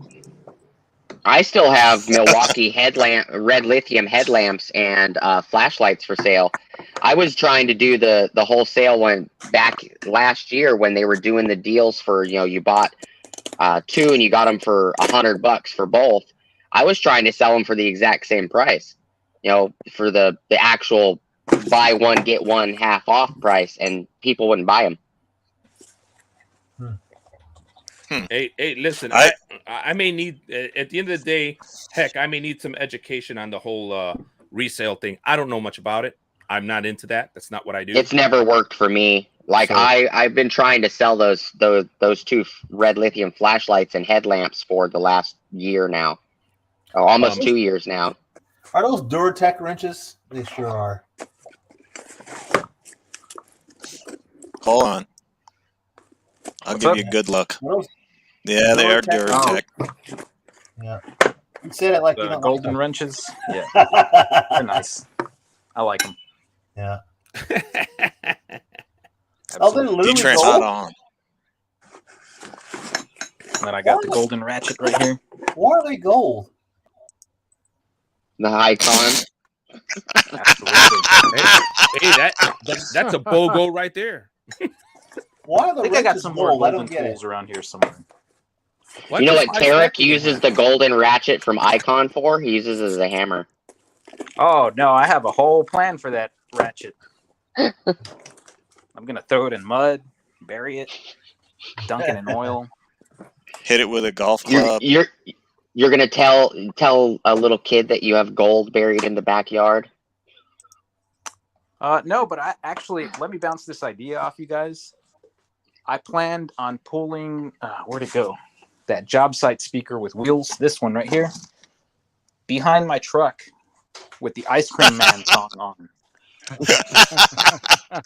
S6: I still have Milwaukee red lithium headlamps and flashlights for sale. I was trying to do the wholesale one back last year when they were doing the deals for, you bought 2 and you got them for $100 for both. I was trying to sell them for the exact same price, for the actual buy one get one half off price, and people wouldn't buy them.
S4: Hey, listen, I may need, at the end of the day, heck, I may need some education on the whole resale thing. I don't know much about it. I'm not into that. That's not what I do.
S6: It's never worked for me. Like, I've been trying to sell those 2 red lithium flashlights and headlamps for the last year now. Oh, almost 2 years now.
S5: Are those Duratec wrenches? They sure are.
S8: Hold on. I'll give you a good look. Yeah, they are Duratec.
S5: Yeah. You said it like
S7: the
S5: you don't
S7: golden
S5: like
S7: wrenches. Yeah, they're nice. I like them.
S5: Yeah.
S8: Oh, they're literally gold? On.
S7: And then I got the golden ratchet right here.
S5: Why are they gold?
S6: The icon.
S7: Absolutely.
S4: Hey, that's a BOGO right there.
S5: Why are the
S7: I think I got
S5: wrenches
S7: some
S5: gold?
S7: more golden tools around here somewhere.
S6: You know what Tarek uses the golden ratchet from Icon for? He uses it as a hammer.
S7: Oh, no, I have a whole plan for that ratchet. I'm going to throw it in mud, bury it, dunk it in oil.
S8: Hit it with a golf club.
S6: You're going to tell a little kid that you have gold buried in the backyard?
S7: No, but I actually, let me bounce this idea off you guys. I planned on pulling, where'd it go? That job site speaker with wheels, this one right here, behind my truck with the Ice Cream Man song on.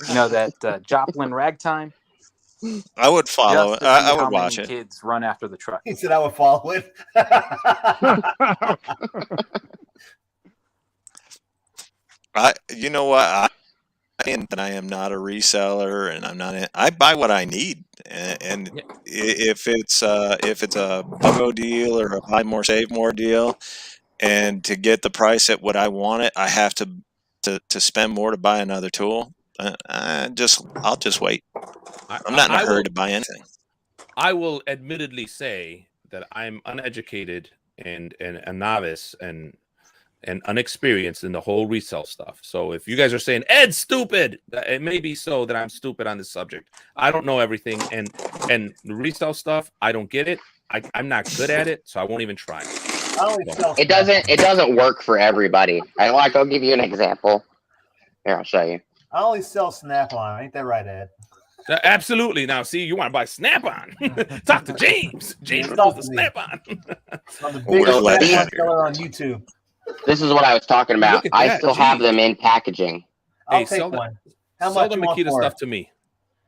S7: You know, that Joplin Ragtime?
S8: I would follow it. I would watch it.
S7: Kids run after the truck.
S5: He said I would follow it.
S8: You know what? I am not a reseller, and I'm not. I buy what I need, and if it's a BOGO deal or a buy more save more deal, and to get the price at what I want it, I have to spend more to buy another tool. I'll just wait. I'm not in a hurry to buy anything.
S4: I will admittedly say that I'm uneducated and a novice and unexperienced in the whole resale stuff. So if you guys are saying Ed's stupid, it may be so that I'm stupid on this subject. I don't know everything, and the resale stuff, I don't get it. I'm not good at it, so I won't even try.
S6: It doesn't work for everybody. I'll give you an example. Here, I'll show you.
S5: I only sell Snap-on. Ain't that right, Ed?
S4: Absolutely. Now, see, you want to buy Snap-on? Talk to James. James knows the Snap-on.
S5: I'm the biggest Snap-on seller on YouTube.
S6: This is what I was talking about. I still have them in packaging.
S5: I'll take one. How much
S4: the
S5: you want
S4: Makita
S5: for
S4: stuff
S5: it?
S4: to me.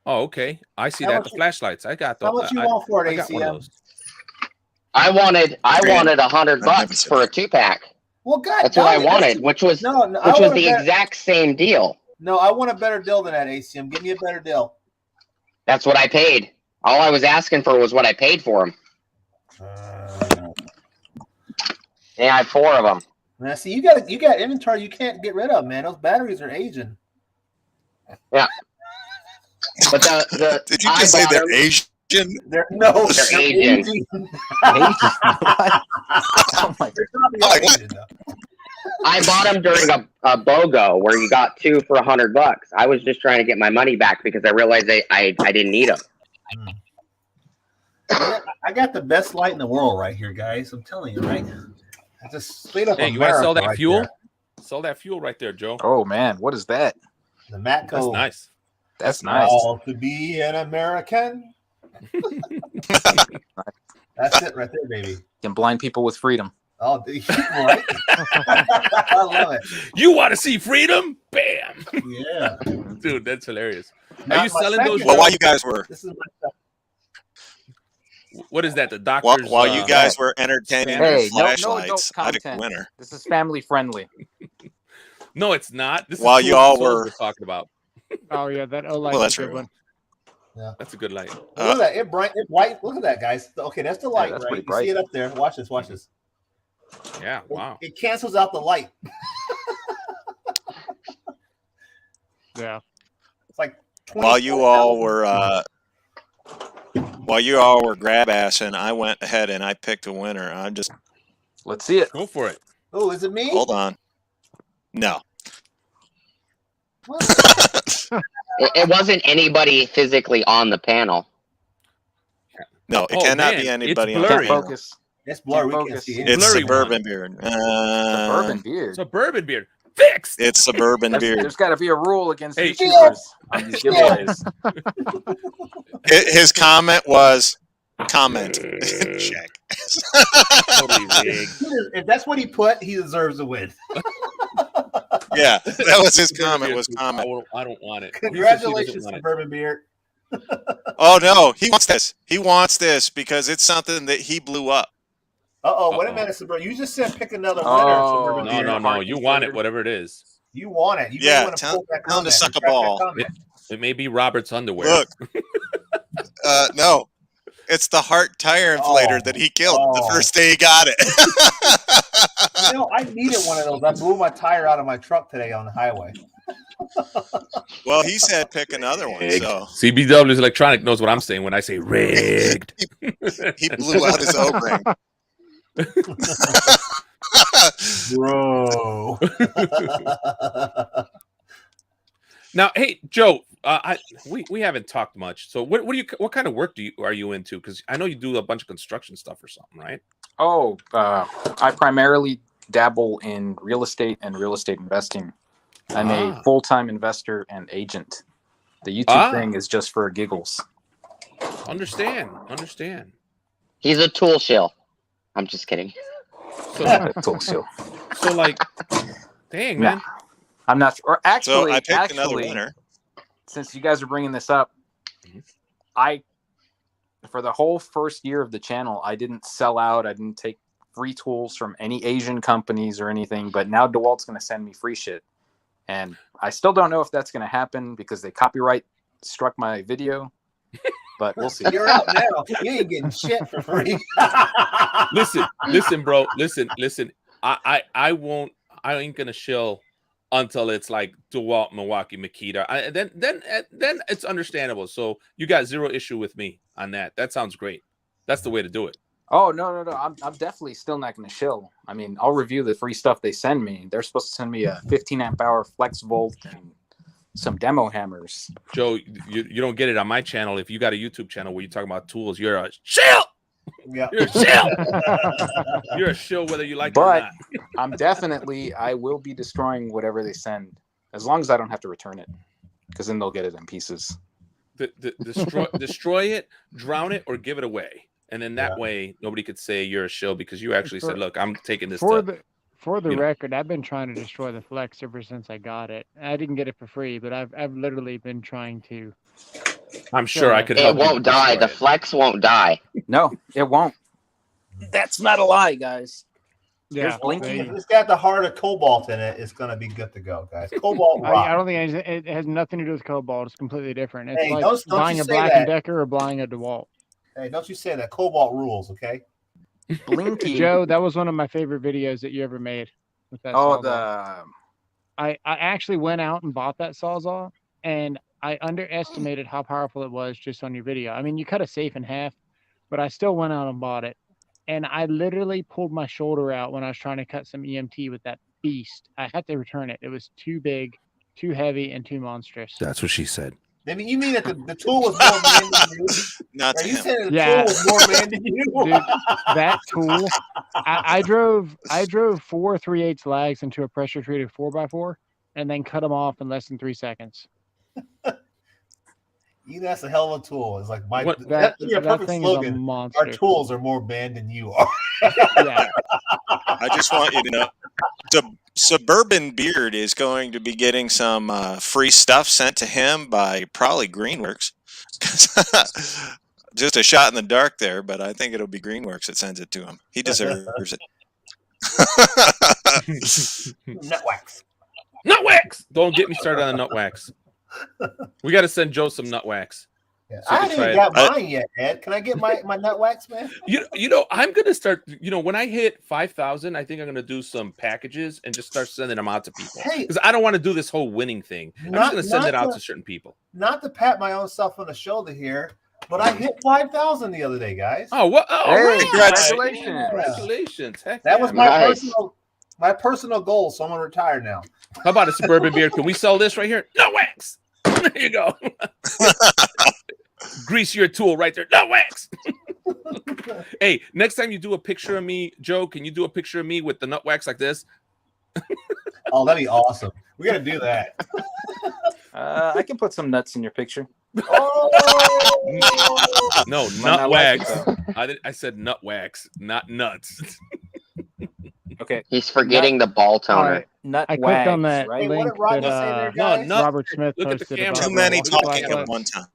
S4: Oh, okay. I see that. The flashlights. I got those.
S5: How much you want for it, ACM?
S6: I wanted $100 for a 2-pack.
S5: Well, God,
S6: that's what I wanted, which was the exact same deal.
S5: No, I want a better deal than that, ACM. Give me a better deal.
S6: That's what I paid. All I was asking for was what I paid for them. Yeah, I have 4 of them.
S5: Now, see, you got inventory you can't get rid of, man. Those batteries are aging.
S6: Yeah. But
S8: did you just say they're Asian?
S5: They're
S6: Asian.
S7: Oh my
S6: God. I bought them during a BOGO where you got 2 for $100. I was just trying to get my money back because I realized I didn't need them.
S5: I got the best light in the world right here, guys. I'm telling you, right? I just straight up.
S4: Hey, you want to sell that fuel? There. Sell that fuel right there, Joe.
S7: Oh man, what is that?
S5: The Matco.
S4: That's nice.
S7: That's nice.
S5: All to be an American. That's it right there, baby.
S7: Can blind people with freedom.
S5: Oh, right? I love it.
S4: You want to see freedom? Bam!
S5: Yeah,
S4: dude, that's hilarious.
S5: Not
S4: are you selling those?
S8: Well, while you guys were,
S5: this is my stuff.
S4: What is that? The doctor's.
S8: While you guys were entertaining
S7: hey,
S8: flashlights,
S7: no
S8: I picked a winner.
S7: This is family friendly.
S4: No, it's not. This
S8: while
S4: is
S8: you all were
S4: talking about.
S3: Oh yeah, that light
S8: well,
S3: is a good one.
S5: Yeah,
S4: that's a good light.
S5: Look at that! It bright. It white. Look at that, guys. Okay, that's the light,
S7: that's
S5: right?
S7: pretty
S5: You
S7: bright.
S5: see it up there. Watch this. Watch this.
S4: Yeah, wow.
S5: It cancels out the light.
S3: Yeah.
S5: It's like
S8: while you all were grab assing, I went ahead and I picked a winner.
S7: Let's see it.
S4: Go for it.
S5: Oh, is it me?
S8: Hold on. No.
S6: It wasn't anybody physically on the panel.
S8: No, it cannot be anybody
S4: it's
S8: on the
S4: blurry.
S8: panel.
S7: Focus.
S5: It's blurry. We can't
S7: focus.
S5: see it.
S8: It's
S4: Blurry
S8: Suburban
S4: one.
S8: Beard.
S7: Suburban beard.
S4: Suburban beard. Fixed.
S8: It's Suburban Beard.
S7: There's got to be a rule against
S4: Hey,
S7: YouTubers on these giveaways.
S8: His comment was comment. Check.
S4: Totally rigged.
S5: If that's what he put, he deserves a win.
S8: Yeah, that was his comment. Was comment.
S4: I don't want it.
S5: Congratulations, Suburban Beard.
S8: Oh no, he wants this. He wants this because it's something that he blew up.
S5: Wait a minute, Suburban. You just said pick another winner.
S7: Oh,
S5: Suburban Beard.
S4: No. You want it, whatever it is.
S5: You want it. You
S8: Yeah,
S5: want to
S8: tell
S5: pull that
S8: him to
S5: comment.
S8: suck a
S5: Retract that
S8: ball.
S5: comment.
S4: It may be Robert's underwear.
S8: Look, no, it's the Hart tire inflator that he killed the first day he got it.
S5: I needed one of those. I blew my tire out of my truck today on the highway.
S8: Well, he said pick another one. So
S4: CBW's Electronic knows what I'm saying when I say rigged.
S8: he blew out his O-ring.
S5: Bro.
S4: Now, hey Joe, we haven't talked much. So what kind of work are you into? Because I know you do a bunch of construction stuff or something, right?
S7: Oh, I primarily dabble in real estate and real estate investing. I'm a full-time investor and agent. The YouTube thing is just for giggles.
S4: Understand.
S6: He's a tool shill. I'm just kidding.
S7: So
S4: like, dang, man.
S7: I'm not sure.
S8: So I picked another winner.
S7: Since you guys are bringing this up, for the whole first year of the channel, I didn't sell out. I didn't take free tools from any Asian companies or anything. But now DeWalt's going to send me free shit. And I still don't know if that's going to happen because they copyright struck my video. But we'll see.
S5: You're out now. You ain't getting shit for free.
S4: Listen, bro. Listen. I ain't gonna shill until it's like DeWalt, Milwaukee, Makita. Then it's understandable. So you got zero issue with me on that. That sounds great. That's the way to do it.
S7: Oh, no. I'm definitely still not going to shill. I mean, I'll review the free stuff they send me. They're supposed to send me a 15 amp hour flex volt and some demo hammers.
S4: Joe, you don't get it on my channel. If you got a YouTube channel where you talk about tools, you're a shill.
S5: Yeah.
S4: You're a shill. You're a shill whether you like it or not.
S7: I will be destroying whatever they send as long as I don't have to return it, because then they'll get it in pieces.
S4: Destroy it, drown it, or give it away. And then that way, nobody could say you're a shill because you actually said, look, I'm taking this.
S3: For the record, I've been trying to destroy the Flex ever since I got it. I didn't get it for free, but I've literally been trying to.
S4: I'm sure I could
S6: It
S4: help.
S6: won't die. The Flex won't die.
S7: No, it won't. That's not a lie, guys.
S3: Yeah,
S7: Here's Blinky.
S5: If it's got the heart of cobalt in it, it's going to be good to go, guys. Cobalt rock.
S3: I don't think it has nothing to do with Cobalt. It's completely different. It's
S5: Hey,
S3: like
S5: don't
S3: buying
S5: you
S3: a
S5: say
S3: Black
S5: that.
S3: & Decker or buying a DeWalt.
S5: Hey, don't you say that. Cobalt rules, okay?
S7: Blinky.
S3: Joe, that was one of my favorite videos that you ever made. With that Sawzall. I actually went out and bought that Sawzall, and I underestimated how powerful it was just on your video. I mean, you cut a safe in half, but I still went out and bought it. And I literally pulled my shoulder out when I was trying to cut some EMT with that beast. I had to return it. It was too big, too heavy, and too monstrous.
S4: That's what she said.
S5: I mean, you mean that the tool was more man than you?
S8: Not to
S5: You
S8: him.
S5: said the tool was more man than you?
S3: Dude, that tool, I drove 4 3/8 lags into a pressure treated 4x4 and then cut them off in less than 3 seconds.
S5: That's a hell of a tool. It's like
S3: that
S5: perfect
S3: thing
S5: slogan.
S3: is a monster.
S5: Our tools are more banned than you are.
S3: Yeah.
S8: I just want you to know, Suburban Beard is going to be getting some free stuff sent to him by probably Greenworks. Just a shot in the dark there, but I think it'll be Greenworks that sends it to him. He deserves it.
S5: Nut wax.
S4: Nut wax. Don't get me started on the nut wax. We got to send Joe some nut wax.
S5: Yeah.
S4: So
S5: I haven't even got mine yet, Ed. Can I get my nut wax, man?
S4: You know, I'm gonna start. You know, when I hit 5,000, I think I'm gonna do some packages and just start sending them out to people. Because I don't want to do this whole winning thing. I'm just gonna send it out to certain people.
S5: Not to pat my own self on the shoulder here, but I hit 5,000 the other day, guys.
S4: Oh, what? Oh,
S7: Hey,
S4: congratulations!
S5: Yeah.
S4: Congratulations! Heck,
S5: That was my personal goal, so I'm gonna retire now.
S4: How about a Suburban Beard? Can we sell this right here? No wax. There you go. Grease your tool right there. No wax. Hey, next time you do a picture of me, Joe, can you do a picture of me with the nut wax like this?
S5: Oh, that'd be awesome. We gotta do that.
S7: I can put some nuts in your picture.
S5: Oh!
S4: No, nut wax. I said nut wax, not nuts.
S7: Okay.
S6: He's forgetting the ball toner.
S7: Nut
S3: I clicked on
S7: wags,
S3: that
S7: right?
S3: link that Robert Smith
S4: Look at the
S3: posted
S4: camera.
S3: about
S8: Too many
S3: the
S8: talking at
S3: flashlights.
S8: one time.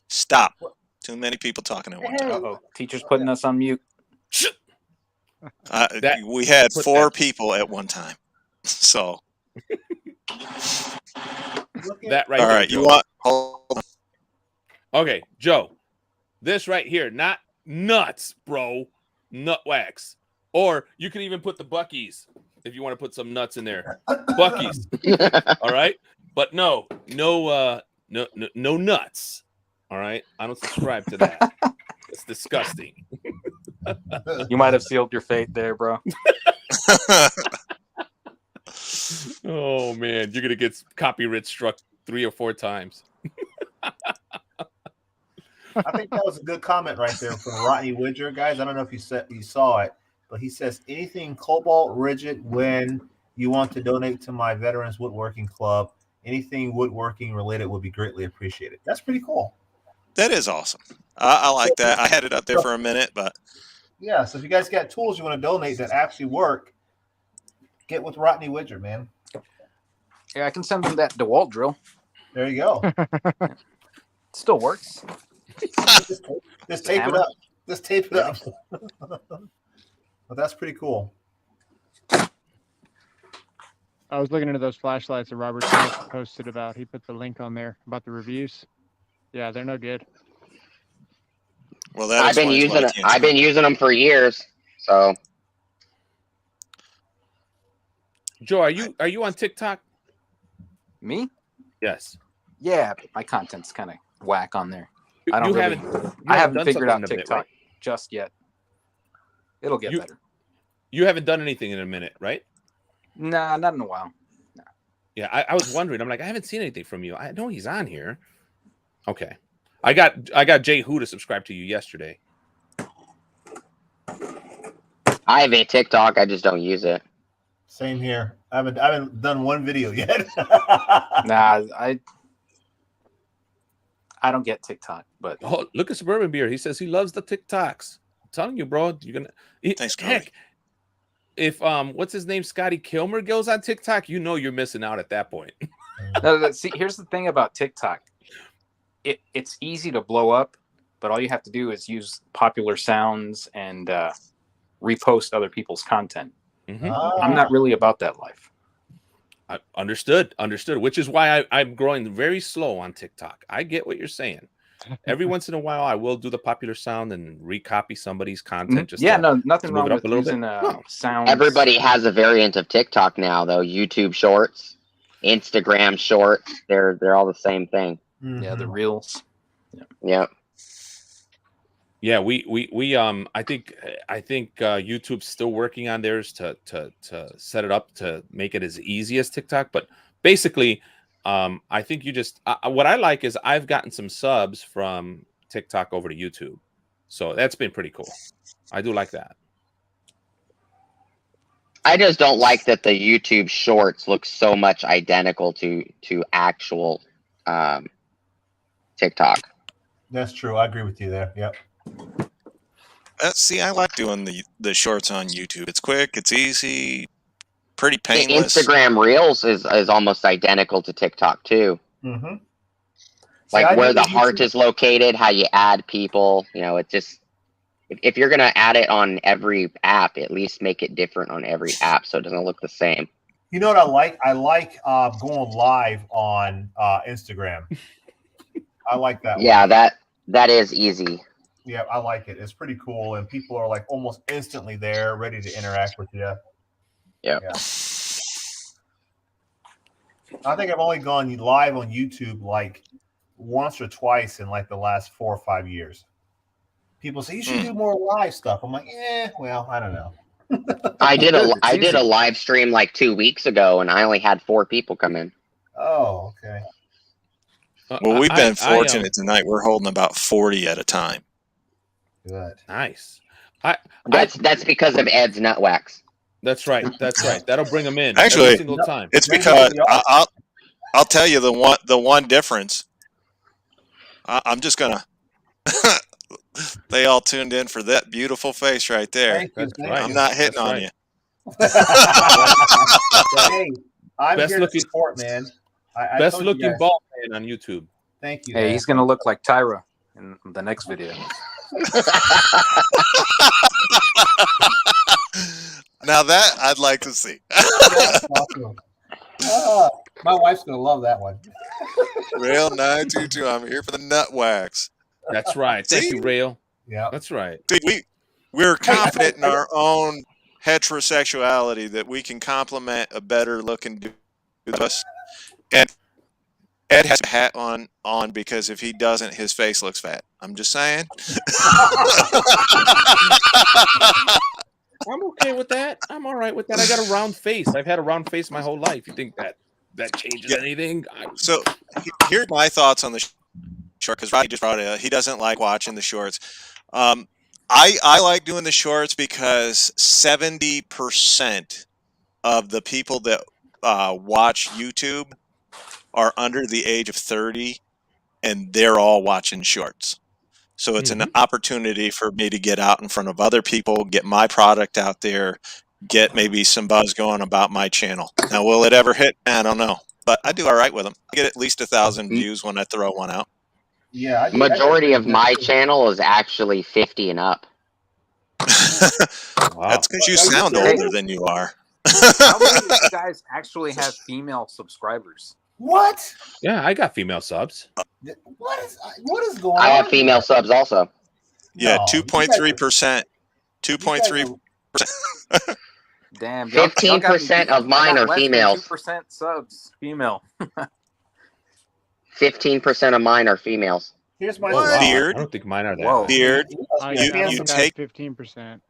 S8: Stop. Too many people talking at one time.
S7: Uh-oh. Teacher's putting us on mute.
S8: We had 4 people at one time. So.
S4: That right.
S8: All
S4: there,
S8: right.
S4: Joe.
S8: You want? Hold on.
S4: Okay, Joe. This right here, not nuts, bro. Nut wax. Or you can even put the Buckies if you want to put some nuts in there. Buckies. All right? But no nuts. All right? I don't subscribe to that. It's disgusting.
S7: You might have sealed your fate there, bro.
S4: Oh man, you're gonna get copyright struck 3 or 4 times.
S5: I think that was a good comment right there from Rodney Widger, guys. I don't know if you saw it, but he says anything cobalt rigid when you want to donate to my Veterans Woodworking Club, anything woodworking related would be greatly appreciated. That's pretty cool.
S8: That is awesome. I like that. I had it up there for a minute, but
S5: yeah. So if you guys got tools you want to donate that actually work, get with Rodney Widger, man.
S7: Yeah, I can send them that DeWalt drill.
S5: There you go.
S7: It still works.
S5: Just tape it up. Just tape it up. But that's pretty cool.
S3: I was looking into those flashlights that Robert Smith posted about. He put the link on there about the reviews. Yeah, they're no good.
S8: Well, that
S6: I've been using them for years. So,
S4: Joe, are you on TikTok?
S7: Me?
S4: Yes.
S7: Yeah, but my content's kind of whack on there. I
S4: I
S7: haven't figured out TikTok just yet. It'll get better.
S4: You haven't done anything in a minute, right?
S7: Nah, not in a while. Nah.
S4: Yeah, I was wondering. I'm like, I haven't seen anything from you. I know he's on here. Okay. I got Jay Who to subscribe to you yesterday.
S6: I have a TikTok. I just don't use it.
S5: Same here. I haven't done one video yet.
S7: Nah, I don't get TikTok, but
S4: Look at Suburban Beer. He says he loves the TikToks. I'm telling you, bro. You're gonna
S8: Thanks,
S4: heck. If what's his name, Scotty Kilmer goes on TikTok, you know you're missing out at that point.
S7: No, see, here's the thing about TikTok. It's easy to blow up, but all you have to do is use popular sounds and repost other people's content.
S4: Mm-hmm.
S7: I'm not really about that life.
S4: Understood. Which is why I'm growing very slow on TikTok. I get what you're saying. Every once in a while, I will do the popular sound and recopy somebody's content. Just
S7: nothing wrong with using sound.
S6: Everybody has a variant of TikTok now, though. YouTube Shorts, Instagram Shorts. They're all the same thing.
S5: Mm-hmm.
S7: Yeah, the reels.
S6: Yeah.
S4: Yeah, we I think YouTube's still working on theirs to set it up to make it as easy as TikTok. But basically, I think you just what I like is I've gotten some subs from TikTok over to YouTube, so that's been pretty cool. I do like that.
S6: I just don't like that the YouTube Shorts look so much identical to actual TikTok.
S5: That's true. I agree with you there. Yep.
S8: See, I like doing the shorts on YouTube. It's quick, it's easy, pretty painless.
S6: The Instagram Reels is almost identical to TikTok too.
S5: Mm-hmm.
S6: Like where the heart is located, how you add people. You know, it just if you're gonna add it on every app, at least make it different on every app so it doesn't look the same.
S5: You know what I like? I like going live on Instagram. I like that.
S6: Yeah,
S5: one.
S6: That is easy.
S5: Yeah, I like it. It's pretty cool, and people are like almost instantly there, ready to interact with you.
S6: Yep.
S5: Yeah. I think I've only gone live on YouTube like once or twice in like the last 4 or 5 years. People say you should do more live stuff. I'm like, well, I don't know.
S6: I did a live stream like 2 weeks ago, and I only had 4 people come in.
S5: Oh, okay.
S8: Well, we've been fortunate tonight. We're holding about 40 at a time.
S5: Good.
S4: Nice.
S6: That's because of Ed's nut wax.
S4: That's right. That's right. That'll bring them in
S8: Actually,
S4: every single time.
S8: It's because I'll tell you the one difference. I'm just gonna. They all tuned in for that beautiful face right there.
S4: That's right.
S8: I'm not hitting on you.
S5: Hey, I'm
S4: Best
S5: here
S4: looking
S5: to support, man.
S4: Best looking bald man on YouTube.
S5: Thank you.
S7: Hey,
S5: man.
S7: he's gonna look like Tyra in the next video.
S8: Now that I'd like to see.
S5: Awesome. My wife's gonna love that one.
S8: Rail 922. I'm here for the nut wax.
S4: That's right. Thank you, Rail.
S5: Yeah,
S4: that's right.
S8: See, we're confident in our own heterosexuality that we can complement a better looking dude with us. And Ed has a hat on because if he doesn't, his face looks fat. I'm just saying.
S4: I'm okay with that. I'm all right with that. I got a round face. I've had a round face my whole life. You think that changes anything?
S8: So here's my thoughts on the short, because Rodney just brought it up. He doesn't like watching the shorts. I like doing the shorts because 70% of the people that watch YouTube are under the age of 30, and they're all watching shorts. So it's an opportunity for me to get out in front of other people, get my product out there, get maybe some buzz going about my channel. Now, will it ever hit? I don't know. But I do all right with them. I get at least 1,000 views when I throw one out.
S5: Yeah.
S6: Majority of my channel is actually 50 and up.
S8: That's because you sound older than you are.
S7: How many of you guys actually have female subscribers?
S5: What?
S4: Yeah, I got female subs.
S5: What is going on?
S6: I have female subs also.
S8: Yeah, 2.3%. 2.3%.
S7: Damn.
S6: 15% of mine are females.
S7: 2% subs female.
S6: 15% of mine are females.
S5: Here's my
S8: Beard.
S4: I don't think mine are that.
S7: Whoa.
S8: Beard.
S3: You
S8: take
S3: 15%.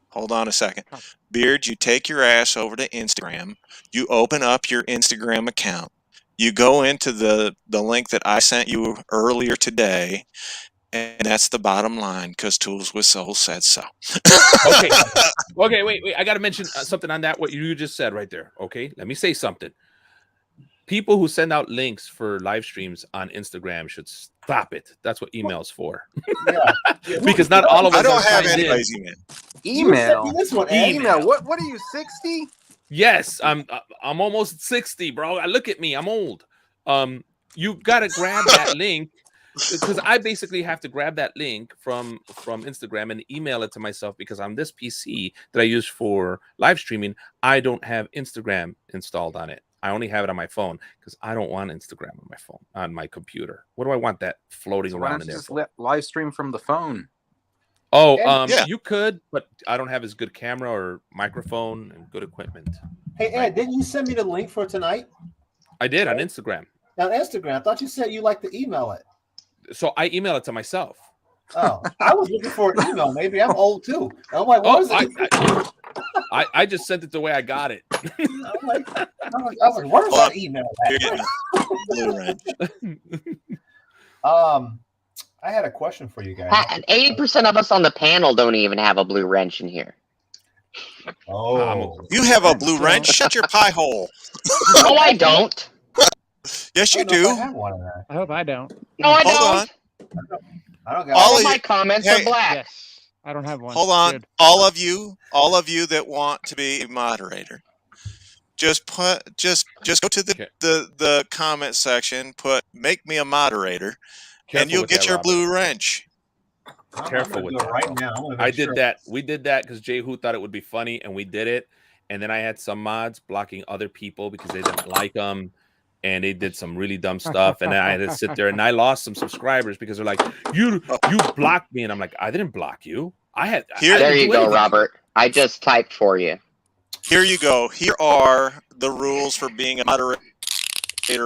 S8: Hold on a second. Beard, you take your ass over to Instagram. You open up your Instagram account. You go into the link that I sent you earlier today, and that's the bottom line, because Tools with Soul said so.
S4: Okay, wait. I got to mention something on that, what you just said right there. Okay, let me say something. People who send out links for live streams on Instagram should stop it. That's what email's for. Because not all of us.
S8: I don't have anybody's email.
S7: Email.
S5: This one,
S7: Email. What are you, 60?
S4: Yes, I'm almost 60, bro. Look at me. I'm old. You gotta grab that link, because I basically have to grab that link from Instagram and email it to myself, because on this PC that I use for live streaming, I don't have Instagram installed on it. I only have it on my phone because I don't want Instagram on my phone, on my computer. What do I want that floating around in there?
S7: Just live stream from the phone.
S4: Oh, you could, but I don't have as good camera or microphone and good equipment.
S5: Hey, Ed, didn't you send me the link for tonight?
S4: I did on Instagram.
S5: On Instagram. I thought you said you like to email it.
S4: So I email it to myself.
S5: Oh, I was looking for an email. Maybe I'm old too. I'm like, what is it?
S4: I just sent it the way I got it.
S5: I was like, where's that email at? I had a question for you guys.
S6: 80% of us on the panel don't even have a blue wrench in here.
S5: Oh,
S8: you have a blue wrench? Shut your pie hole.
S6: No, I don't.
S8: Yes, you do.
S3: I hope I don't.
S6: No, I don't.
S8: Hold on.
S5: I don't got
S6: all of my comments are black.
S3: Yes, I don't have one.
S8: Hold on.
S3: Good.
S8: All of you that want to be a moderator, just go to the comment section, put "make me a moderator," and you'll get your blue wrench.
S4: Careful with that. Right now. I did that. We did that because Jehu thought it would be funny, and we did it. And then I had some mods blocking other people because they didn't like them. and they did some really dumb stuff, and I had to sit there, and I lost some subscribers because they're like, you blocked me, and I'm like, I didn't block you.
S6: There you go, Robert. I just typed for you.
S8: Here you go. Here are the rules for being a moderator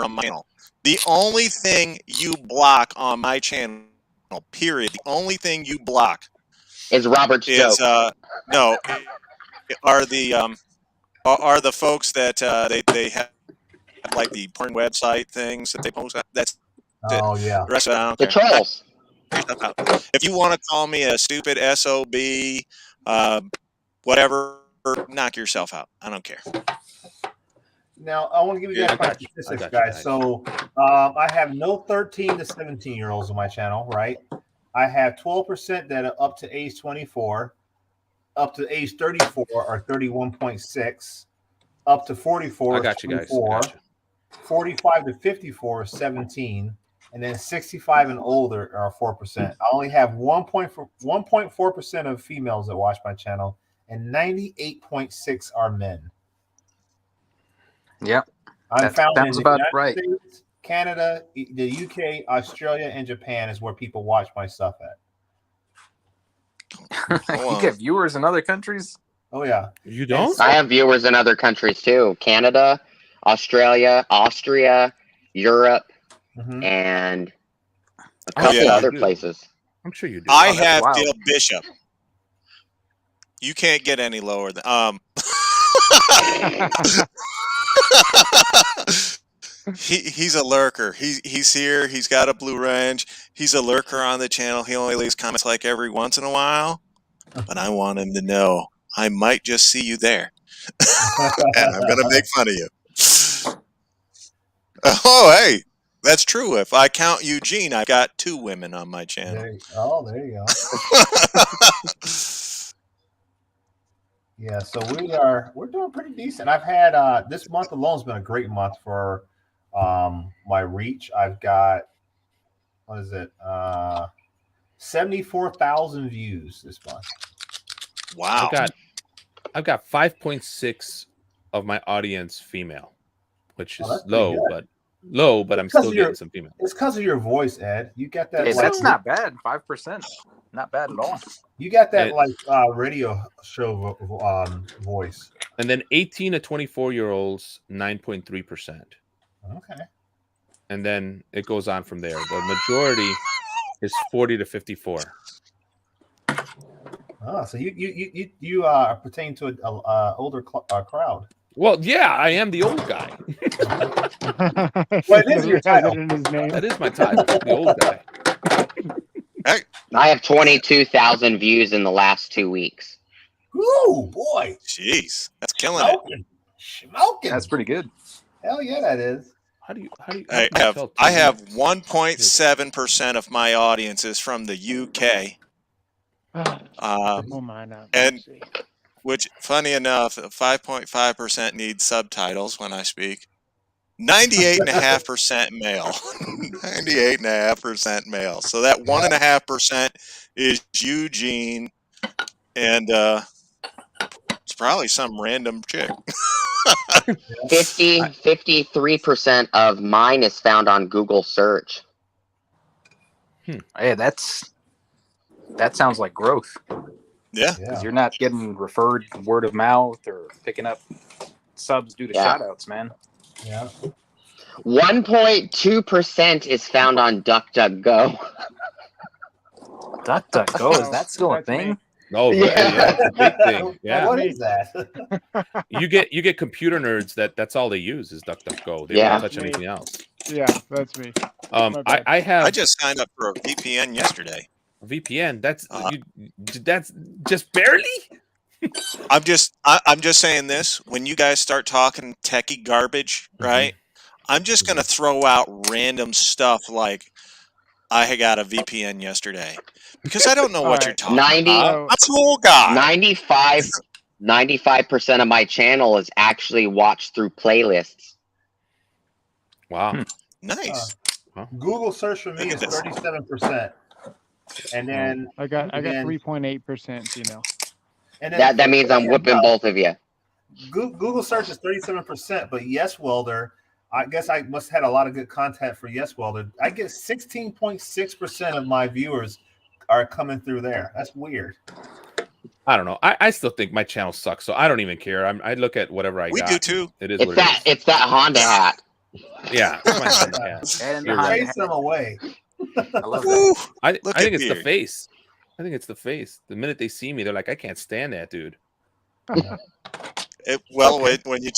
S8: on my channel. The only thing you block on my channel, period, the only thing you block
S6: is Robert's joke.
S8: No, are the folks that they have like the porn website things that they post. That's it.
S5: Oh yeah.
S8: The rest of it, I don't
S6: the
S8: care.
S6: trolls.
S8: If you want to call me a stupid SOB, whatever, knock yourself out. I don't care.
S5: Now, I want to give you guys my statistics, guys. So I have no 13 to 17-year-olds on my channel, right? I have 12% that are up to age 24, up to age 34 are 31.6, up to 44
S4: I got you guys.
S5: 24, 45 to 54 is 17, and then 65 and older are 4%. I only have 1.4% of females that watch my channel, and 98.6 are men.
S7: Yep.
S5: I'm found in the
S7: about
S5: United
S7: right.
S5: States, Canada, the UK, Australia, and Japan is where people watch my stuff at.
S7: You get viewers in other countries?
S5: Oh, yeah.
S4: You don't?
S6: I have viewers in other countries, too. Canada, Australia, Austria, Europe, and a couple other places.
S4: I'm sure you do.
S8: I have Dale Bishop. You can't get any lower than he's a lurker. He's here. He's got a blue wrench. He's a lurker on the channel. He only leaves comments like every once in a while. But I want him to know I might just see you there, and I'm gonna make fun of you. Oh, hey, that's true. If I count Eugene, I've got 2 women on my channel.
S5: There you go. Yeah, so we're doing pretty decent. I've had this month alone has been a great month for my reach. I've got 74,000 views this month.
S8: Wow.
S4: I've got 5.6 of my audience female, which is low, but I'm still getting some female.
S5: It's because of your voice, Ed. You got that.
S7: Hey, that's not bad. 5%, not bad at all.
S5: You got that radio show voice.
S4: And then 18 to 24-year-olds, 9.3%.
S5: Okay.
S4: And then it goes on from there. The majority is 40 to 54.
S5: Oh, so you pertain to an older crowd.
S4: Well, yeah, I am the old guy.
S5: What is your title?
S4: That is my title, the old guy.
S8: Hey.
S6: I have 22,000 views in the last 2 weeks.
S5: Ooh, boy.
S8: Jeez, that's killing it.
S5: Smoking.
S7: That's pretty good.
S5: Hell yeah, that is.
S4: How do you
S8: I have 1.7% of my audience is from the UK. And which, funny enough, 5.5% needs subtitles when I speak. 98.5% male. 98.5% male. So that 1.5% is Eugene, and it's probably some random chick.
S6: 53% of mine is found on Google search.
S7: Hey, that sounds like growth.
S8: Yeah.
S7: Because you're not getting referred word of mouth or picking up subs due to shout outs, man.
S5: Yeah.
S6: 1.2% is found on DuckDuckGo.
S7: DuckDuckGo, is that still a thing?
S4: Oh, yeah, it's a big thing. Yeah.
S5: What is that?
S4: You get computer nerds that's all they use is DuckDuckGo. They don't touch anything else.
S3: Yeah, that's me.
S4: I
S8: just signed up for a VPN yesterday.
S4: A VPN? That's just barely?
S8: I'm just saying this. When you guys start talking techie garbage, right? I'm just gonna throw out random stuff like I got a VPN yesterday because I don't know what you're talking about. I'm a cool guy.
S6: 95% of my channel is actually watched through playlists.
S4: Wow.
S8: Nice.
S5: Google search for me is 37%. And then
S3: I got 3.8% female.
S5: And then,
S6: that means I'm whipping both of you.
S5: Google search is 37%, but yes, Welder, I guess I must have had a lot of good content for Yes Welder. I get 16.6% of my viewers are coming through there. That's weird.
S4: I don't know. I still think my channel sucks, so I don't even care. I look at whatever I
S8: We
S4: got.
S8: do too.
S4: It is
S6: It's
S4: what
S6: that
S4: it is.
S6: it's that Honda hat.
S4: Yeah, it's my Honda hat.
S7: And
S4: You're
S7: Honda
S4: right.
S5: Chase them away.
S7: I love that.
S8: Woo,
S4: I
S8: look
S4: think
S8: at
S4: it's the
S8: Beard.
S4: face. I think it's the face. The minute they see me, they're like, I can't stand that dude.
S8: When you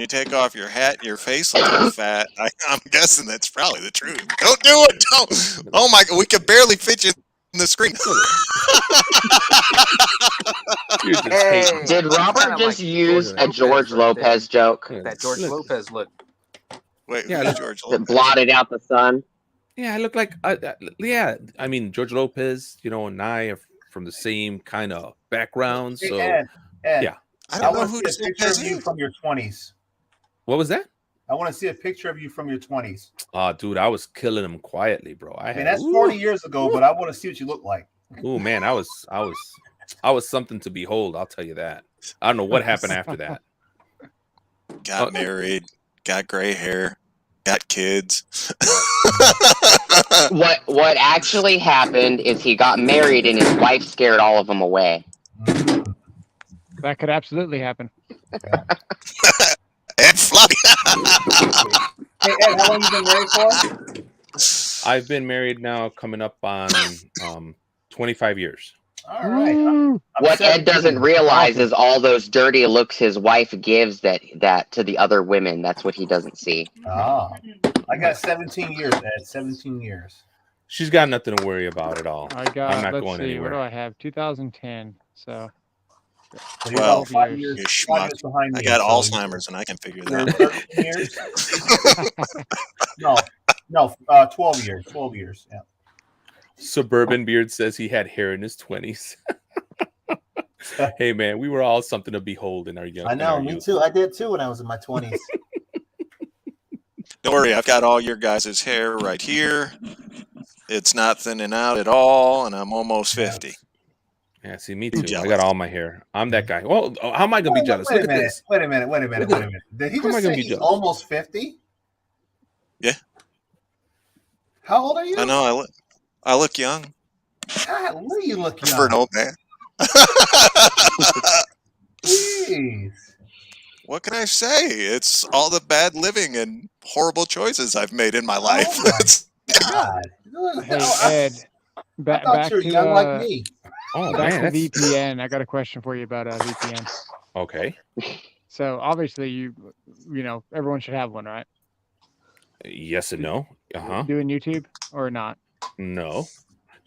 S8: take off your hat, your face looks all fat. I'm guessing that's probably the truth. Don't do it. Don't. Oh my God, we can barely fit you in the screen.
S4: You're just
S7: Hey,
S4: hating.
S6: Did Robert
S7: Kinda
S6: just
S7: like
S6: use
S7: George
S6: a George
S7: Lopez right
S6: Lopez joke
S7: That George
S4: Look.
S7: Lopez look.
S8: Wait,
S4: Yeah,
S8: who's
S4: look.
S8: George
S6: that
S8: Lopez?
S6: blotted out the sun?
S4: Yeah, I look like yeah. I mean, George Lopez, and I are from the same kind of background.
S5: Hey,
S4: So
S5: Ed,
S4: yeah.
S8: I
S5: I
S8: don't know
S5: want to
S8: who
S5: see
S8: this
S5: a picture
S8: Lopez
S5: of you
S8: is.
S5: from your 20s.
S4: What was that?
S5: I want to see a picture of you from your 20s.
S4: Dude, I was killing him quietly, bro.
S5: I mean, that's 40 years ago, but I want to see what you look like.
S4: Oh man, I was something to behold. I'll tell you that. I don't know what happened after that.
S8: Got married, got gray hair, got kids.
S6: What actually happened is he got married and his wife scared all of them away.
S3: That could absolutely happen.
S8: Ed Fluffy.
S5: Hey, Ed, how long you been married for?
S4: I've been married now coming up on 25 years.
S5: All right.
S6: What Ed doesn't realize is all those dirty looks his wife gives that to the other women. That's what he doesn't see.
S5: Oh, I got 17 years, Ed. 17 years.
S4: She's got nothing to worry about at all.
S3: I got,
S4: I'm not
S3: let's
S4: going
S3: see,
S4: anywhere.
S3: what do I have? 2010. So,
S5: So you're
S8: Well,
S5: about 5
S3: you
S5: years,
S8: You
S5: 5
S8: schmuck.
S5: years behind me.
S8: I got
S5: so
S8: Alzheimer's and I can figure
S5: you're
S8: that out.
S5: 13 years? No, 12 years. 12 years. Yeah.
S4: Suburban Beard says he had hair in his 20s. Hey man, we were all something to behold in our young.
S5: I know, me too. I did too when I was in my 20s.
S8: Don't worry, I've got all your guys' hair right here. It's not thinning out at all, and I'm almost 50.
S4: Yeah, see, me too. I
S8: jealous.
S4: got all my hair. I'm that guy. Well, how am I gonna be jealous?
S5: Wait
S4: Look
S5: a
S4: at
S5: minute.
S4: this.
S5: Wait a minute. Did he
S4: How am I
S5: just
S4: gonna
S5: say
S4: be
S5: he's
S4: jealous?
S5: almost 50?
S8: Yeah.
S5: How old are you?
S8: I know. I look young
S5: God, you look young.
S8: for an old man.
S5: Jeez.
S8: What can I say? It's all the bad living and horrible choices I've made in my life.
S5: Oh my God.
S3: hey, Ed,
S5: I
S3: back
S5: thought you were
S3: to,
S5: young like me.
S4: Oh
S3: back
S4: man,
S3: to
S4: that's
S3: VPN. I got a question for you about VPN.
S4: okay.
S3: So obviously you know, everyone should have one, right?
S4: Yes and no.
S3: Doing YouTube or not?
S4: No.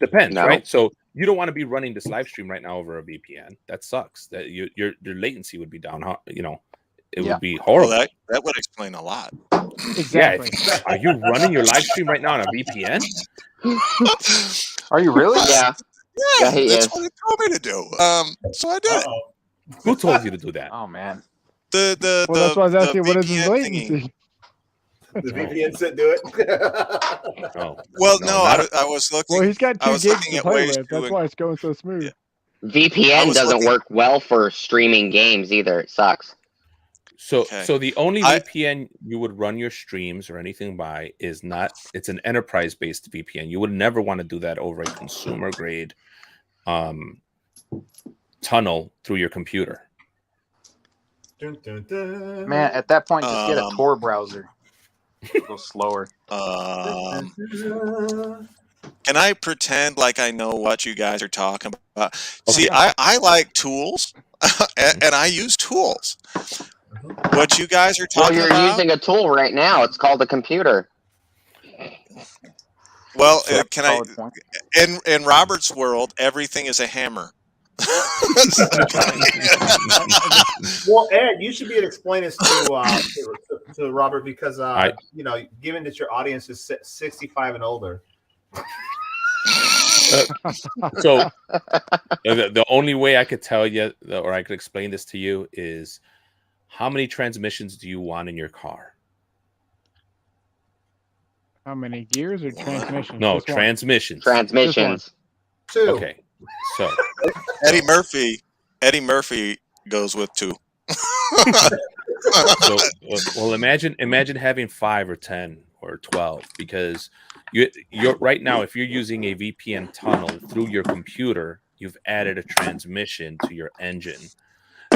S4: Depends,
S6: No.
S4: right? So you don't want to be running this live stream right now over a VPN. That sucks. That your latency would be down. It would be horrible.
S8: Well, that would explain a lot.
S3: Exactly.
S4: Yeah, are you running your live stream right now on a VPN?
S7: Are you really?
S6: Yeah. Yeah, he
S8: that's
S6: is.
S8: what it told me to do. So I did it.
S5: Uh-oh.
S4: Who told you to do that?
S7: Oh man.
S3: Well, that's why I was asking, what is his
S8: VPN
S3: latency?
S8: thingy.
S5: The VPN said do it.
S4: Oh,
S8: Well,
S4: No,
S8: no,
S4: not
S8: I was looking.
S3: Well, he's got
S8: I
S3: 2
S8: was
S3: gigs
S8: looking
S3: to
S8: at
S3: play
S8: ways
S3: with.
S8: to
S3: That's why it's going so smooth.
S8: Yeah. I
S6: VPN
S8: was
S6: doesn't
S8: looking-
S6: work well for streaming games either. It sucks.
S4: So,
S8: Okay.
S4: so the only
S8: I-
S4: VPN you would run your streams or anything by is not. It's an enterprise-based VPN. You would never want to do that over a consumer-grade tunnel through your computer.
S5: Dun, dun, dun.
S7: Man, at that point, just get a
S8: Um,
S7: Tor browser. Go slower.
S8: Can I pretend like I know what you guys are talking about? See, I like tools, and I use tools. What you guys are
S6: Well,
S8: talking
S6: you're
S8: about?
S6: using a tool right now. It's called a computer.
S8: Well,
S7: So
S8: can I?
S7: solid point.
S8: In Robert's world, everything is a hammer.
S5: Well, Ed, you should be able to explain this to Robert because given that your audience is 65 and older.
S4: So the only way I could tell you, or I could explain this to you, is how many transmissions do you want in your car?
S3: How many gears or transmissions?
S4: No,
S3: Just one.
S4: transmissions.
S6: Transmissions.
S5: 2.
S4: Okay, so
S8: Eddie Murphy goes with 2.
S4: Well, imagine having 5 or 10 or 12, because you're right now, if you're using a VPN tunnel through your computer, you've added a transmission to your engine.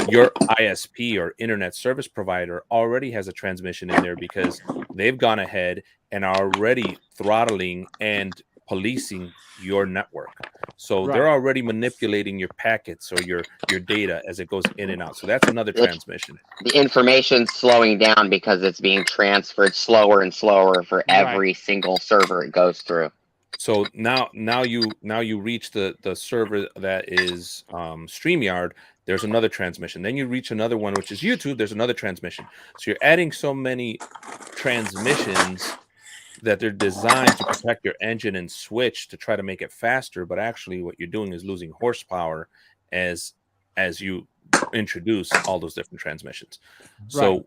S4: Your ISP or internet service provider already has a transmission in there because they've gone ahead and are already throttling and policing your network. So they're already manipulating your packets or your data as it goes in and out. So that's another transmission.
S6: The information's slowing down because it's being transferred slower and slower for every single server it goes through.
S4: So now you reach the server that is StreamYard. There's another transmission. Then you reach another one, which is YouTube. There's another transmission. So you're adding so many transmissions that they're designed to protect your engine and switch to try to make it faster. But actually, what you're doing is losing horsepower as you introduce all those different transmissions. So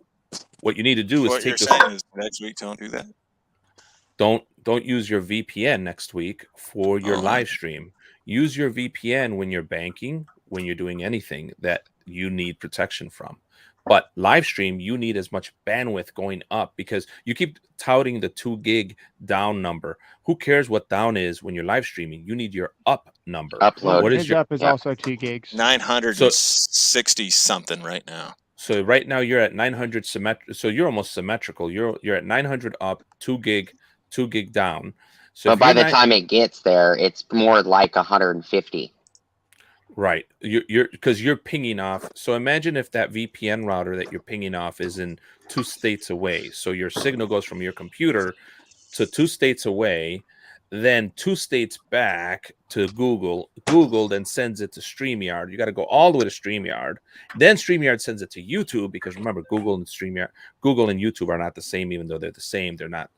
S4: what you need to do is
S8: what
S4: take
S8: you're
S4: this.
S8: saying is next week don't do that.
S4: Don't use your VPN next week for your live stream. Use your VPN when you're banking, when you're doing anything that you need protection from. But live stream, you need as much bandwidth going up, because you keep touting the 2 gig down number. Who cares what down is when you're live streaming? You need your up number.
S6: Upload.
S3: What is your up is also 2 gigs.
S8: 960 something right now.
S4: So right now you're at 900 symmetrical. So you're almost symmetrical. You're at 900 up, 2 gig down. So
S6: but by the time it gets there, it's more like 150.
S4: Right. You're because you're pinging off. So imagine if that VPN router that you're pinging off is in 2 states away. So your signal goes from your computer to 2 states away, then 2 states back to Google. Google then sends it to StreamYard. You got to go all the way to StreamYard. Then StreamYard sends it to YouTube, because remember, Google and YouTube are not the same, even though they're the same. They're not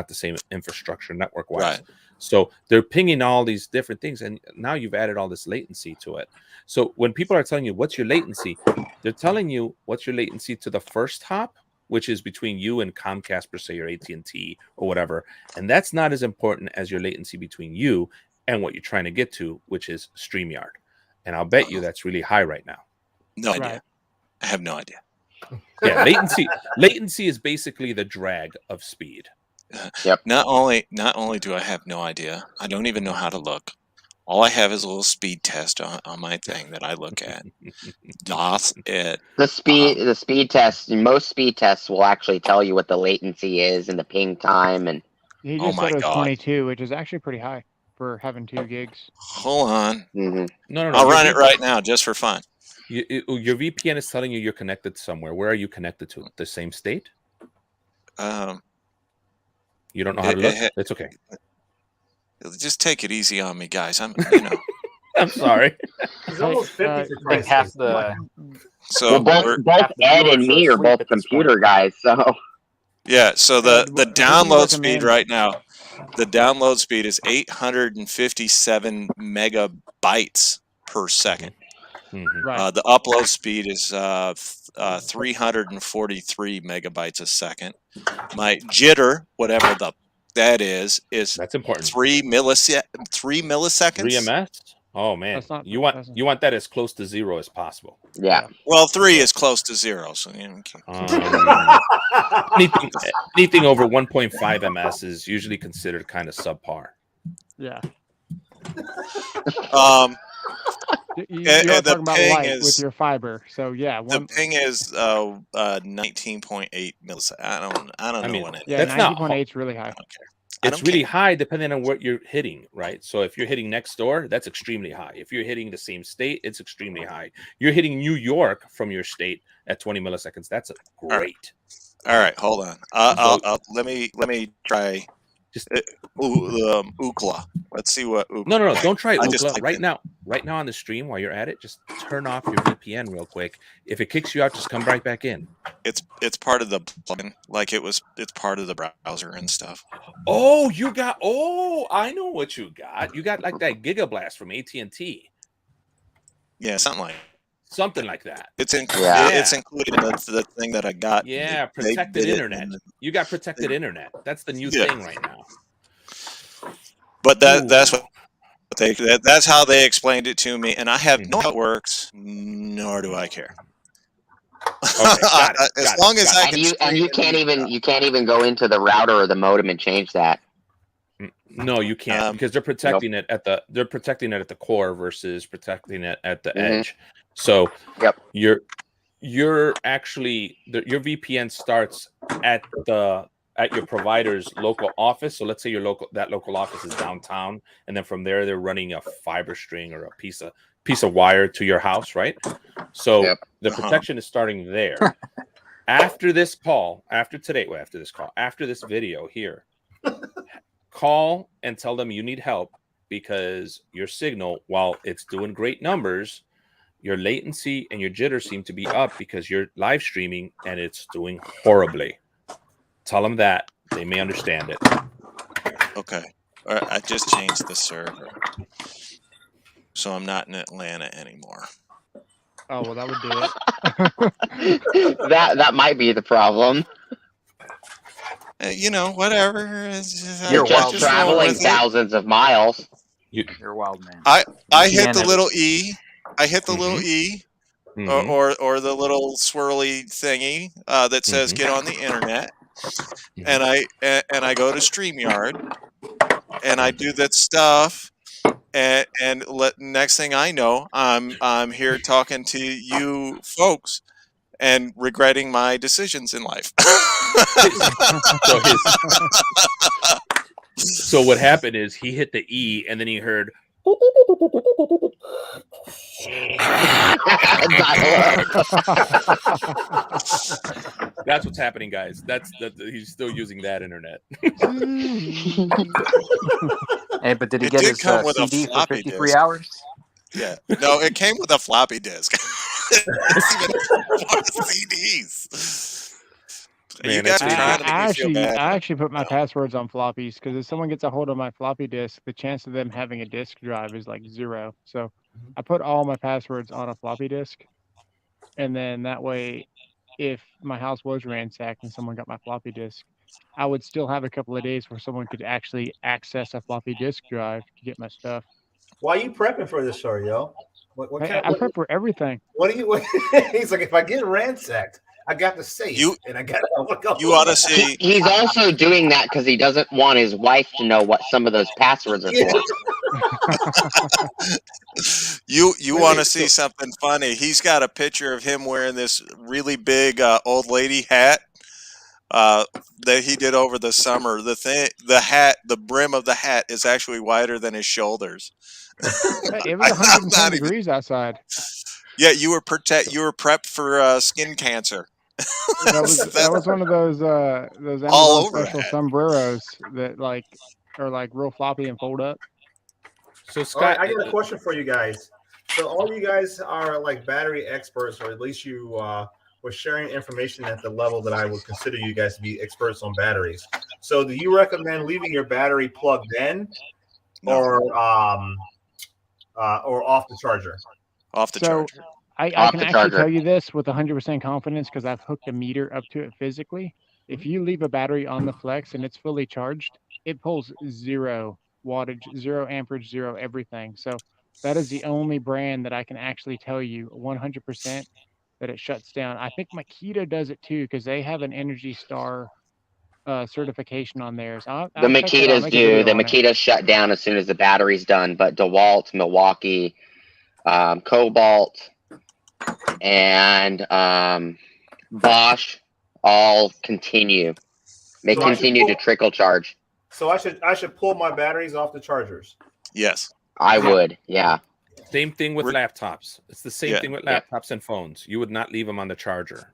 S4: the same infrastructure network wise.
S8: Right.
S4: So they're pinging all these different things, and now you've added all this latency to it. So when people are telling you what's your latency, they're telling you what's your latency to the first hop, which is between you and Comcast per se, or AT&T or whatever, and that's not as important as your latency between you and what you're trying to get to, which is StreamYard. And I'll bet you that's really high right now.
S8: No idea. I have no idea.
S4: Yeah, latency is basically the drag of speed.
S6: Yep.
S8: Not only do I have no idea, I don't even know how to look. All I have is a little speed test on my thing that I look at. That's it.
S6: The speed test, most speed tests will actually tell you what the latency is and the ping time. And
S3: he just said it was 22, which is actually pretty high for having 2 gigs.
S8: Hold on.
S6: Mm-hmm.
S4: No.
S8: I'll run it right now just for fun.
S4: Your VPN is telling you you're connected somewhere. Where are you connected to? The same state? You don't know how to look? It's okay.
S8: Just take it easy on me, guys. I'm
S4: sorry.
S9: He's almost 50 for
S7: like half the.
S8: So
S6: both Ed and me are both computer guys, so.
S8: Yeah. So the download speed right now, the download speed is 857 megabytes per second.
S4: Mm-hmm.
S3: Right.
S8: The upload speed is 343 megabytes a second. My jitter, whatever that is
S4: that's important.
S8: 3 milliseconds.
S4: 3 ms. Oh man, you want that as close to 0 as possible.
S6: Yeah.
S8: Well, 3 is close to 0, so
S4: anything over 1.5 ms is usually considered kind of subpar.
S3: Yeah.
S8: You're
S3: talking about light with your fiber, so yeah.
S8: The ping is 19.8 milliseconds. I don't know when it is.
S3: Yeah, 19.8 is really high.
S4: It's really high depending on what you're hitting, right? So if you're hitting next door, that's extremely high. If you're hitting the same state, it's extremely high. You're hitting New York from your state at 20 milliseconds. That's great.
S8: All right, hold on. Let me try. Just Ookla. Let's see what. Ookla.
S4: No. Don't try Ookla right now. Right now on the stream, while you're at it, just turn off your VPN real quick. If it kicks you out, just come right back in.
S8: It's part of the plugin, like it's part of the browser and stuff.
S4: Oh, I know what you got. You got like that Gigablast from AT&T.
S8: Yeah, something like that. It's included in the thing that I got.
S4: Yeah, protected internet. You got protected internet. That's the new thing right now.
S8: But that's what that's how they explained it to me, and I have no idea how it works, nor do I care.
S4: Okay, got it.
S8: As long as I can.
S6: And you can't even go into the router or the modem and change that.
S4: No, you can't because they're protecting it at the core versus protecting it at the edge. So you're actually your VPN starts at your provider's local office. So let's say that local office is downtown, and then from there they're running a fiber string or a piece of wire to your house, right? So the protection is starting there. After this video here, call and tell them you need help because your signal, while it's doing great numbers, your latency and your jitter seem to be up because you're live streaming and it's doing horribly. Tell them that. They may understand it.
S8: Okay. All right, I just changed the server. So I'm not in Atlanta anymore.
S3: Oh, well, that would do it.
S6: that might be the problem.
S8: Whatever.
S6: You're just traveling thousands of miles.
S7: You're a wild man.
S8: I hit the little E. I hit the little E, or the little swirly thingy that says "Get on the internet," and I go to StreamYard, and I do that stuff, and next thing I know, I'm here talking to you folks and regretting my decisions in life.
S4: So what happened is he hit the E and then he heard that's what's happening, guys. He's still using that internet.
S7: Hey, but did he get his CD for 53 hours?
S8: Yeah. No, it came with a floppy disk. CDs.
S3: Man, I actually put my passwords on floppies because if someone gets a hold of my floppy disk, the chance of them having a disk drive is like 0. So I put all my passwords on a floppy disk, and then that way, if my house was ransacked and someone got my floppy disk, I would still have a couple of days where someone could actually access a floppy disk drive to get my stuff.
S5: Why are you prepping for this show, yo?
S3: I prep for everything.
S5: He's like, if I get ransacked, I got to say and I got to.
S8: You ought to see.
S6: He's also doing that because he doesn't want his wife to know what some of those passwords are for.
S8: You want to see something funny? He's got a picture of him wearing this really big old lady hat that he did over the summer. The brim of the hat is actually wider than his shoulders.
S3: It was 110 degrees outside.
S8: Yeah, you were prepped for skin cancer.
S3: That was one of those Amazon special sombreros that are real floppy and fold up.
S5: So Scott, I got a question for you guys. So all you guys are like battery experts, or at least you were sharing information at the level that I would consider you guys to be experts on batteries. So do you recommend leaving your battery plugged in, or off the charger?
S8: Off the charger.
S3: I can actually tell you this with 100% confidence because I've hooked a meter up to it physically. If you leave a battery on the flex and it's fully charged, it pulls 0 wattage, 0 amperage, 0 everything. So that is the only brand that I can actually tell you 100% that it shuts down. I think Makita does it too because they have an Energy Star certification on theirs.
S6: The Makitas do. The Makitas shut down as soon as the battery's done, but DeWalt, Milwaukee, Cobalt, and Bosch all continue. They continue to trickle charge.
S5: So I should pull my batteries off the chargers.
S8: Yes,
S6: I would. Yeah.
S4: Same thing with laptops. It's the same thing with laptops and phones. You would not leave them on the charger.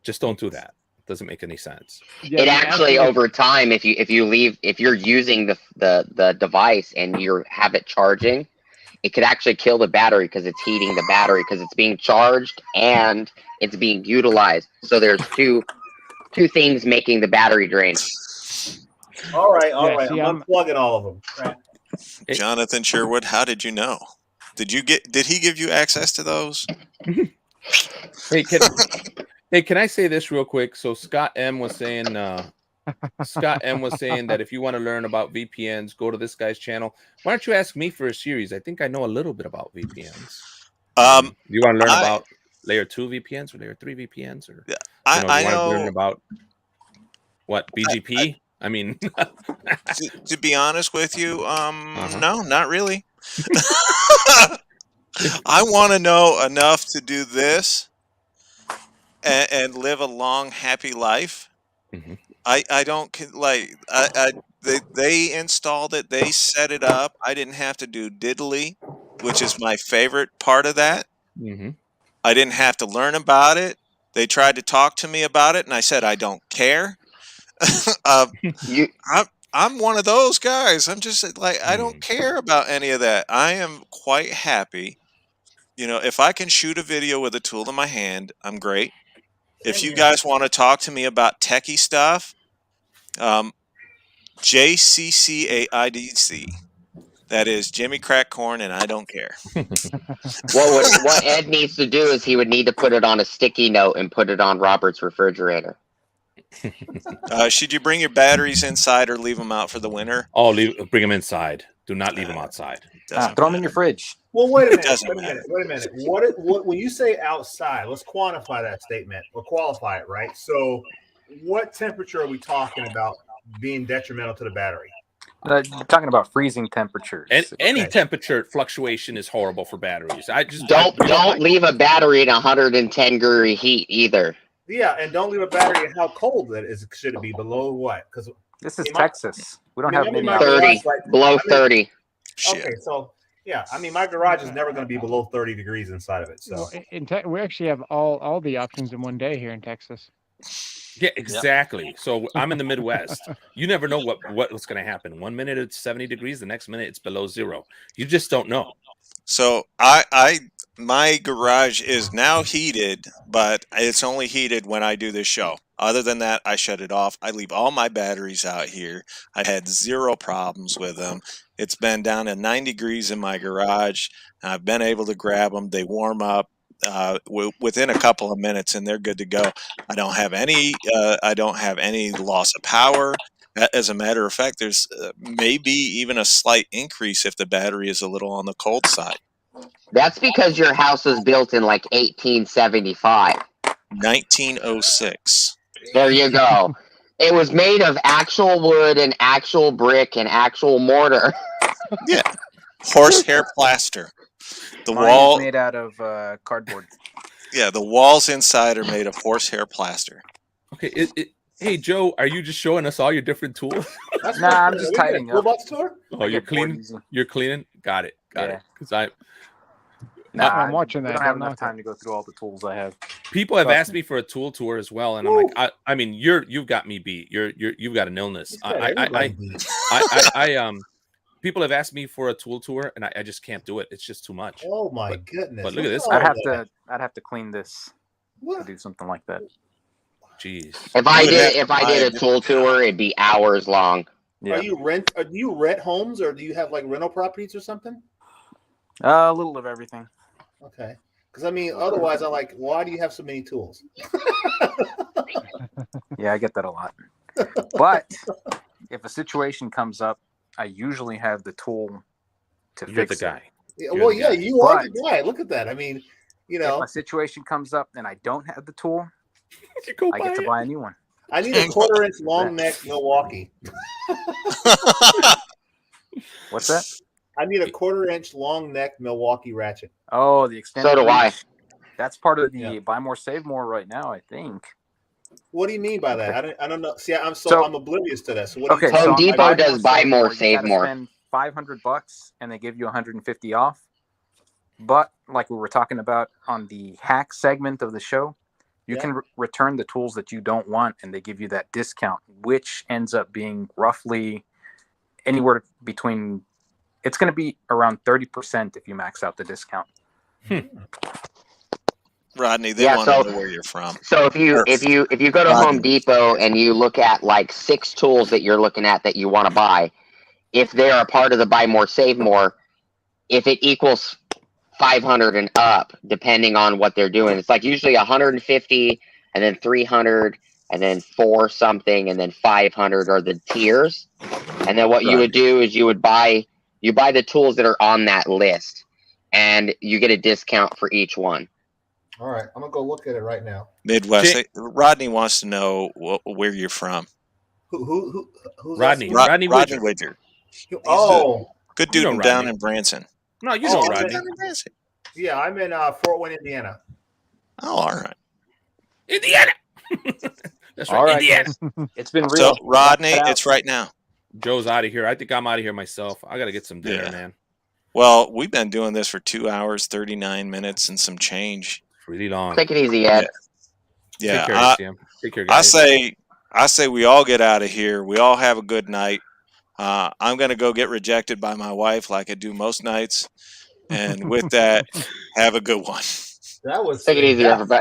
S4: Just don't do that. It doesn't make any sense.
S6: It actually over time, if you're using the device and you have it charging, it could actually kill the battery because it's heating the battery because it's being charged and it's being utilized. So there's two things making the battery drain.
S5: All right. See, I'm unplugging all of them. Right.
S8: Jonathan Sherwood, how did you know? Did he give you access to those?
S4: Hey, can I say this real quick? So Scott M was saying that if you want to learn about VPNs, go to this guy's channel. Why don't you ask me for a series? I think I know a little bit about VPNs. You want to learn about layer 2 VPNs or layer 3 VPNs, or
S8: I
S4: want to
S8: know
S4: learn about what BGP? I mean,
S8: to be honest with you, no, not really. I want to know enough to do this and live a long, happy life.
S4: Mhm.
S8: I don't like they installed it, they set it up. I didn't have to do diddly, which is my favorite part of that.
S4: Mhm.
S8: I didn't have to learn about it. They tried to talk to me about it, and I said I don't care.
S6: You
S8: I'm one of those guys. I'm just like I don't care about any of that. I am quite happy. If I can shoot a video with a tool in my hand, I'm great. If you guys want to talk to me about techie stuff, JCCAIDC. That is Jimmy Crack Corn, and I don't care.
S6: what Ed needs to do is he would need to put it on a sticky note and put it on Robert's refrigerator.
S8: Should you bring your batteries inside or leave them out for the winter?
S4: Oh, bring them inside. Do not leave them outside.
S7: Throw them in your fridge.
S5: Well, wait a minute.
S8: Doesn't
S5: Wait a minute. What when you say outside? Let's quantify that statement or qualify it, right? So, what temperature are we talking about being detrimental to the battery?
S7: You're talking about freezing temperatures.
S4: And any temperature fluctuation is horrible for batteries.
S6: Don't leave a battery in 110 degree heat either.
S5: Yeah, and don't leave a battery at how cold it is. Should it be below what? Because
S7: this is Texas. We don't have many.
S6: 30 below 30.
S5: Okay, so yeah, I mean my garage is never going to be below 30 degrees inside of it. So
S3: we actually have all the options in one day here in Texas.
S4: Yeah, exactly. Yep. So I'm in the Midwest. You never know what's going to happen. 1 minute it's 70 degrees, the next minute it's below 0. You just don't know.
S8: So my garage is now heated, but it's only heated when I do this show. Other than that, I shut it off. I leave all my batteries out here. I had 0 problems with them. It's been down to 9 degrees in my garage. I've been able to grab them. They warm up within a couple of minutes, and they're good to go. I don't have any loss of power. As a matter of fact, there's maybe even a slight increase if the battery is a little on the cold side.
S6: That's because your house was built in like 1875.
S8: 1906.
S6: There you go. It was made of actual wood and actual brick and actual mortar.
S8: Yeah. Horsehair plaster. The
S7: Mine
S8: wall
S7: is made out of cardboard.
S8: Yeah, the walls inside are made of horsehair plaster.
S4: Okay, hey Joe, are you just showing us all your different tools?
S7: Nah, I'm just tidying up.
S5: Toolbox tour?
S4: Oh, you're cleaning. You're cleaning. Got it. Because
S3: I'm watching that.
S7: I don't have enough time to go through all the tools I have.
S4: People have asked me for a tool tour as well, and I'm like, I mean, you've got me beat. You've got an illness. People have asked me for a tool tour, and I just can't do it. It's just too much.
S5: Oh my goodness!
S4: But look at this.
S7: I'd have to clean this to do something like that.
S4: Jeez.
S6: If I did a tool tour, it'd be hours long.
S5: Yeah. Do you rent homes, or do you have like rental properties or something?
S7: A little of everything.
S5: Okay. Because I mean, otherwise, I'm like, why do you have so many tools?
S7: Yeah, I get that a lot. But if a situation comes up, I usually have the tool to fix
S4: the guy.
S5: Yeah, well, yeah, you are the guy. Look at that. I mean, you know,
S7: if a situation comes up and I don't have the tool, I get to buy a new one.
S5: I need a 1/4-inch long neck Milwaukee.
S7: What's that?
S5: I need a 1/4-inch long neck Milwaukee ratchet.
S7: Oh, the extended.
S6: So do I.
S7: That's part of the buy more, save more right now, I think.
S5: What do you mean by that? I don't know. See, I'm oblivious to that. So what?
S7: Okay,
S6: Home Depot does buy more, save more.
S7: Spend $500 and they give you $150 off. But like we were talking about on the hack segment of the show, you can return the tools that you don't want, and they give you that discount, which ends up being roughly anywhere between. It's going to be around 30% if you max out the discount.
S8: Rodney, they want to know where you're from.
S6: So if you go to Home Depot and you look at like 6 tools that you're looking at that you want to buy, if they are a part of the buy more, save more, if it equals 500 and up, depending on what they're doing, it's like usually 150 and then 300 and then 4 something and then 500 are the tiers. And then what you would do is you buy the tools that are on that list, and you get a discount for each one.
S5: All right, I'm gonna go look at it right now.
S8: Midwest. Rodney wants to know where you're from.
S5: Who's
S4: Rodney?
S5: asking?
S4: Rodney
S8: Rodney
S4: Widger.
S8: Widger. He's
S5: Oh,
S8: a good
S4: You
S8: dude
S4: know
S8: down
S4: Rodney.
S8: in Branson.
S4: No, you know
S5: I'm
S4: Rodney.
S5: Yeah, I'm in Fort Wayne, Indiana.
S8: Oh, all right.
S4: Indiana. That's right,
S7: All right,
S4: Indiana.
S7: It's been real.
S8: So, Rodney, it's right now.
S4: Joe's out of here. I think I'm out of here myself. I got to get some dinner, man.
S8: Well, we've been doing this for 2 hours, 39 minutes, and some change.
S4: Really long.
S6: Take it easy, Ed.
S8: Yeah.
S4: Take care, ACM. Take care, guys.
S8: I say we all get out of here. We all have a good night. I'm going to go get rejected by my wife like I do most nights. And with that, have a good one.
S5: That was
S6: Take it easy, everybody.